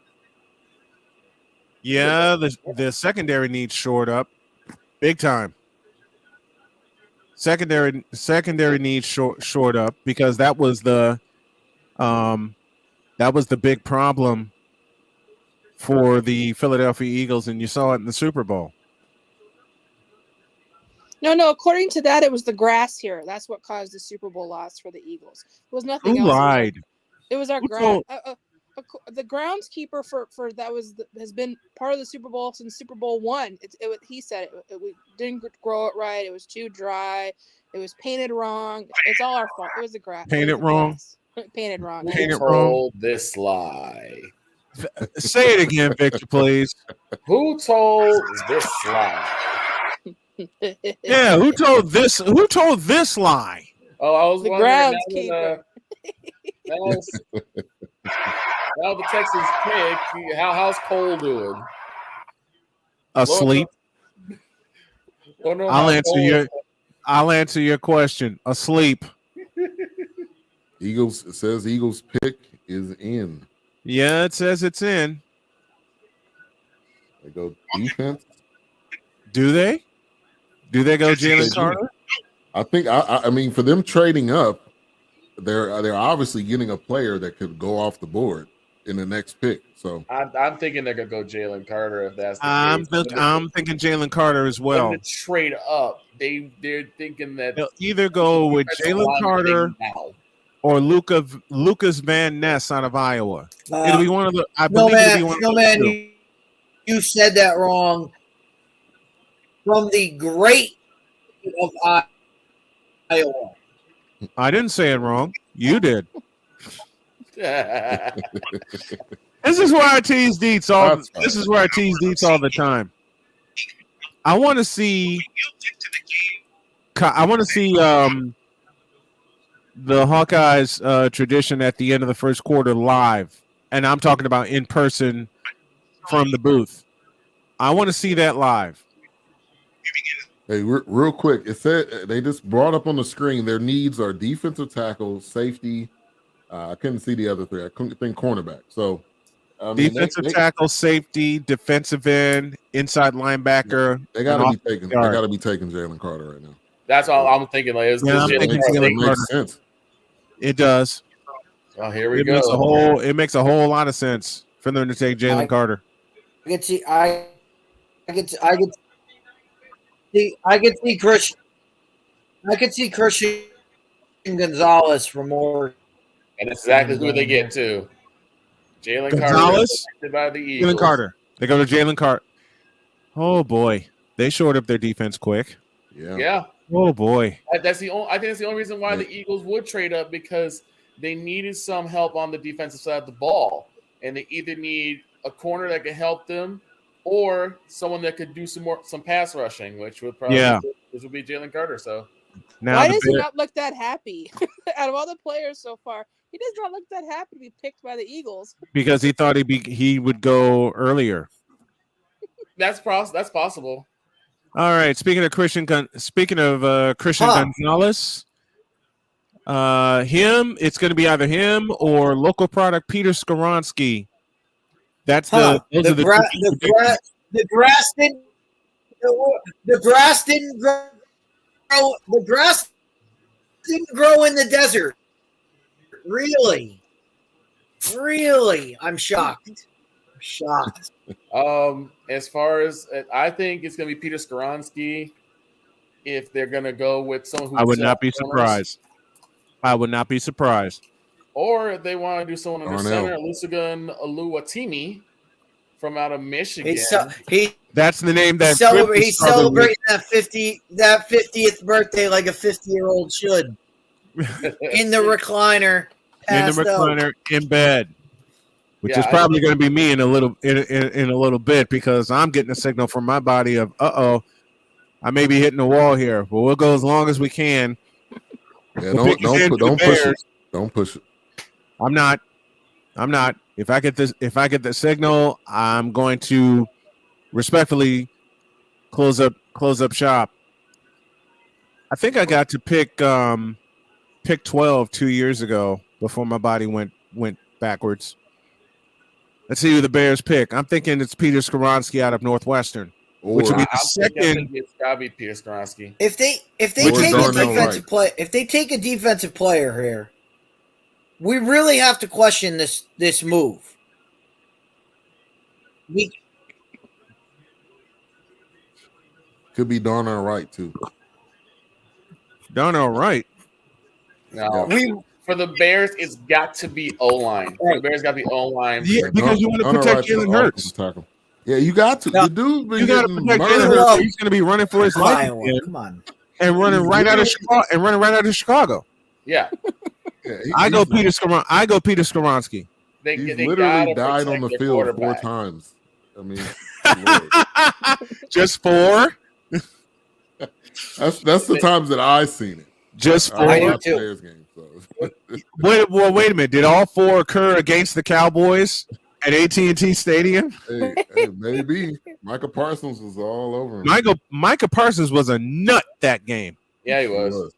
Yeah, the secondary needs shored up, big time. Secondary needs shored up because that was the big problem for the Philadelphia Eagles, and you saw it in the Super Bowl. No. According to that, it was the grass here. That's what caused the Super Bowl loss for the Eagles. It was nothing Who else. lied? It was our Who grass. told- The groundskeeper for that has been part of the Super Bowl since Super Bowl I. He said we didn't grow it right. It was too dry. It was painted wrong. It's all our fault. It was the grass. Painted wrong. Painted wrong. Painted Who wrong. told this lie? Say it again, Victor, please. Who told this lie? Yeah, who told this? Who told this lie? Oh, I was The wondering. groundskeeper. Now the Texans pick. How's Cole doing? Asleep. I'll answer your question. Asleep. Eagles, it says Eagles pick is in. Yeah, it says it's in. They go defense. Do they? Do they go Jalen Carter? I think I mean for them trading up, they're obviously getting a player that could go off the board in the next pick. So I'm thinking they're gonna go Jalen Carter if that's the I'm case. thinking Jalen Carter as well. To trade up, they're thinking that they'll either go with Jalen Carter or Lucas Van Ness out of Iowa. It'll be one of the. I believe it'll be one of those two. You said that wrong. From the great of Iowa. I didn't say it wrong. You did. This is where I tease Deets all. This is where I tease Deets all the time. I want to see. I want to see the Hawkeyes tradition at the end of the first quarter live, and I'm talking about in person from the booth. I want to see that live. Hey, real quick, it said they just brought up on the screen their needs are defensive tackle, safety. I couldn't see the other three. I couldn't think cornerback. So defensive tackle, safety, defensive end, inside linebacker. They got to be taking. They got to be taking Jalen Carter right now. That's all I'm thinking. Like, I'm thinking Jalen Carter. Makes sense. It does. Oh, here we go. It makes a whole lot of sense for them to take Jalen Carter. I could see Christian. I could see Christian Gonzalez for more. And that's exactly who they get too. Jalen Gonzalez Carter by the Eagles. Jalen Carter. They go to Jalen Carter. Oh boy, they shored up their defense quick. Yeah. Oh boy. That's the only. I think that's the only reason why the Eagles would trade up, because they needed some help on the defensive side of the ball, and they either need a corner that can help them, or someone that could do some pass rushing, which would probably this would be Jalen Carter. So now why does he not look that happy? Out of all the players so far, he does not look that happy to be picked by the Eagles. Because he thought he would go earlier. That's possible. All right. Speaking of Christian Gonzalez, it's going to be either him or local product Peter Skoronski. That's the grass didn't grow. The grass didn't grow in the desert. Really, I'm shocked. As far as I think it's going to be Peter Skoronski. If they're going to go with someone who I would not be surprised. Or if they want to do someone under center, Olusegun Oluwatimi from out of Michigan. That's the name that he's celebrating that 50th birthday like a 50-year-old should. In the recliner. In bed. Which is probably going to be me in a little bit, because I'm getting a signal from my body of I may be hitting the wall here, but we'll go as long as we can. Yeah, don't push it. Don't push it. I'm not. If I get the signal, I'm going to respectfully close up shop. I think I got to pick 12 2 years ago before my body went backwards. Let's see who the Bears pick. I'm thinking it's Peter Skoronski out of Northwestern, which would be the second. It's gotta be Peter Skoronski. If they take a defensive player here, we really have to question this move. Could be Darnell Wright too. Darnell Wright. No, for the Bears, it's got to be O-line. For the Bears, got to be O-line. Yeah, because you want to protect Jalen Hurts. Yeah, you got to. The dude's been You got to getting protect Jalen murdered. Hurts. He's going to be running for his life again. Come on. And running right out of Chicago. Yeah. I go Peter Skoronski. He's literally died on the field 4 times. I mean, just 4. That's the times that I've seen it. Just 4. Players game, so. Wait a minute. Did all 4 occur against the Cowboys at AT&T Stadium? Hey, maybe Micah Parsons was all over him. Micah Parsons was a nut that game. Yeah, he was.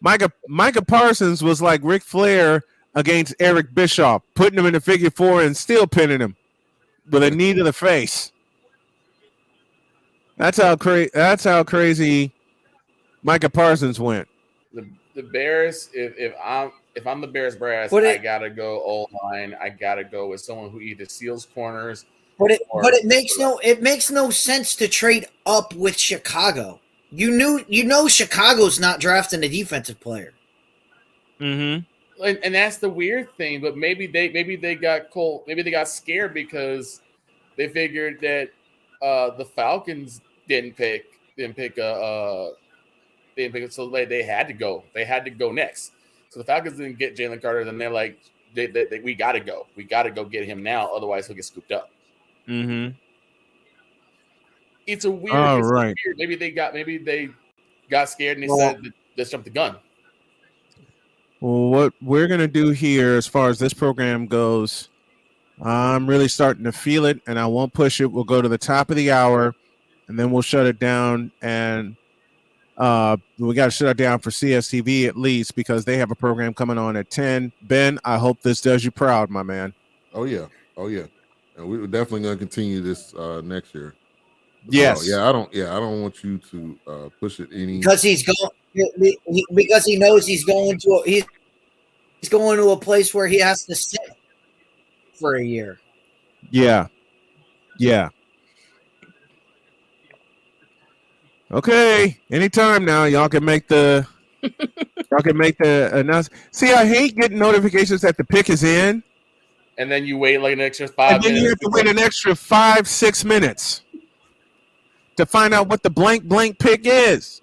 Micah Parsons was like Ric Flair against Eric Bischoff, putting him in the figure 4 and still pinning him with a knee to the face. That's how crazy Micah Parsons went. The Bears, if I'm the Bears brass, I gotta go O-line. I gotta go with someone who either seals corners. But it makes no sense to trade up with Chicago. You know Chicago's not drafting a defensive player. Mm-hmm. And that's the weird thing. But maybe they got cold. Maybe they got scared because they figured that the Falcons didn't pick it, so they had to go. They had to go next. So the Falcons didn't get Jalen Carter, then they're like, we got to go. We got to go get him now, otherwise he'll get scooped up. Mm-hmm. It's a weird. Right. Weird. Maybe they got scared and they said, let's jump the gun. Well, what we're gonna do here, as far as this program goes, I'm really starting to feel it, and I won't push it. We'll go to the top of the hour, and then we'll shut it down. And we got to shut it down for CSTV at least because they have a program coming on at 10. Ben, I hope this does you proud, my man. Oh yeah. And we're definitely going to continue this next year. Yes. So, I don't want you to push it any because because he knows he's going to a place where he has to sit for a year. Yeah. Okay. Anytime now, y'all can make the announcement. See, I hate getting notifications that the pick is in. And then you wait like an extra 5 minutes. And then you have to wait an extra 5-6 minutes to find out what the blank pick is.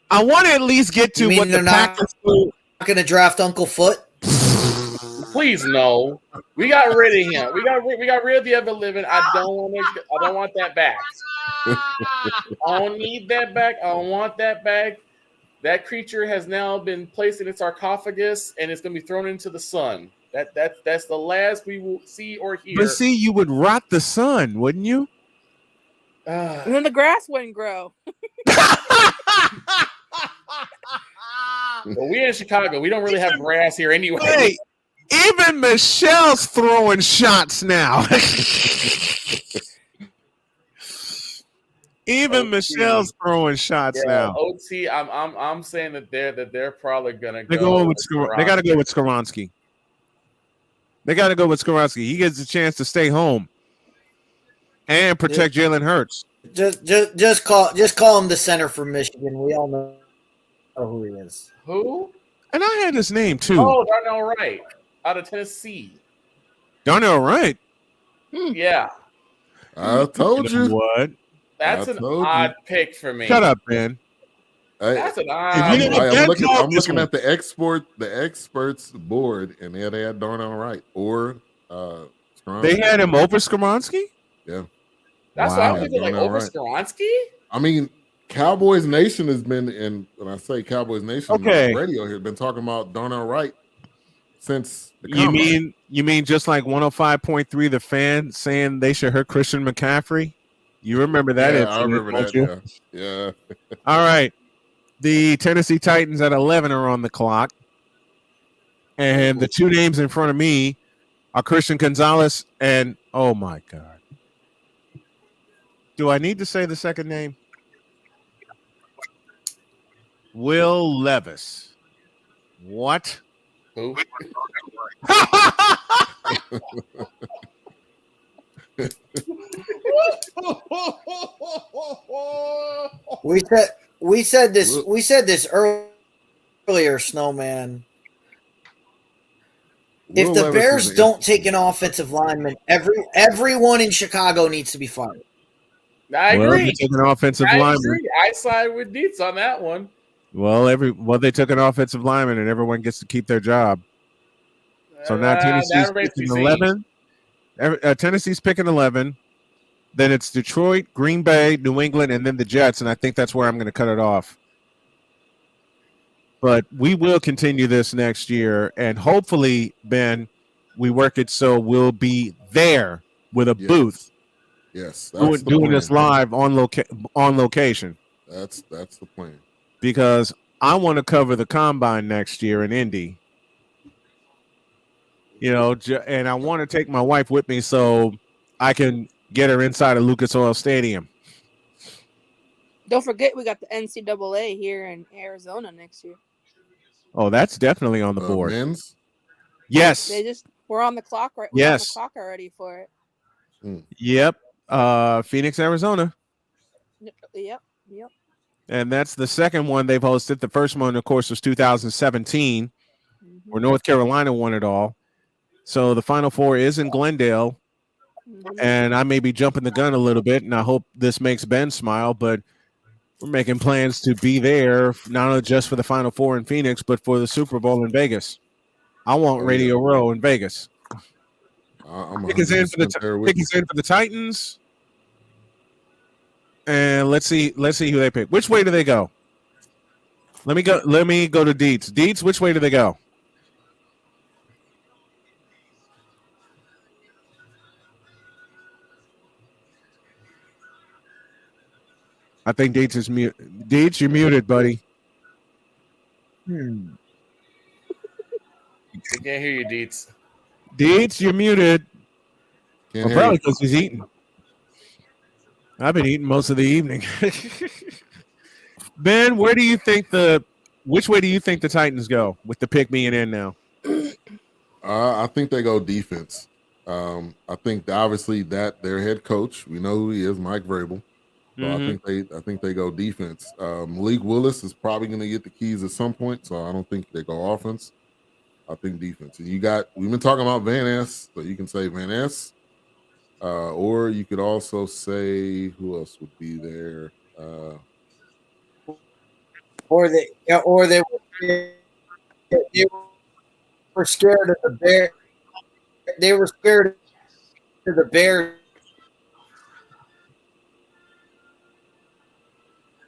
I want to at least get to what the Packers not going to draft Uncle Foot. Please no. We got rid of him. We got rid of the ever living. I don't want that back. I don't need that back. I don't want that back. That creature has now been placed in its sarcophagus and it's going to be thrown into the sun. That's the last we will see or hear. But see, you would rot the sun, wouldn't you? And then the grass wouldn't grow. Well, we're in Chicago. We don't really have grass here anyway. Hey, even Michelle's throwing shots now. Even Michelle's throwing shots now. OT, I'm saying that they're probably gonna They got to go with Skoronski. They got to go with Skoronski. He gets a chance to stay home and protect Jalen Hurts. Just call him the center for Michigan. We all know who he is. Who? And I had his name too. Oh, Darnell Wright out of Tennessee. Darnell Wright. Yeah. I told you what. That's an odd pick for me. Shut up, man. That's an odd. I'm looking at the experts board, and they had Darnell Wright or Skoronski. They had him over Skoronski? Yeah. That's what I'm thinking, like over Skoronski? I mean, Cowboys Nation has been, and when I say Cowboys Nation, radio here has been talking about Darnell Wright since the combine. You mean just like 105.3, the fan saying they should hurt Christian McCaffrey? You remember that? Yeah, I remember that. Yeah. All right. The Tennessee Titans at 11 are on the clock. And the two names in front of me are Christian Gonzalez and, oh, my God. Do I need to say the second name? Will Levis. What? Who? We said this earlier, Snowman. If Will the Levis is Bears an don't take an offensive lineman, everyone in Chicago needs to be fired. I Well, agree. they took an offensive I lineman. agree. I side with Dietz on that one. Well, they took an offensive lineman, and everyone gets to keep their job. So now Tennessee's that remains to be picking seen. 11. Tennessee's picking 11. Then it's Detroit, Green Bay, New England, and then the Jets. And I think that's where I'm going to cut it off. But we will continue this next year, and hopefully, Ben, we work it so we'll be there with a booth. Yes, that's doing plan. this live on location. That's the plan. Because I want to cover the combine next year in Indy. And I want to take my wife with me so I can get her inside of Lucas Oil Stadium. Don't forget, we got the NCAA here in Arizona next year. Oh, that's definitely on the board. Men's? Yes. We're on the clock, right? We're on the clock already for it. Yep. Phoenix, Arizona. Yep. And that's the second one they've hosted. The first one, of course, was 2017, where North Carolina won it all. So the Final Four is in Glendale. And I may be jumping the gun a little bit, and I hope this makes Ben smile, but we're making plans to be there, not only just for the Final Four in Phoenix, but for the Super Bowl in Vegas. I want Radio Row in Vegas. I'm Pick us in for the Titans. And let's see who they pick. Which way do they go? Let me go to Dietz. Dietz, which way do they go? I think Dietz is mute. Dietz, you're muted, buddy. I can't hear you, Dietz. Dietz, you're muted. Probably you. because he's eating. I've been eating most of the evening. Ben, which way do you think the Titans go with the pick being in now? I think they go defense. I think obviously that their head coach, we know who he is, Mike Vrabel. So I think they go defense. Malik Willis is probably going to get the keys at some point, so I don't think they go offense. I think defense. And we've been talking about Van Ness, so you can say Van Ness, or you could also say who else would be there. Or they were scared of the Bear. They were scared of the Bears.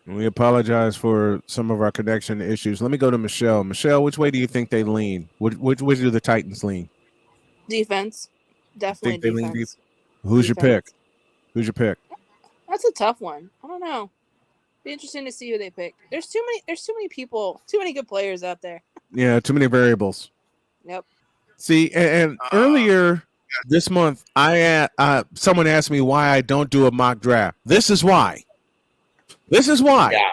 We apologize for some of our connection issues. Let me go to Michelle. Michelle, which way do you think they lean? Which do the Titans lean? Defense. Definitely Think they lean defense. Who's your pick? Who's your pick? That's a tough one. I don't know. Be interesting to see who they pick. There's too many people, too many good players out there. Yeah, too many variables. Yep. See, and earlier this month, someone asked me why I don't do a mock draft. This is why. Yeah.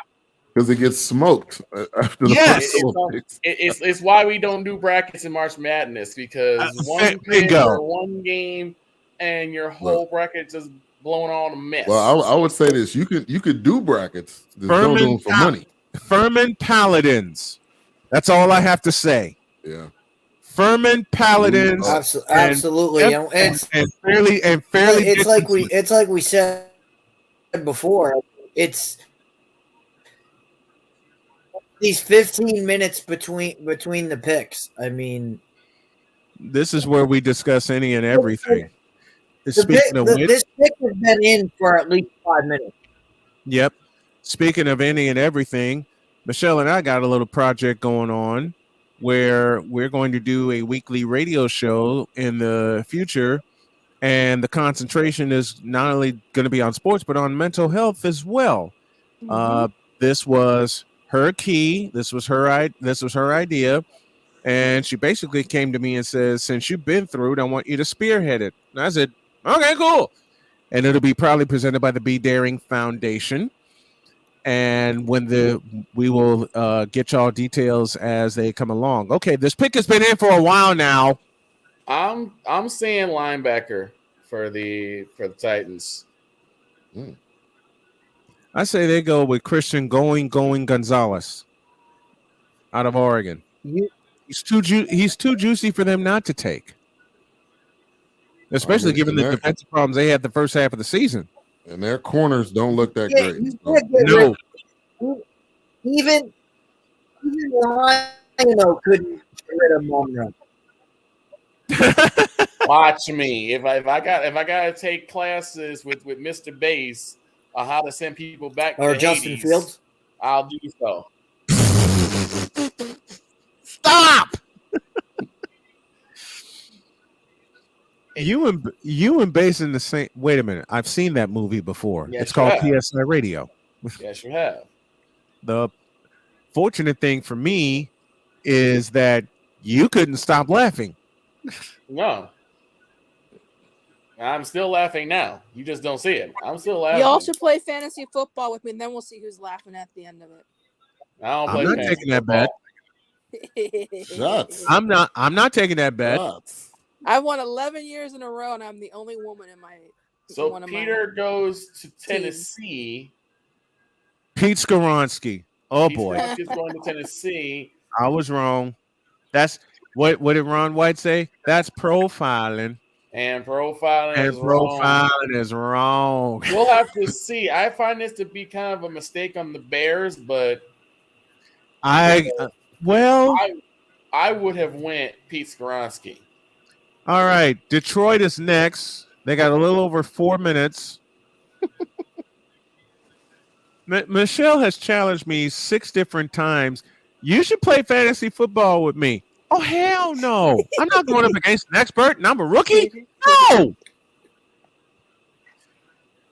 Because it gets smoked after the first couple of picks. It's why we don't do brackets in March Madness, because one pick or one game and your whole bracket just blowing all the mess. Well, I would say this: you could do brackets. Just don't do them for money. Furman Paladins. That's all I have to say. Yeah. Furman Paladins. Absolutely. And fairly. It's like we said before. It's these 15 minutes between the picks. I mean, this is where we discuss any and everything. This pick has been in for at least 5 minutes. Yep. Speaking of any and everything, Michelle and I got a little project going on where we're going to do a weekly radio show in the future. And the concentration is not only going to be on sports, but on mental health as well. This was her key. This was her idea. And she basically came to me and says, since you've been through it, I want you to spearhead it. And I said, okay, cool. And it'll be proudly presented by the Be Daring Foundation. And we will get y'all details as they come along. Okay, this pick has been in for a while now. I'm saying linebacker for the Titans. I say they go with Christian going Gonzalez out of Oregon. He's too juicy for them not to take, especially given the defensive problems they had the first half of the season. And their corners don't look that great. No, even Rhino couldn't get rid of Monroe. Watch me. If I gotta take classes with Mr. Bass on how to send people back Or to Justin Hades, Fields, I'll do so. Stop. You and Bass in the same. Wait a minute. I've seen that movie before. Yes, it's called you have. PSI Radio. Yes, you have. The fortunate thing for me is that you couldn't stop laughing. No. I'm still laughing now. You just don't see it. I'm still laughing. Y'all should play fantasy football with me, and then we'll see who's laughing at the end of it. I don't I'm not taking that bet. Shots. I'm not taking that bet. Shots. I've won 11 years in a row, and I'm the only woman in my. So Peter goes to Tennessee. Pete Skoronski. Oh Pete boy, Skoronski's going to Tennessee. I was wrong. That's what did Ron White say? That's profiling. And profiling is wrong. We'll have to see. I find this to be kind of a mistake on the Bears, but I would have went Pete Skoronski. All right, Detroit is next. They got a little over 4 minutes. Michelle has challenged me 6 different times. You should play fantasy football with me. Oh, hell no. I'm not going up against an expert and I'm a rookie. No.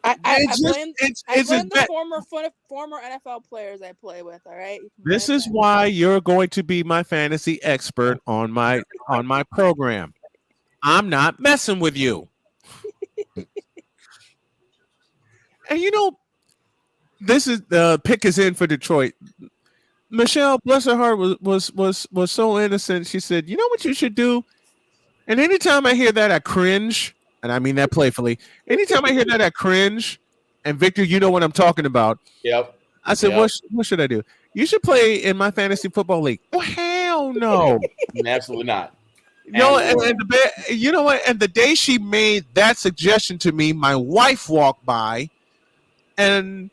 I blame the former NFL players I play with, all right? This is why you're going to be my fantasy expert on my program. I'm not messing with you. And you know, this is the pick is in for Detroit. Michelle, bless her heart, was so innocent. She said, "You know what you should do?" And anytime I hear that, I cringe, and I mean that playfully. Anytime I hear that, I cringe. And Victor, you know what I'm talking about. Yep. I said, Yep. What should I do? You should play in my fantasy football league. Oh hell no! Absolutely not. No, you know what? And the day she made that suggestion to me, my wife walked by, and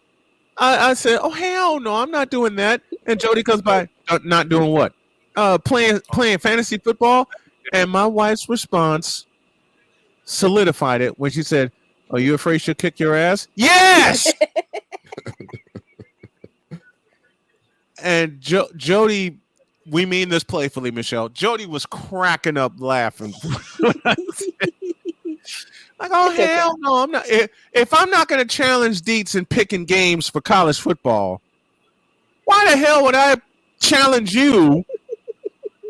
I said, "Oh hell no, I'm not doing that." And Jody comes by, not doing what? Playing fantasy football. And my wife's response solidified it when she said, "Are you afraid she'll kick your ass?" Yes. And Jody, we mean this playfully, Michelle. Jody was cracking up laughing. Like, oh hell no, I'm not. If I'm not going to challenge Dietz in picking games for college football, why the hell would I challenge you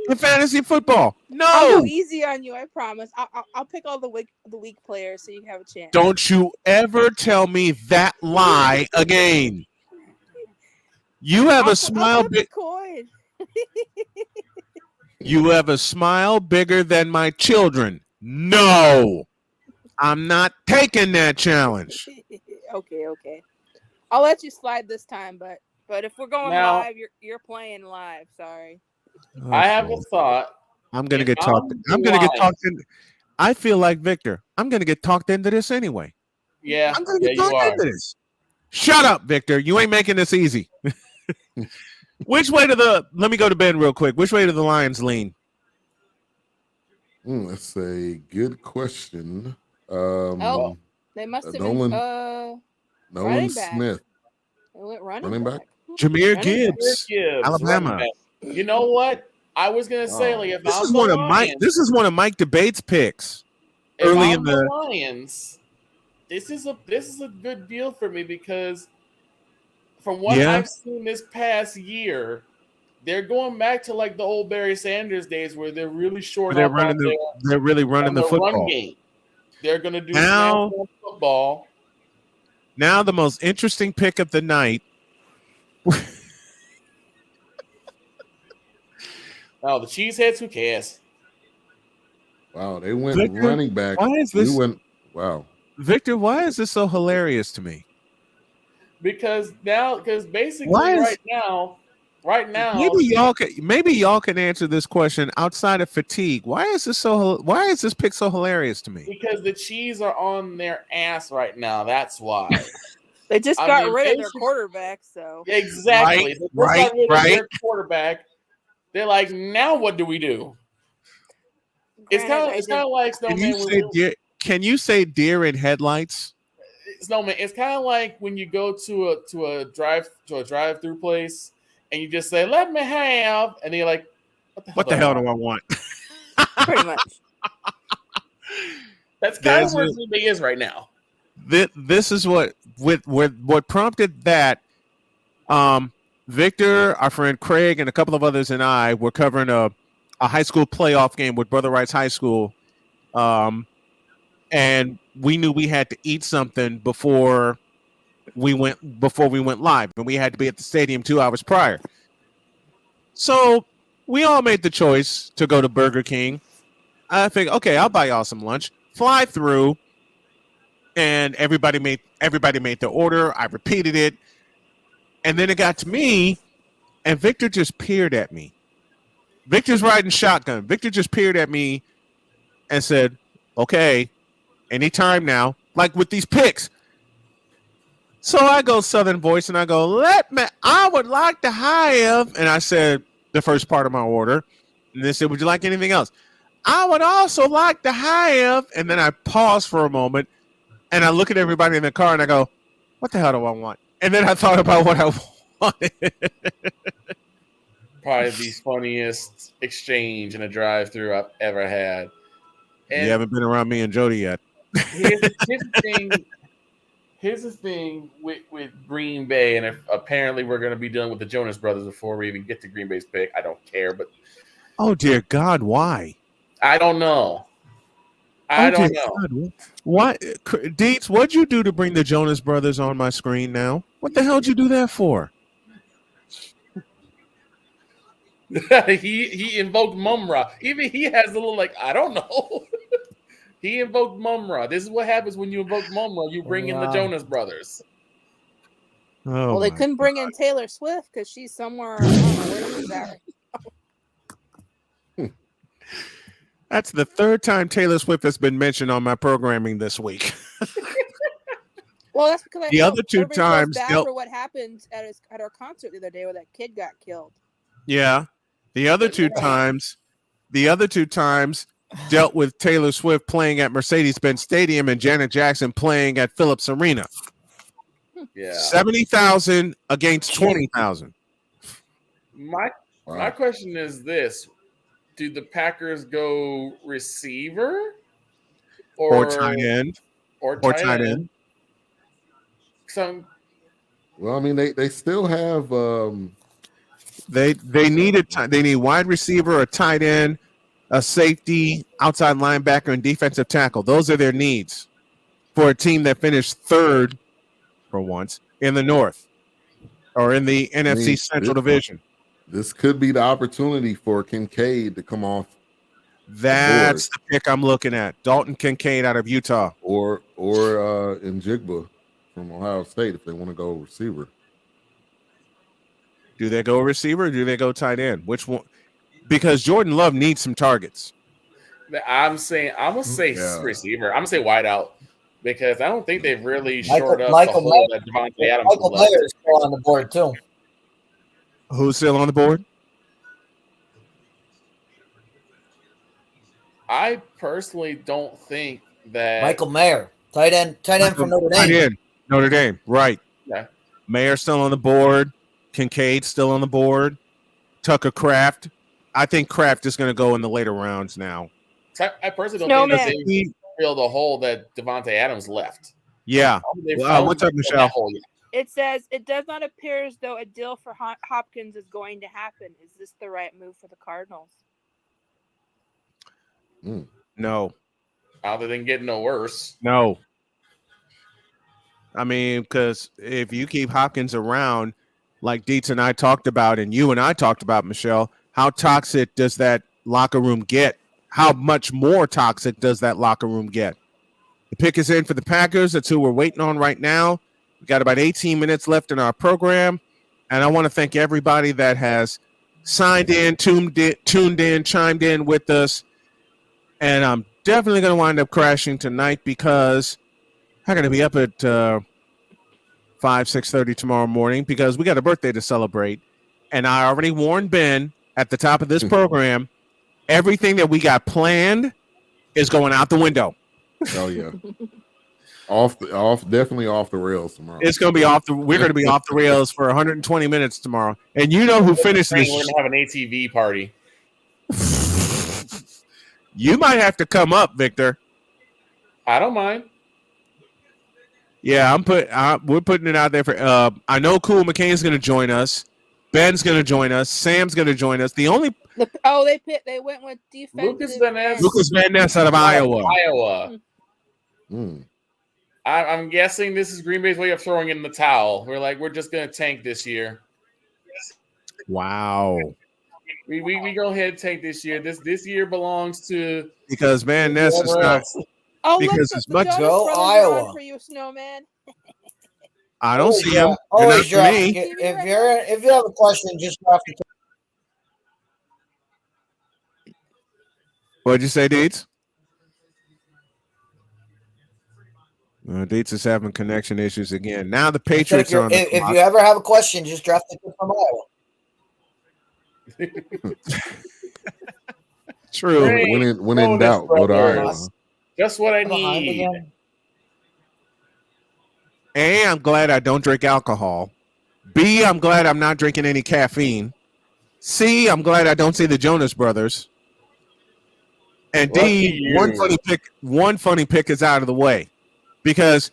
in fantasy football? No, I'll go easy on you. I promise. I'll pick all the weak players so you can have a chance. Don't you ever tell me that lie again. You have a smile. Coin. You have a smile bigger than my children. No. I'm not taking that challenge. Okay. I'll let you slide this time, but if we're going live, you're playing live. Sorry. I have a thought. I'm gonna get talked. In. I feel like Victor. I'm gonna get talked into this anyway. Yeah, I'm gonna get talked into this. Shut up, Victor. You ain't making this easy. Which way let me go to Ben real quick. Which way do the Lions lean? That's a good question. They must have Nolan Smith. They went running back. Jameer Gibbs, Alabama. You know what? I was gonna say, if this is one of Mike Debate's picks early in the Lions. This is a good deal for me because from what I've seen this past year, they're going back to like the old Barry Sanders days where they're really short. They're really running the football run game. They're going to do now football. Now the most interesting pick of the night. Oh, the Cheeseheads, who cares? Wow, they went Victor, running back. Why is this? Wow. Victor, why is this so hilarious to me? because basically Why right now, maybe y'all can answer this question outside of fatigue. Why is this pick so hilarious to me? because the Chiefs are on their ass right now. That's why. They just got rid of their quarterback, so exactly. Right. Their quarterback. They're like, now what do we do? It's kind of like Snowman. Can you say deer in headlights? Snowman, it's kind of like when you go to a drive-through place and you just say, "Let me have," and then you're like, "What the hell do I want?" Pretty much. That's kind of where Green Bay is right now. This is what prompted that. Victor, our friend Craig, and a couple of others and I were covering a high school playoff game with Brother Rice High School, and we knew we had to eat something before we went live, and we had to be at the stadium 2 hours prior. So we all made the choice to go to Burger King. I think, okay, I'll buy y'all some lunch. Fly through, and everybody made their order. I repeated it, and then it got to me, and Victor just peered at me. Victor's riding shotgun. Victor just peered at me and said, "Okay, anytime now." Like with these picks. So I go Southern voice and I go, I would like to have, and I said the first part of my order. And they said, "Would you like anything else?" "I would also like to have," and then I pause for a moment and I look at everybody in the car and I go, "What the hell do I want?" And then I thought about what I wanted. Probably the funniest exchange in a drive-through I've ever had. And you haven't been around me and Jody yet. Here's the thing with Green Bay, and if apparently we're going to be done with the Jonas Brothers before we even get to Green Bay's pick. I don't care, but oh dear God, why? I don't know. I don't know. God. What, Deets? What'd you do to bring the Jonas Brothers on my screen now? What the hell did you do that for? he invoked Mumra. Even he has a little I don't know. He invoked Mumra. This is what happens when you invoke Mumra. You bring in the Jonas Brothers. Oh, well, they couldn't bring in Taylor Swift because she's somewhere. I don't know where she's at right. That's the third time Taylor Swift has been mentioned on my programming this week. Well, that's because the other two times for what happened at our concert the other day where that kid got killed. Yeah, the other two times dealt with Taylor Swift playing at Mercedes-Benz Stadium and Janet Jackson playing at Phillips Arena. Yeah, 70,000 against 20,000. My question is this: do the Packers go receiver or tight end or tight end? Well, I mean, they still have. They need wide receiver, a tight end, a safety, outside linebacker, and defensive tackle. Those are their needs for a team that finished third for once in the North or in the NFC Central Division. This could be the opportunity for Kincaid to come off. That's the pick I'm looking at. Dalton Kincaid out of Utah. Or Njigba from Ohio State if they want to go receiver. Do they go receiver or do they go tight end? Which one? Because Jordan Love needs some targets. I'm gonna say receiver. I'm gonna say wide out because I don't think they've really shored up the hole that Devontae Adams Michael Mayer is still on the board too. Who's still on the board? I personally don't think that Michael Mayer, tight end from Notre Dame. Tight end, Notre Dame, right? Yeah. Mayer still on the board. Kincaid still on the board. Tucker Kraft. I think Kraft is going to go in the later rounds now. I personally don't think that they filled the hole that Devontae Adams left. Yeah. What's up, Michelle? It says it does not appear as though a deal for Hopkins is going to happen. Is this the right move for the Cardinals? No. Other than getting no worse. No. I mean, because if you keep Hopkins around, like Dietz and I talked about, and you and I talked about, Michelle, how toxic does that locker room get? How much more toxic does that locker room get? The pick is in for the Packers. That's who we're waiting on right now. We got about 18 minutes left in our program, and I want to thank everybody that has signed in, tuned in, chimed in with us. And I'm definitely going to wind up crashing tonight because I'm going to be up at 6:30 tomorrow morning because we got a birthday to celebrate. And I already warned Ben at the top of this program, everything that we got planned is going out the window. Oh yeah. Definitely off the rails tomorrow. It's going to be we're going to be off the rails for 120 minutes tomorrow. And you know who finished this? We're going to have an ATV party. You might have to come up, Victor. I don't mind. Yeah, we're putting it out there for. I know Cool McCain's going to join us. Ben's going to join us. Sam's going to join us. The only they went with defensive. Lucas Van Ness out of Iowa. I'm guessing this is Green Bay's way of throwing in the towel. We're just going to tank this year. Wow. We go ahead and tank this year. This year belongs to because Van Ness is not. Oh, because look, as much go Iowa for you, Snowman. I don't see him. Always not for me. If you have a question, just drop it. What'd you say, Deets? Deets is having connection issues again. Now the Patriots are on the If you ever have a question, just drop the from Iowa. True. When in doubt, go to Iowa. Just what I need. A, I'm glad I don't drink alcohol. B, I'm glad I'm not drinking any caffeine. C, I'm glad I don't see the Jonas Brothers. And D, one funny pick is out of the way. Because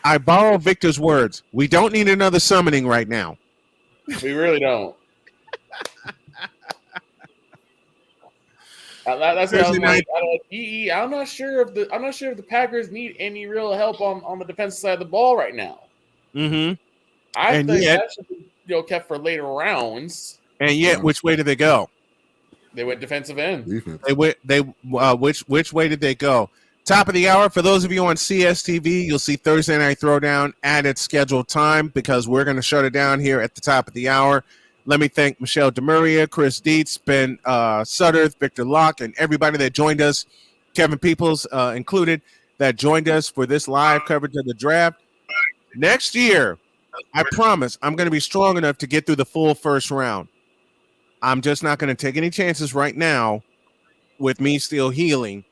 I borrow Victor's words. We don't need another summoning right now. We really don't. That's what I was like. I'm not sure if the Packers need any real help on the defensive side of the ball right now. Mm-hmm. I think that should be kept for later rounds. And yet, which way did they go? They went defensive end. Which way did they go? Top of the hour, for those of you on CSTV, you'll see Thursday Night Throwdown at its scheduled time because we're going to shut it down here at the top of the hour. Let me thank Michelle DeMuria, Chris Dietz, Ben Sutter, Victor Locke, and everybody that joined us, Kevin Peoples included, that joined us for this live coverage of the draft. Next year, I promise I'm going to be strong enough to get through the full first round. I'm just not going to take any chances right now with me still healing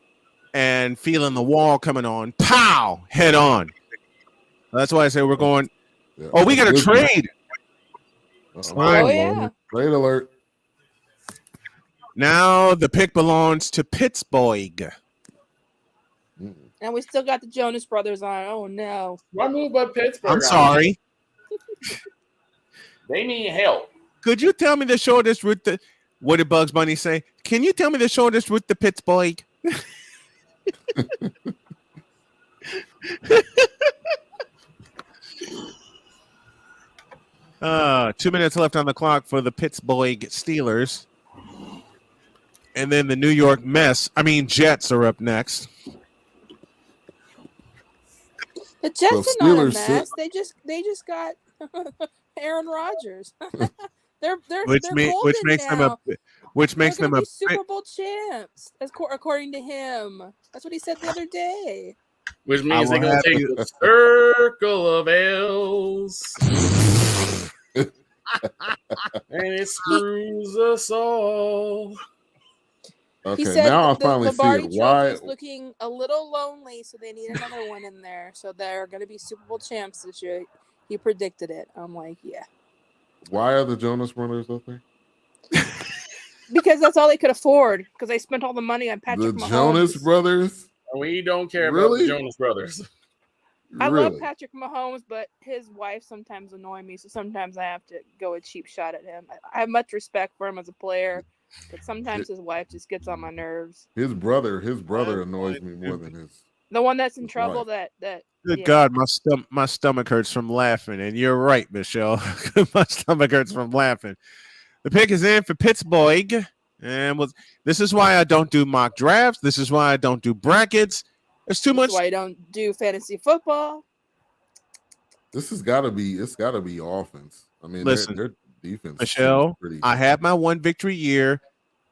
and feeling the wall coming on. Pow! Head on. That's why I say we're going. Yeah, we got a trade. Yeah. Trade alert. Now the pick belongs to Pittsburgh. And we still got the Jonas Brothers on. Oh, no. One move by Pittsburgh. I'm sorry. They need help. Could you tell me the shortest route to... What did Bugs Bunny say? Can you tell me the shortest route to Pittsburgh? 2 minutes left on the clock for the Pittsburgh Steelers. And then the New York Jets are up next. The Jets are not a mess. They just got Aaron Rodgers. they're which makes now. them a Super Bowl champs, according to him. That's what he said the other day. Which means they're gonna take the circle of L's. And it screws us all. Okay, he said now I finally see it. Why is looking a little lonely, so they need another one in there. So they're going to be Super Bowl champs this year. He predicted it. I'm like, yeah. Why are the Jonas Brothers up there? Because that's all they could afford. Because they spent all the money on Patrick Mahomes. The Jonas Brothers? We don't care about the Jonas Brothers. I love Patrick Mahomes, but his wife sometimes annoys me, so sometimes I have to go a cheap shot at him. I have much respect for him as a player, but sometimes his wife just gets on my nerves. His brother annoys me more than his. The one that's in trouble. Wife. That. Good God, my stomach hurts from laughing, and you're right, Michelle. My stomach hurts from laughing. The pick is in for Pittsburgh, and this is why I don't do mock drafts. This is why I don't do brackets. There's too much. That's why I don't do fantasy football. 'Cause I spent all the money on Patrick Mahomes. Which makes them a pitch. Mahomes, but his wife sometimes annoys me, so sometimes I have to go a cheap shot at him. I have much respect for him as a player, but sometimes his wife just gets on my nerves. The one that's in trouble. Good God, my stomach hurts from laughing, and you're right, Michelle. My stomach hurts from laughing. This has got to be. It's got to be offense. I mean, Listen, their defense. Michelle, pretty. I had my one victory year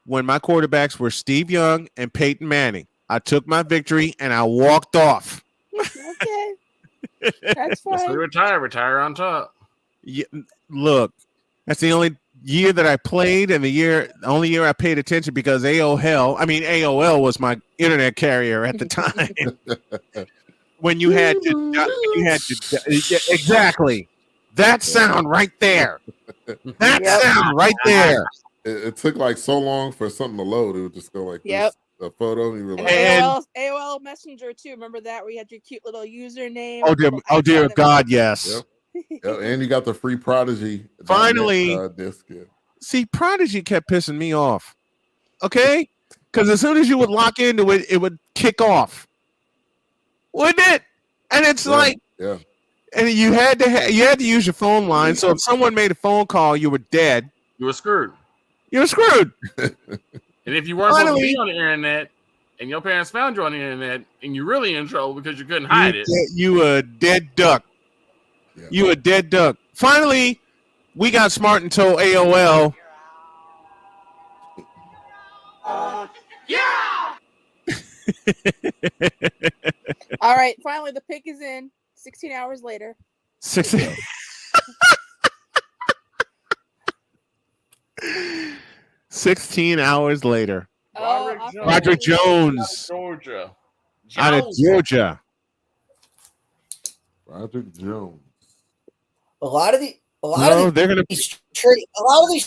when my quarterbacks were Steve Young and Peyton Manning. I took my victory and I walked off. Okay, that's fine. So retire on top. Yeah, look, that's the only year that I played, and the only year I paid attention because AOL was my internet carrier at the time. when you had to exactly that sound right there. That sound right there. It took like so long for something to load. It would just go like this. A photo. And you were like, AOL Messenger too. Remember that where you had your cute little username? Oh dear God, yes. Yep. And you got the free Prodigy. Finally, disc. See, Prodigy kept pissing me off. Okay, because as soon as you would lock into it, it would kick off, wouldn't it? And it's and you had to use your phone line. So if someone made a phone call, you were dead. You were screwed. You were screwed. And if you weren't supposed to be on the internet, and your parents found you on the internet, and you're really in trouble because you couldn't hide it, you were a dead duck. Yeah. You a dead duck. Finally, we got smart and told AOL. All right, finally the pick is in. 16 hours later. 16 hours later. Roderick Jones. Out of Georgia. Roderick Jones. A lot of these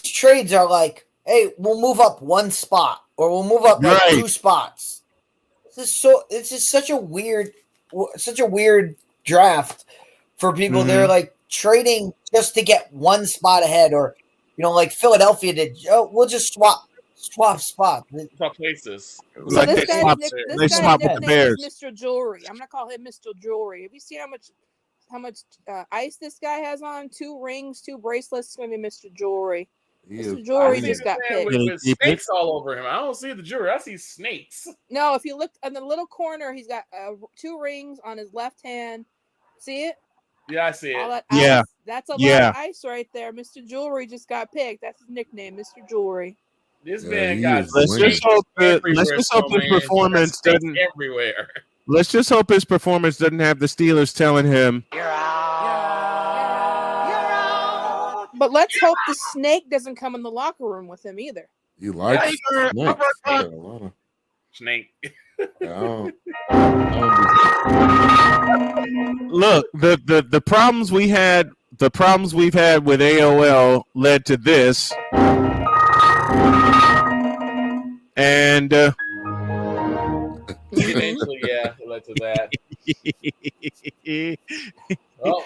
trades are like, hey, we'll move up one spot or we'll move up like 2 spots. This is such a weird draft for people. Mm-hmm. They're like trading just to get one spot ahead, or like Philadelphia did. We'll just swap spots. Swap places. So this guy's nickname is Mr. Jewelry. I'm gonna call him Mr. Jewelry. Have you seen how much ice this guy has on? 2 rings, 2 bracelets. It's gonna be Mr. Jewelry. Mr. Jewelry just got picked. With snakes all over him. I don't see the jewelry. I see snakes. No, if you look in the little corner, he's got 2 rings on his left hand. See it? Yeah, I see it. That ice, that's a lot of ice right there. Mr. Jewelry just got picked. That's his nickname, Mr. Jewelry. This man got. Let's just hope his performance doesn't everywhere. Let's just hope his performance doesn't have the Steelers telling him. But let's hope the snake doesn't come in the locker room with him either. You like snake? Look, the problems we've had with AOL led to this, and eventually, it led to that. Oh.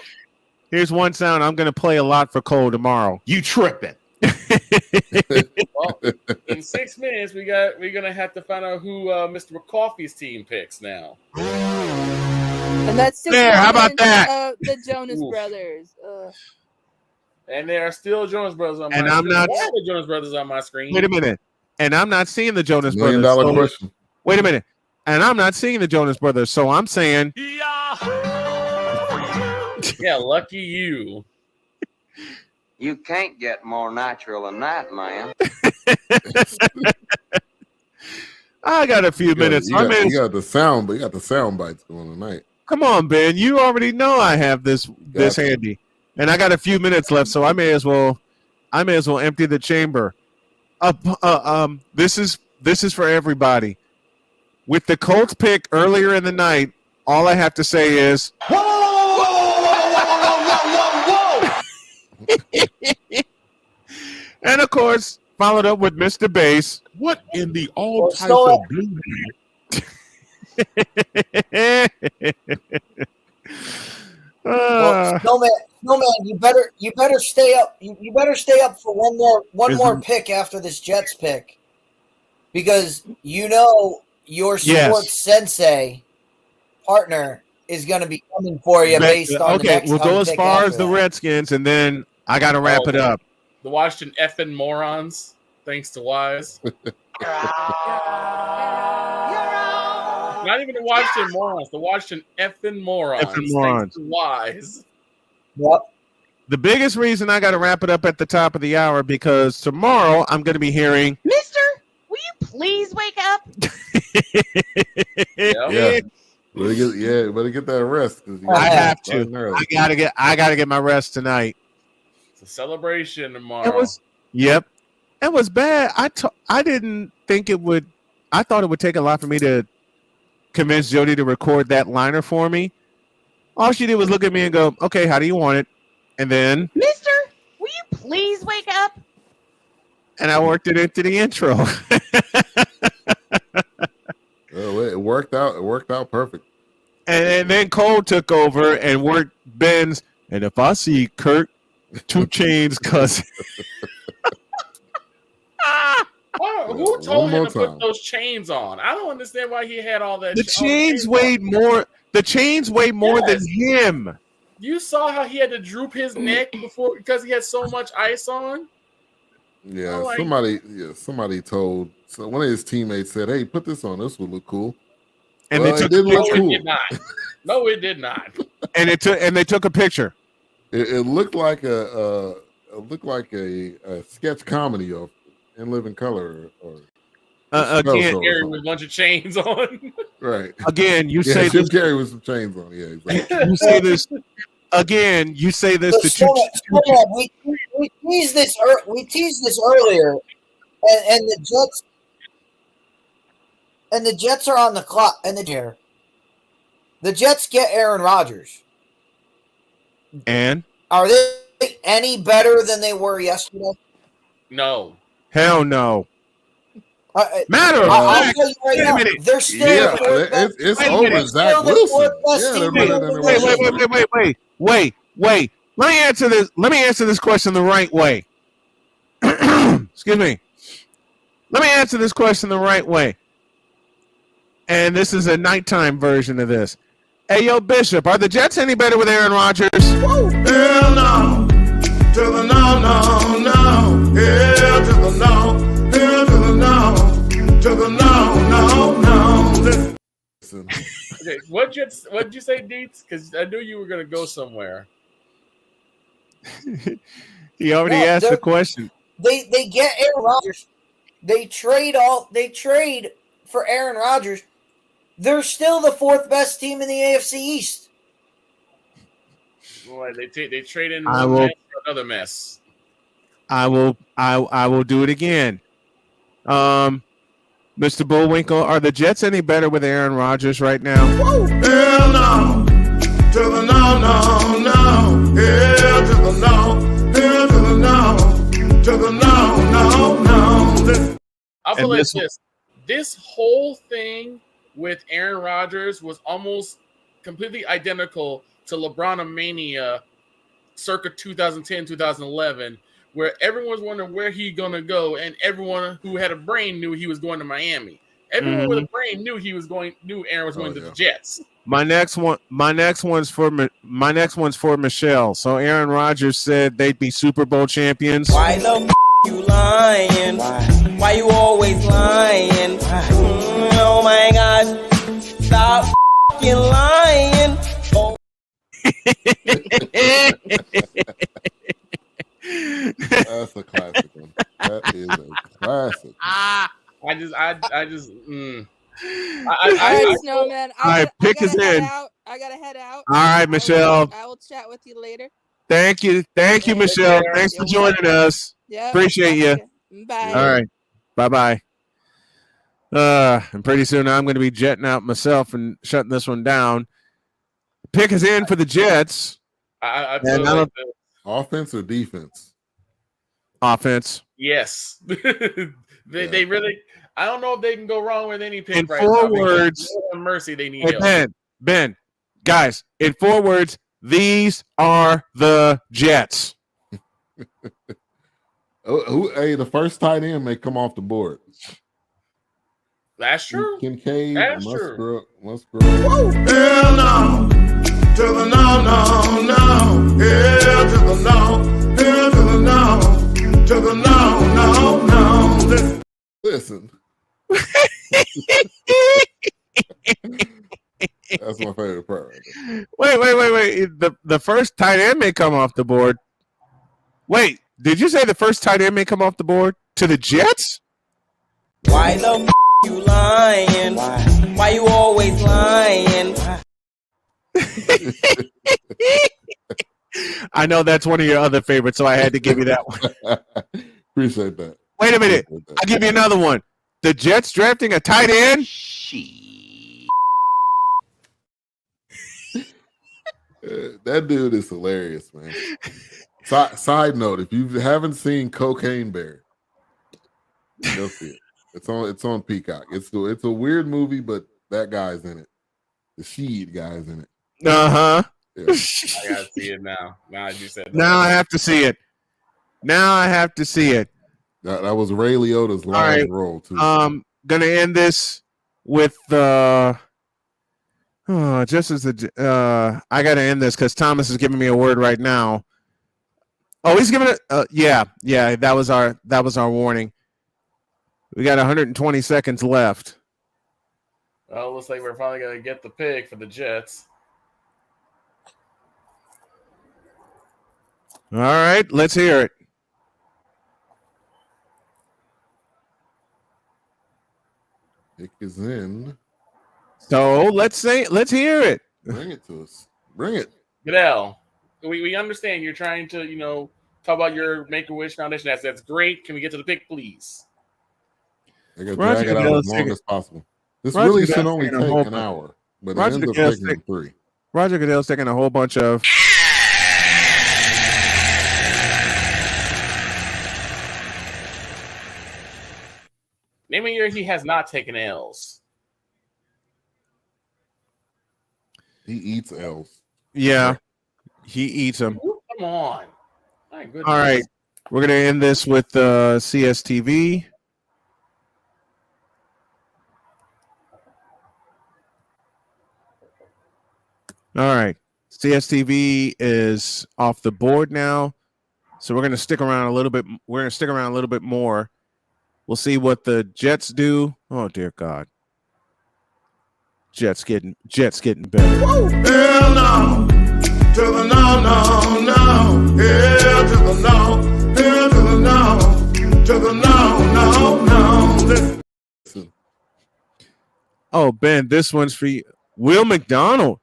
Here's one sound I'm going to play a lot for Cole tomorrow. You tripping? Well, in 6 minutes, we're gonna have to find out who Mr. McCoffey's team picks now. And that's 6 how about that? The Jonas Brothers. And there are still Jonas Brothers on my screen. I'm not the Jonas Brothers on my screen. Wait a minute. And I'm not seeing the Jonas $1 million Brothers. Question. Wait a minute. And I'm not seeing the Jonas Brothers. So I'm saying. Yeah, lucky you. You can't get more natural than that, man. I got a few minutes. You got the sound, but you got the sound bites going tonight. Come on, Ben. You already know I have this handy, and I got a few minutes left, so I may as well empty the chamber. This is for everybody. With the Colts pick earlier in the night, all I have to say is. And of course, followed up with Mr. Bass. What in the all type of blue? Snowman, you better stay up. You better stay up for one more pick after this Jets pick, because your sports sensei partner is going to be coming for you based on the next we'll go as far as the Redskins, and then I got to wrap it up. The Washington effing morons, thanks to Wise. Not even the Washington morons, the Washington effing morons. Thanks to Wise. Yep. The biggest reason I got to wrap it up at the top of the hour because tomorrow I'm going to be hearing. Mister, will you please wake up? Yeah. Better get that rest. I have to. I gotta get my rest tonight. It's a celebration tomorrow. Yep. It was bad. I didn't think it would. I thought it would take a lot for me to convince Jody to record that liner for me. All she did was look at me and go, "Okay, how do you want it?" And then, Mister, will you please wake up? And I worked it into the intro. It worked out. It worked out perfect. And then Cole took over and worked Ben's. And if I see Kurt 2 Chainz cousin. Who told him to put those chains on? I don't understand why he had all that. The chains weighed more. The chains weigh more than him. You saw how he had to droop his neck before because he had so much ice on. Yeah, somebody told. So one of his teammates said, "Hey, put this on. This would look cool." And they took it didn't look cool. It did not. No, it did not. And they took a picture. It looked like a sketch comedy of In Living Color or again Carrey with a bunch of chains on. Right. Again, you say Jim this. Carrey with some chains on. Yeah, exactly. You say this again. You say this to we teased this. We teased this earlier, and the Jets are on the clock and the chair. The Jets get Aaron Rodgers. And are they any better than they were yesterday? No. Hell no. Matter of I'll fact, tell you right now, they're still it's over Zach Wilson. Yeah, they're better than wait. Let me answer this. Let me answer this question the right way. Excuse me. Let me answer this question the right way. And this is a nighttime version of this. Hey, yo, Bishop, are the Jets any better with Aaron Rodgers? Hell no. To the no, no, no. Hell to the no. Hell to the no. To the no, no, no. Okay, what'd you say, Deets? Because I knew you were gonna go somewhere. He already asked the question. They get Aaron Rodgers. They trade for Aaron Rodgers. They're still the 4th best team in the AFC East. Boy, they trade in I one will- mess for another mess. I will do it again. Mr. Bullwinkle, are the Jets any better with Aaron Rodgers right now? Hell no. To the no, no, no. Hell to the no. Hell to the no. To the no, no, no. I'll put it like this. This whole thing with Aaron Rodgers was almost completely identical to LeBron-mania circa 2010, 2011, where everyone was wondering where he's going to go, and everyone who had a brain knew he was going to Miami. Everyone with a brain knew Aaron was going to the Jets. My next one's for Michelle. So Aaron Rodgers said they'd be Super Bowl champions. Why the you lying? Why you always lying? Oh my gosh. Stop lying. Oh. That's a classic one. That is a classic. I just. All right, Snowman. Pick us in. I gotta head out. All right, Michelle. I will chat with you later. Thank you, Michelle. Thanks for joining us. Yep. Appreciate you. Bye. All right, bye. And pretty soon I'm going to be jetting out myself and shutting this one down. Pick us in for the Jets. I feel like offense or defense? Offense. Yes. They really. I don't know if they can go wrong with any pick In right 4 now. words, Mercy, they need help. Ben, guys, in 4 words, these are the Jets. Hey, the first tight end may come off the board. That's true. Kincaid, That's true. Hell no. To the no, no, no. Hell to the no. Hell to the no. To the no, no, no. Listen. That's my favorite part right there. Wait. The first tight end may come off the board. Wait, did you say the first tight end may come off the board to the Jets? Why the you lying? Why you always lying? I know that's one of your other favorites, so I had to give you that one. Appreciate that. Wait a minute. I'll give you another one. The Jets drafting a tight end? That dude is hilarious, man. Side note: if you haven't seen Cocaine Bear, go see it. It's on Peacock. It's a weird movie, but that guy's in it. The Sheed guy's in it. Uh-huh. Yeah. I gotta see it now. Now you said that. Now I have to see it. That was Ray Liotta's last role too. Gonna end this with just as the I gotta end this because Thomas is giving me a word right now. Oh, he's giving it. Yeah. That was our warning. We got 120 seconds left. Well, looks like we're finally gonna get the pick for the Jets. All right, let's hear it. Pick is in. So let's hear it. Bring it to us. Bring it. Goodell, we understand you're trying to, talk about your Make-A-Wish Foundation. That's great. Can we get to the pick, please? They got to drag it out as long as possible. This really should only take an hour, but it ends up taking 3. Roger Goodell's taking a whole bunch of. Name a year he has not taken L's. He eats L's. Yeah, he eats them. Come on. My goodness. All right, we're gonna end this with CSTV. All right, CSTV is off the board now, so we're gonna stick around a little bit. We're gonna stick around a little bit more. We'll see what the Jets do. Oh dear God, Jets getting better. Hell no, to the no. Hell to the no. Hell to the no. To the no. Listen. Oh Ben, this one's for you, Will McDonald.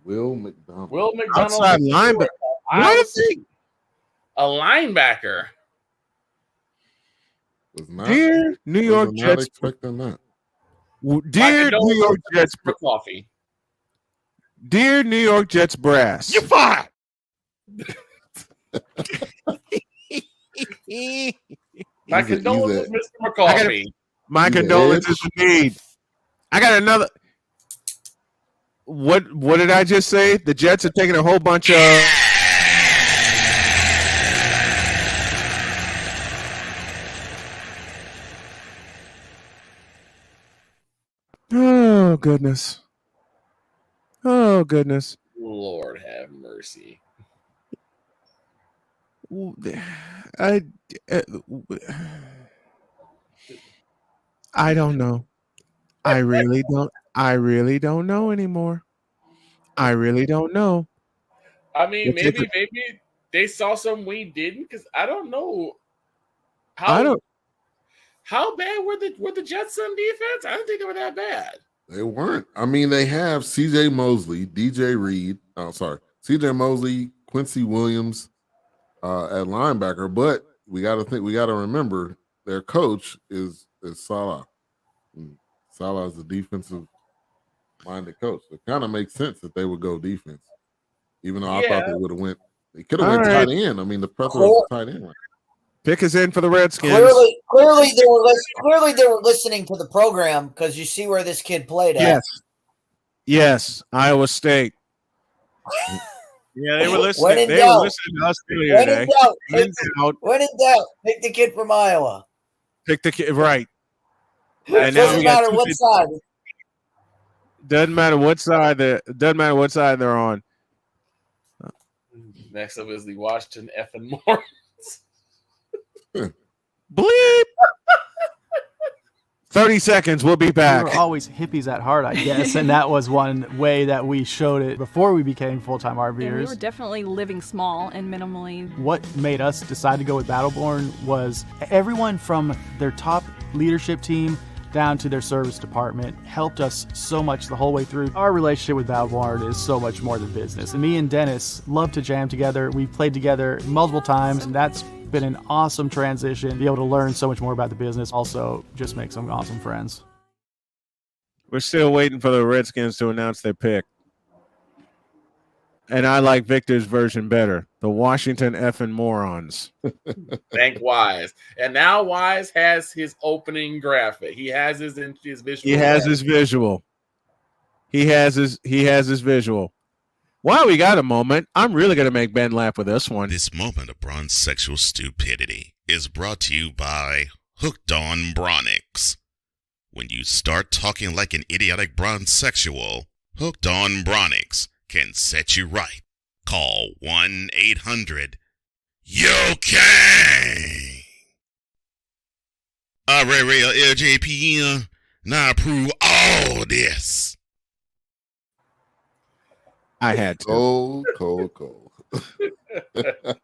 Will McDonald. Outside linebacker. What is he? A linebacker. Dear New York Jets. Expecting that. Dear New York Jets. Coffee. Dear New York Jets brass. You're fired. My condolences, Mr. McCoffee. My condolences indeed. I got another. What did I just say? The Jets are taking a whole bunch of. Oh goodness. Oh goodness. Lord have mercy. I don't know. I really don't know anymore. I really don't know. I mean, maybe they saw something we didn't, because I don't know how bad were the Jets on defense? I don't think they were that bad. They weren't. I mean, they have C.J. Mosley, DJ Reed. Oh, sorry, C.J. Mosley, Quincy Williams at linebacker. But we got to remember their coach is Salah. Salah is the defensive-minded coach. It kind of makes sense that they would go defense, even though I thought they would have went. They could have went tight end. I mean, the pressure was tight end. Right? Pick is in for the Redskins. Clearly, they were listening to the program, because you see where this kid played at. Yes, Iowa State. Yeah, they were listening. When in They doubt. were listening to us earlier today. When in doubt, pick the kid from Iowa. Pick the kid, right? It doesn't matter what side. Doesn't matter what side they're on. Next up is the Washington effing Mormons. Bleep. 30 seconds. We'll be back. We were always hippies at heart, I guess, and that was one way that we showed it before we became full-time RVers. And we were definitely living small and minimally. What made us decide to go with Battleborn was everyone from their top leadership team down to their service department helped us so much the whole way through. Our relationship with Battleborn is so much more than business. And me and Dennis love to jam together. We've played together multiple times, and that's been an awesome transition. Be able to learn so much more about the business. Also, just make some awesome friends. We're still waiting for the Redskins to announce their pick. And I like Victor's version better. The Washington effing Morons. Thank Wise. And now Wise has his opening graphic. He has his visual. He has his visual. He has his visual. Wow, we got a moment. I'm really going to make Ben laugh with this one. This moment of bronze sexual stupidity is brought to you by Hooked on Bronix. When you start talking like an idiotic bronze sexual, Hooked on Bronix can set you right. Call 1-800-YO-KANG. Real LJPN. Now approve all this. I had to. Cold. The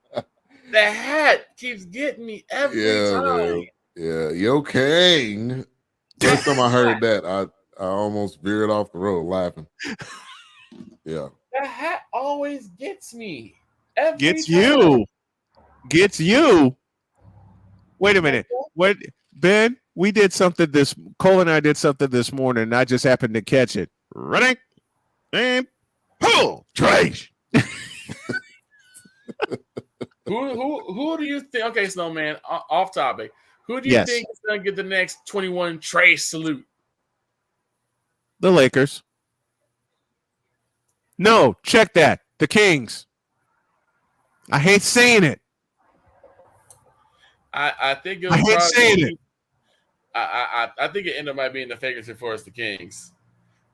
hat keeps getting me every time. Man. Yeah, Yo-Kang. First time I heard that, I almost veered off the road laughing. Yeah. The hat always gets me. Every Gets time. you. Wait a minute. What, Ben? We did something Cole and I did something this morning, and I just happened to catch it. Running and pull. Trash. Who do you think? Okay, Snowman, off topic. Who do you think is going to get the next 21 Trace salute? The Lakers. No, check that. The Kings. I hate saying it. I think I hate saying it. I think it ended up might being the favorites for us, the Kings.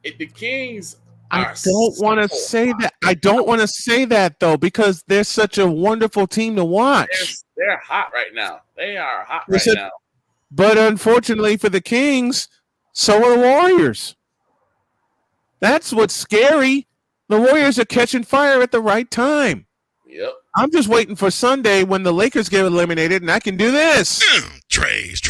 The Kings. I don't want to say that. I don't want to say that though, because they're such a wonderful team to watch. They're hot right now. They are hot right now. But unfortunately for the Kings, so are the Warriors. That's what's scary. The Warriors are catching fire at the right time. Yep. I'm just waiting for Sunday when the Lakers get eliminated and I can do this. Trace.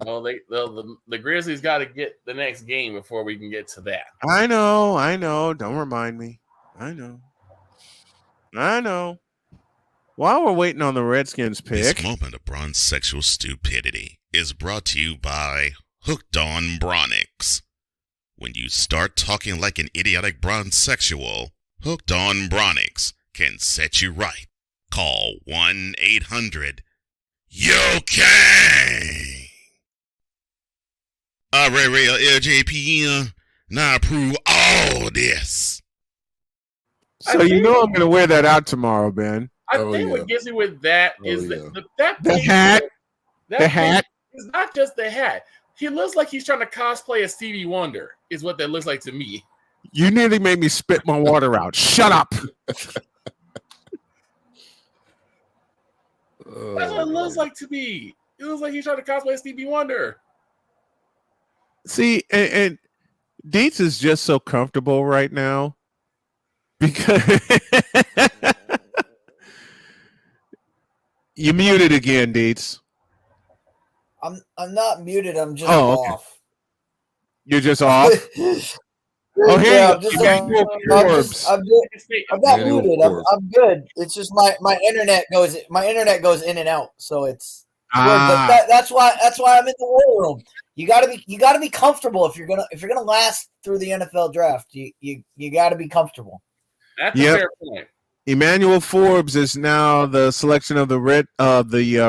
Well, the Grizzlies got to get the next game before we can get to that. I know. Don't remind me. I know. While we're waiting on the Redskins pick. This moment of bronze sexual stupidity is brought to you by Hooked on Bronix. When you start talking like an idiotic bronze sexual, Hooked on Bronix can set you right. Call 1-800-YO-KANG. Real LJPN. Now approve all this. So you know I'm going to wear that out tomorrow, Ben. I think what gets me with that is the hat. The hat. It's not just the hat. He looks like he's trying to cosplay as Stevie Wonder, is what that looks like to me. You nearly made me spit my water out. Shut up. That's what it looks like to me. It looks like he's trying to cosplay as Stevie Wonder. See, and Dietz is just so comfortable right now because you muted again, Dietz. I'm not muted. I'm just okay. off. You're just off. Oh, here yeah, I'm not muted. I'm good. It's just my internet goes in and out, so it's. But that's why I'm in the war room. You gotta be comfortable if you're gonna last through the NFL draft. You gotta be comfortable. That's a fair point. Emmanuel Forbes is now the selection of the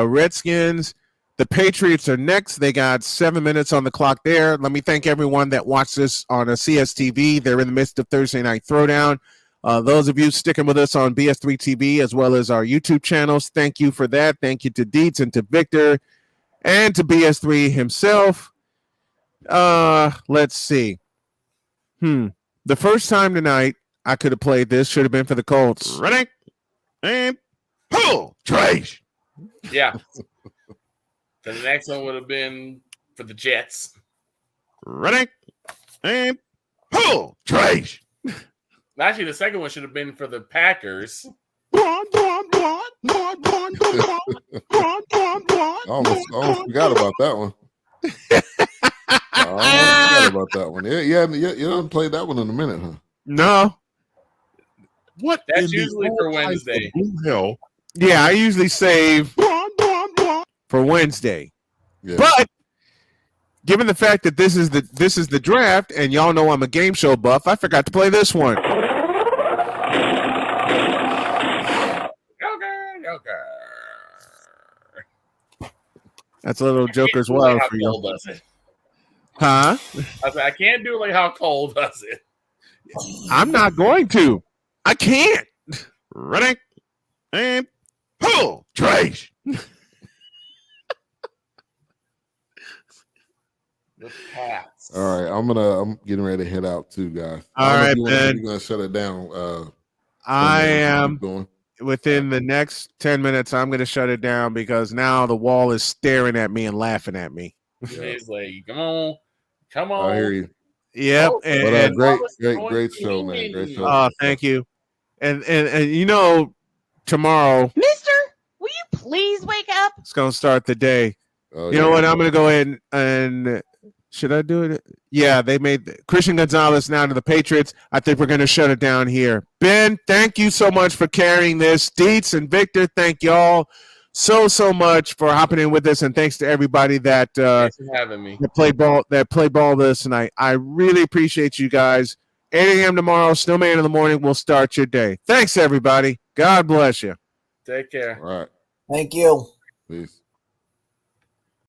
Redskins. The Patriots are next. They got 7 minutes on the clock there. Let me thank everyone that watched this on a CSTV. They're in the midst of Thursday Night Throwdown. Those of you sticking with us on BS3 TV as well as our YouTube channels, thank you for that. Thank you to Dietz and to Victor and to BS3 himself. Let's see. The first time tonight I could have played this should have been for the Colts. Ready? And pull. Trash. Yeah. The next one would have been for the Jets. Ready? And pull. Trash. Actually, the second one should have been for the Packers. I almost forgot about that one. I almost forgot about that one. Yeah, you haven't played that one in a minute, huh? No. What? That's usually for Wednesday. Hell. Yeah, I usually save for Wednesday. Yeah. But given the fact that this is the draft, and y'all know I'm a game show buff, I forgot to play this one. That's a little Joker's Wild for you. Does it? Huh? I can't do like how Cole does it. I'm not going to. I can't. Ready? And pull. Trash. The Pats. All right, I'm getting ready to head out too, guys. All right, Ben. You're gonna shut it down. I am going. Within the next 10 minutes. I'm going to shut it down because now the wall is staring at me and laughing at me. He's like, come on. I hear you. Yep. Great show, man. Great show. Oh, thank you. And you know, tomorrow, Mister, will you please wake up? it's going to start the day. You know what? I'm going to go ahead and should I do it? Yeah, they made Christian Gonzalez now to the Patriots. I think we're going to shut it down here. Ben, thank you so much for carrying this. Dietz and Victor, thank y'all so much for hopping in with us, and thanks to everybody that Thanks for having me. that play ball this tonight. I really appreciate you guys. 8 a.m. tomorrow, Snowman in the morning will start your day. Thanks, everybody. God bless you. Take care. All right. Thank you. Peace.